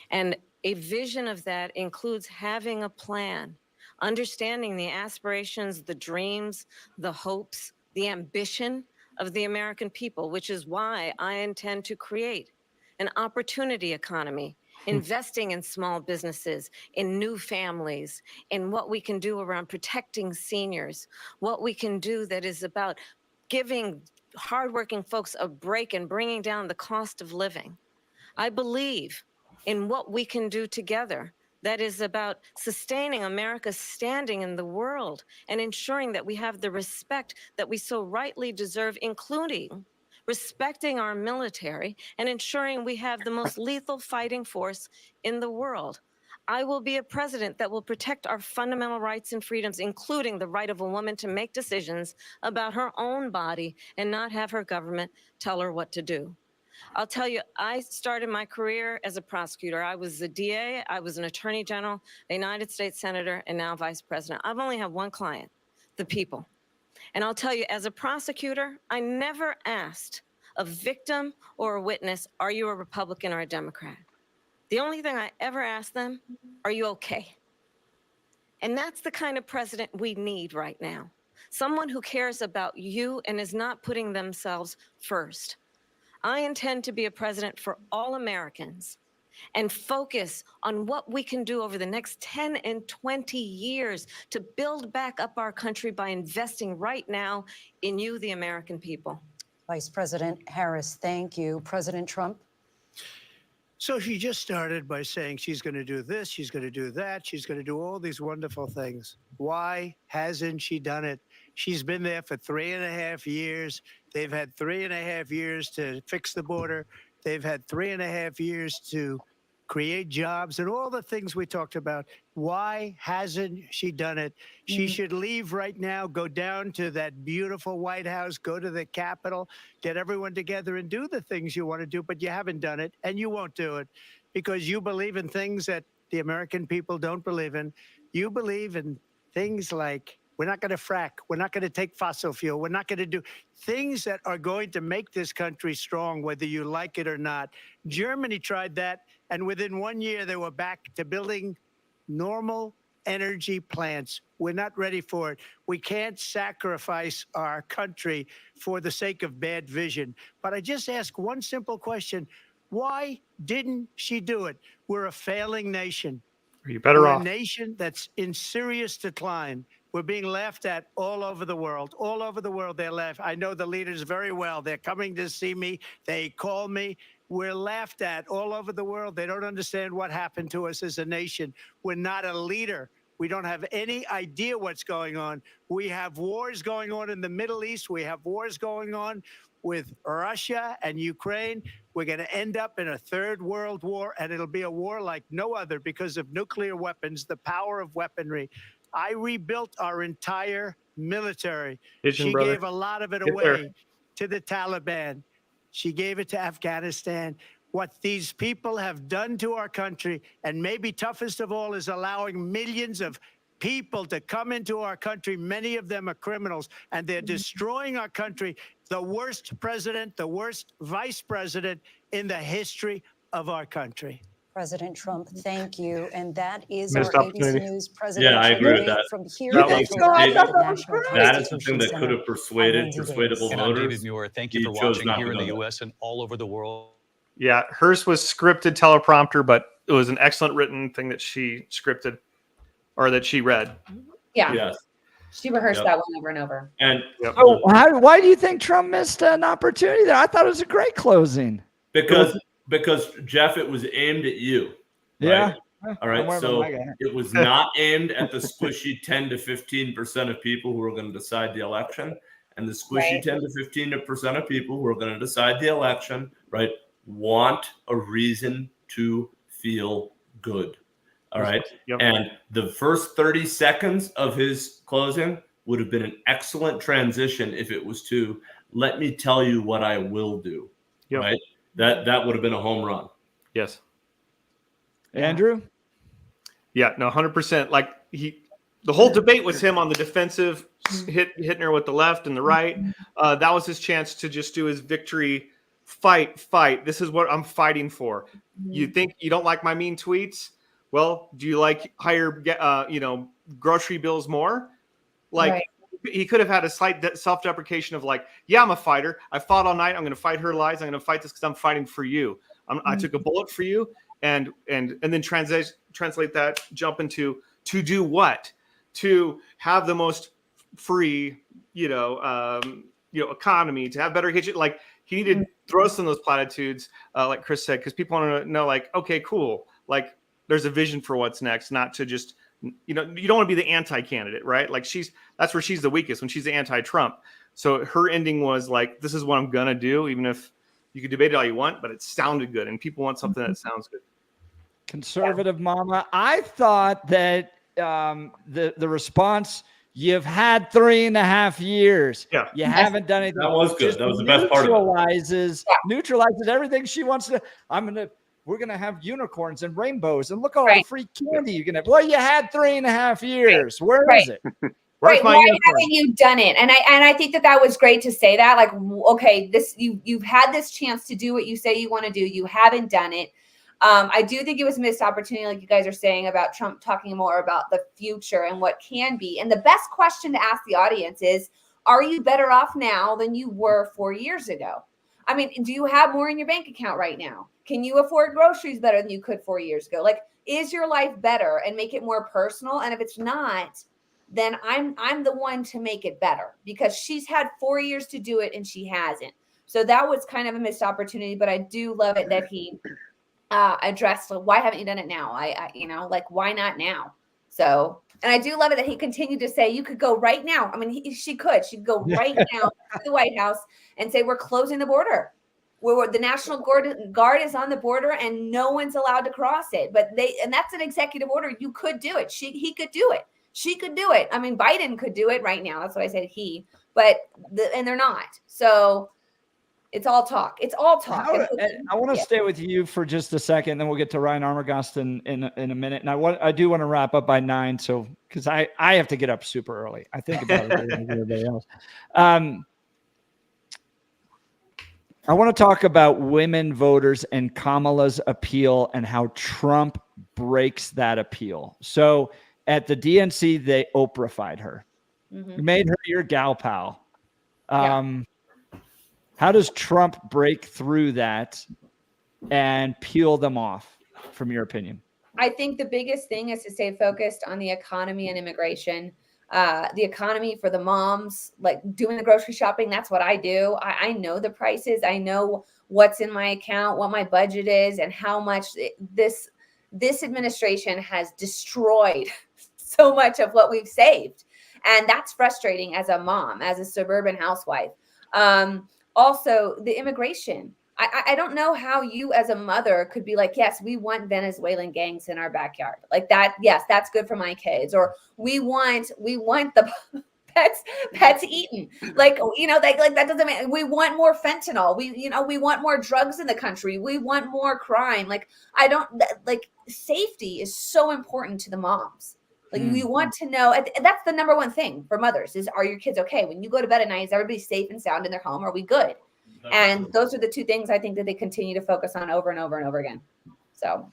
And a vision of that includes having a plan, understanding the aspirations, the dreams, the hopes, the ambition of the American people, which is why I intend to create an opportunity economy, investing in small businesses, in new families, in what we can do around protecting seniors, what we can do that is about giving hardworking folks a break and bringing down the cost of living. I believe in what we can do together that is about sustaining America's standing in the world and ensuring that we have the respect that we so rightly deserve, including respecting our military and ensuring we have the most lethal fighting force in the world. I will be a president that will protect our fundamental rights and freedoms, including the right of a woman to make decisions about her own body and not have her government tell her what to do. I'll tell you, I started my career as a prosecutor. I was a DA, I was an attorney general, a United States senator, and now vice president. I've only had one client, the people. And I'll tell you, as a prosecutor, I never asked a victim or a witness, are you a Republican or a Democrat? The only thing I ever asked them, are you okay? And that's the kind of president we need right now. Someone who cares about you and is not putting themselves first. I intend to be a president for all Americans and focus on what we can do over the next 10 and 20 years to build back up our country by investing right now in you, the American people. Vice President Harris, thank you. President Trump? So she just started by saying she's going to do this, she's going to do that, she's going to do all these wonderful things. Why hasn't she done it? She's been there for 3.5 years. They've had 3.5 years to fix the border. They've had 3.5 years to create jobs and all the things we talked about. Why hasn't she done it? She should leave right now, go down to that beautiful White House, go to the Capitol, get everyone together and do the things you want to do, but you haven't done it and you won't do it because you believe in things that the American people don't believe in. You believe in things like we're not going to frack. We're not going to take fossil fuel. We're not going to do things that are going to make this country strong, whether you like it or not. Germany tried that, and within 1 year, they were back to building normal energy plants. We're not ready for it. We can't sacrifice our country for the sake of bad vision. But I just ask one simple question. Why didn't she do it? We're a failing nation. Are you better We're off? a nation that's in serious decline. We're being laughed at all over the world. All over the world, they're laughed. I know the leaders very well. They're coming to see me. They call me. We're laughed at all over the world. They don't understand what happened to us as a nation. We're not a leader. We don't have any idea what's going on. We have wars going on in the Middle East. We have wars going on with Russia and Ukraine. We're going to end up in a third world war, and it'll be a war like no other because of nuclear weapons, the power of weaponry. I rebuilt our entire military. She gave a lot of it away to the Taliban. She gave it to Afghanistan. What these people have done to our country, and maybe toughest of all, is allowing millions of people to come into our country. Many of them are criminals, and they're destroying our country. The worst president, the worst vice president in the history of our country. President Trump, thank you. And that is Missed our opportunity. ABC News presidential Yeah, I agree with debate that. from here That at was- the that National is the thing that could have persuaded persuadable And I'm David voters. Muir. Thank you He for chose watching not here to in the do that. U.S. and all over the world. Yeah, hers was scripted teleprompter, but it was an excellent written thing that she scripted or that she read. Yeah. Yes. She rehearsed Yep. that one over and over. And So why do you think Trump missed an opportunity there? I thought it was a great closing. because Jeff, it was aimed at you. Yeah. Right? All right. So it was not aimed at the squishy 10 to 15% of people who are going to decide the election. And the squishy 10 to 15% of people who are going to decide the election, right, want a reason to feel good. All right. Yep. And the first 30 seconds of his closing would have been an excellent transition if it was to let me tell you what I will do. Yep. Right. That would have been a home run. Yes. Andrew? Yeah, no, 100%. Like the whole debate was him on the defensive, hitting her with the left and the right. That was his chance to just do his victory fight. This is what I'm fighting for. You think you don't like my mean tweets? Well, do you like higher, grocery bills more? Like he could have had a slight self-deprecation of like, yeah, I'm a fighter. I fought all night. I'm going to fight her lies. I'm going to fight this because I'm fighting for you. I took a bullet for you. And then translate that, jump into to do what? To have the most free, economy, to have better kitchen. Like he needed to throw some of those platitudes, like Chris said, because people want to know, like, okay, cool. Like there's a vision for what's next, not to just, you don't want to be the anti-candidate, right? Like that's where she's the weakest, when she's the anti-Trump. So her ending was like, this is what I'm gonna do, even if you could debate it all you want, but it sounded good, and people want something that sounds good. Conservative mama. I thought that the response, you've had 3.5 years. Yeah. You haven't done anything. That was good. That was the best part of it. Neutralizes everything she wants to. We're gonna have unicorns and rainbows and look at all the free candy you can have. Well, you had 3.5 years. Where is it? Right. Why haven't you done it? And I think that was great to say that. Like, okay, you've had this chance to do what you say you want to do. You haven't done it. I do think it was a missed opportunity, like you guys are saying, about Trump talking more about the future and what can be. And the best question to ask the audience is, are you better off now than you were 4 years ago? I mean, do you have more in your bank account right now? Can you afford groceries better than you could 4 years ago? Like, is your life better, and make it more personal? And if it's not, then I'm the one to make it better, because she's had 4 years to do it and she hasn't. So that was kind of a missed opportunity, but I do love it that he addressed, why haven't you done it now? Why not now? So, and I do love it that he continued to say, you could go right now. I mean, she'd go right now to the White House and say, we're closing the border. Where the National Guard is on the border and no one's allowed to cross it. And that's an executive order. You could do it. He could do it. She could do it. I mean, Biden could do it right now. That's why I said he, and they're not. So it's all talk. It's all talk. I want to stay with you for just a second, then we'll get to Ryan Armagost in a minute. And I do want to wrap up by 9. So, because I have to get up super early. I think about it like everybody else. I want to talk about women voters and Kamala's appeal and how Trump breaks that appeal. So at the DNC, they Oprah-fied her. You made her your gal pal. How does Trump break through that and peel them off, from your opinion? I think the biggest thing is to stay focused on the economy and immigration. the economy for the moms, like doing the grocery shopping. That's what I do. I know the prices. I know what's in my account, what my budget is, and how much this administration has destroyed so much of what we've saved. And that's frustrating as a mom, as a suburban housewife. Also, the immigration. I don't know how you as a mother could be like, yes, we want Venezuelan gangs in our backyard. Like that, yes, that's good for my kids. Or we want the pets eaten. Like, like that doesn't mean we want more fentanyl. We want more drugs in the country. We want more crime. Like, safety is so important to the moms. Like, we want to know, that's the number one thing for mothers is, are your kids okay? When you go to bed at night, is everybody safe and sound in their home? Are we good? And those are the two things I think that they continue to focus on over and over and over again. So,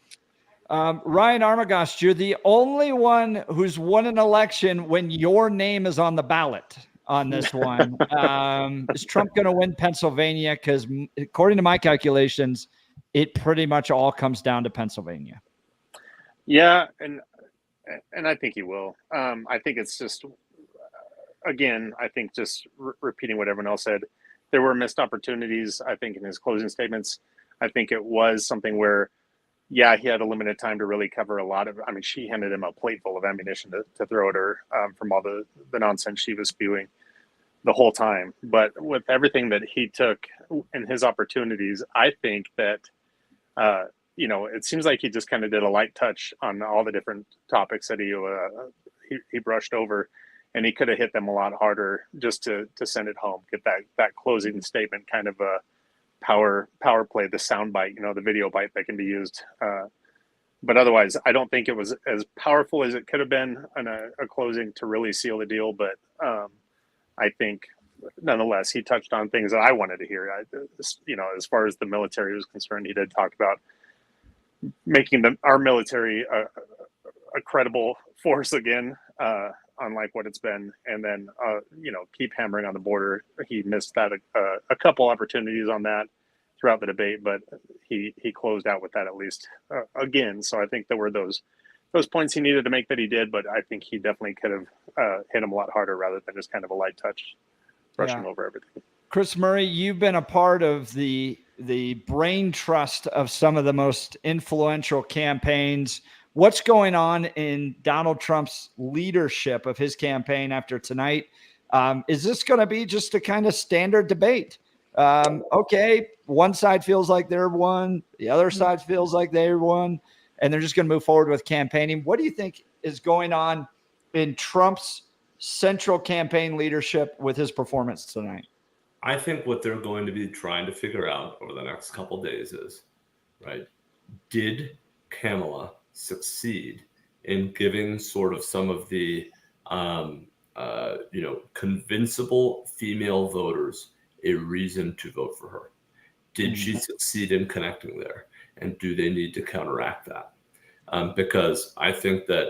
Ryan Armagost, you're the only one who's won an election when your name is on the ballot on this one. Is Trump going to win Pennsylvania? Because according to my calculations, it pretty much all comes down to Pennsylvania. Yeah, and I think he will. I think it's just, again, I think just repeating what everyone else said, there were missed opportunities, I think, in his closing statements. I think it was something where, yeah, he had a limited time to really cover a lot of, I mean, she handed him a plate full of ammunition to throw at her from all the nonsense she was spewing the whole time. But with everything that he took in his opportunities, I think that, it seems like he just kind of did a light touch on all the different topics that he brushed over. And he could have hit them a lot harder just to send it home, get that closing statement, kind of a power play, the sound bite, the video bite that can be used. But otherwise, I don't think it was as powerful as it could have been in a closing to really seal the deal. But I think, nonetheless, he touched on things that I wanted to hear. As far as the military was concerned, he did talk about making our military a credible force again. Unlike what it's been, and then keep hammering on the border. He missed that a couple opportunities on that throughout the debate, but he closed out with that at least again. So I think there were those points he needed to make that he did, but I think he definitely could have hit him a lot harder rather than just kind of a light touch, brushing over everything. Chris Murray, you've been a part of the brain trust of some of the most influential campaigns. What's going on in Donald Trump's leadership of his campaign after tonight? Is this going to be just a kind of standard debate? Okay, one side feels like they're one, the other side feels like they're one, and they're just going to move forward with campaigning. What do you think is going on in Trump's central campaign leadership with his performance tonight? I think what they're going to be trying to figure out over the next couple of days is, right, did Kamala succeed in giving sort of some of the convincible female voters a reason to vote for her? Did she succeed in connecting there? And do they need to counteract that? Because I think that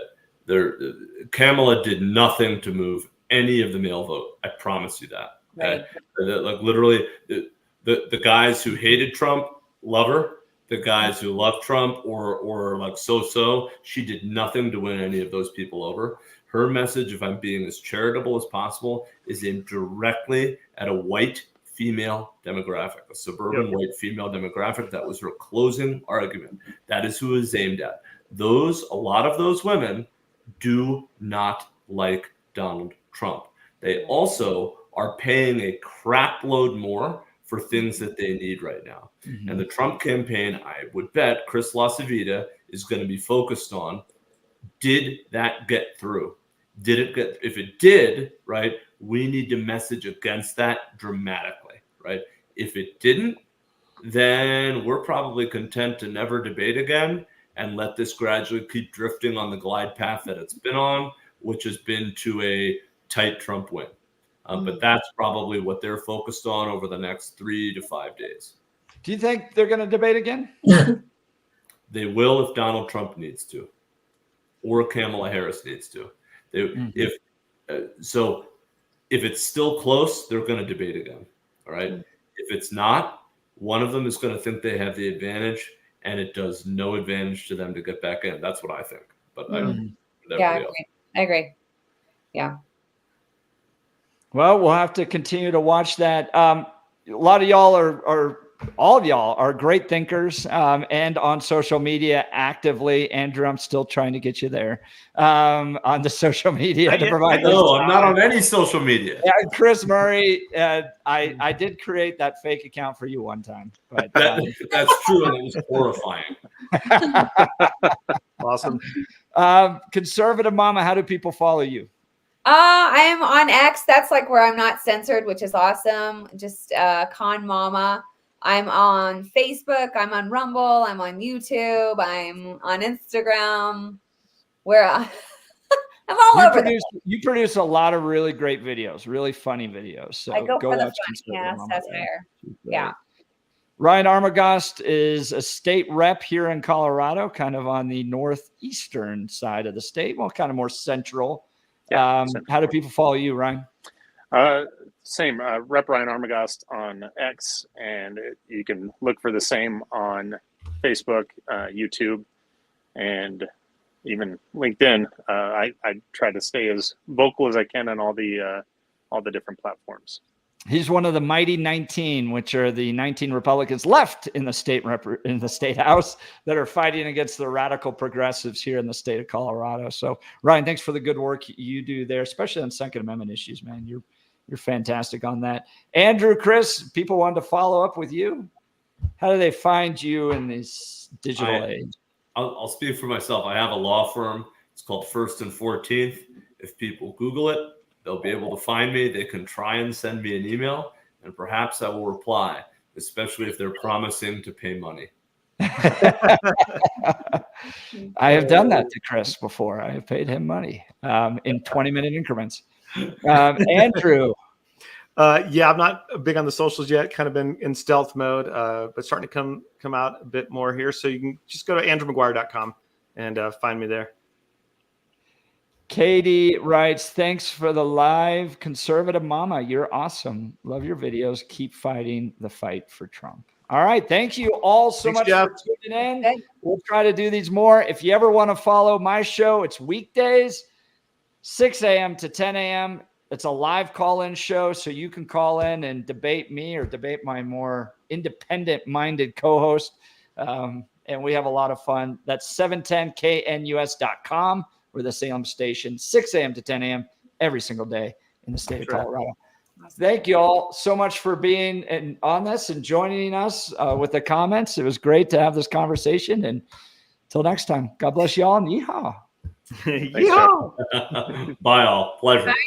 Kamala did nothing to move any of the male vote. I promise you that. Right. Like literally the guys who hated Trump love her. The guys who love Trump or like so, she did nothing to win any of those people over. Her message, if I'm being as charitable as possible, is aimed directly at a white female demographic, a suburban white female demographic. That was her closing argument. That is who it is aimed at. A lot of those women do not like Donald Trump. They also are paying a crap load more for things that they need right now. And the Trump campaign, I would bet Chris LaCivita is going to be focused on, did that get through? If it did, right, we need to message against that dramatically, right? If it didn't, then we're probably content to never debate again and let this gradually keep drifting on the glide path that it's been on, which has been to a tight Trump win. But that's probably what they're focused on over the next 3 to 5 days. Do you think they're going to debate again? They will if Donald Trump needs to, or Kamala Harris needs to. If it's still close, they're going to debate again. All right. If it's not, one of them is going to think they have the advantage, and it does no advantage to them to get back in. That's what I think. But I don't. Yeah, I agree. Yeah. Well, we'll have to continue to watch that. A lot of y'all all of y'all are great thinkers and on social media actively. Andrew, I'm still trying to get you there on the social media to provide. No, I'm not on any social media. Yeah, Chris Murray, I did create that fake account for you one time, but that's true, and it was horrifying. Awesome. Conservative Mama, how do people follow you? I am on X. That's like where I'm not censored, which is awesome. Just Con Mama. I'm on Facebook. I'm on Rumble. I'm on YouTube. I'm on Instagram. Where I'm all over. You produce a lot of really great videos, really funny videos. So I go for the watch funny. Yes, that's fair. Yeah. Ryan Armagost is a state rep here in Colorado, kind of on the northeastern side of the state. Well, kind of more central. Yeah, how do people follow you, Ryan? Same, Rep Ryan Armagost on X, and you can look for the same on Facebook, YouTube, and even LinkedIn. I try to stay as vocal as I can on all the different platforms. He's one of the mighty 19, which are the 19 Republicans left in the state house that are fighting against the radical progressives here in the state of Colorado. So, Ryan, thanks for the good work you do there, especially on Second Amendment issues, man. You're fantastic on that. Andrew, Chris, people wanted to follow up with you. How do they find you in this digital age? I'll speak for myself. I have a law firm. It's called First and 14th. If people Google it, they'll be able to find me. They can try and send me an email, and perhaps I will reply, especially if they're promising to pay money. I have done that to Chris before. I have paid him money in 20-minute increments. Andrew. Yeah, I'm not big on the socials yet. Kind of been in stealth mode, but starting to come out a bit more here. So you can just go to andrewmcguire.com and find me there. Katie writes, thanks for the live. Conservative Mama, you're awesome. Love your videos. Keep fighting the fight for Trump. All right. Thank you all so much for tuning in. We'll try to do these more. If you ever want to follow my show, it's weekdays, 6 a.m. to 10 a.m. It's a live call-in show, so you can call in and debate me or debate my more independent-minded co-host, and we have a lot of fun. That's 710knus.com. We're the Salem station, 6 a.m. to 10 a.m. every single day in the state of Colorado. Thank you all so much for being on this and joining us with the comments. It was great to have this conversation. And until next time, God bless you all and yeehaw. Yeehaw. Bye all. Pleasure. Bye, guys.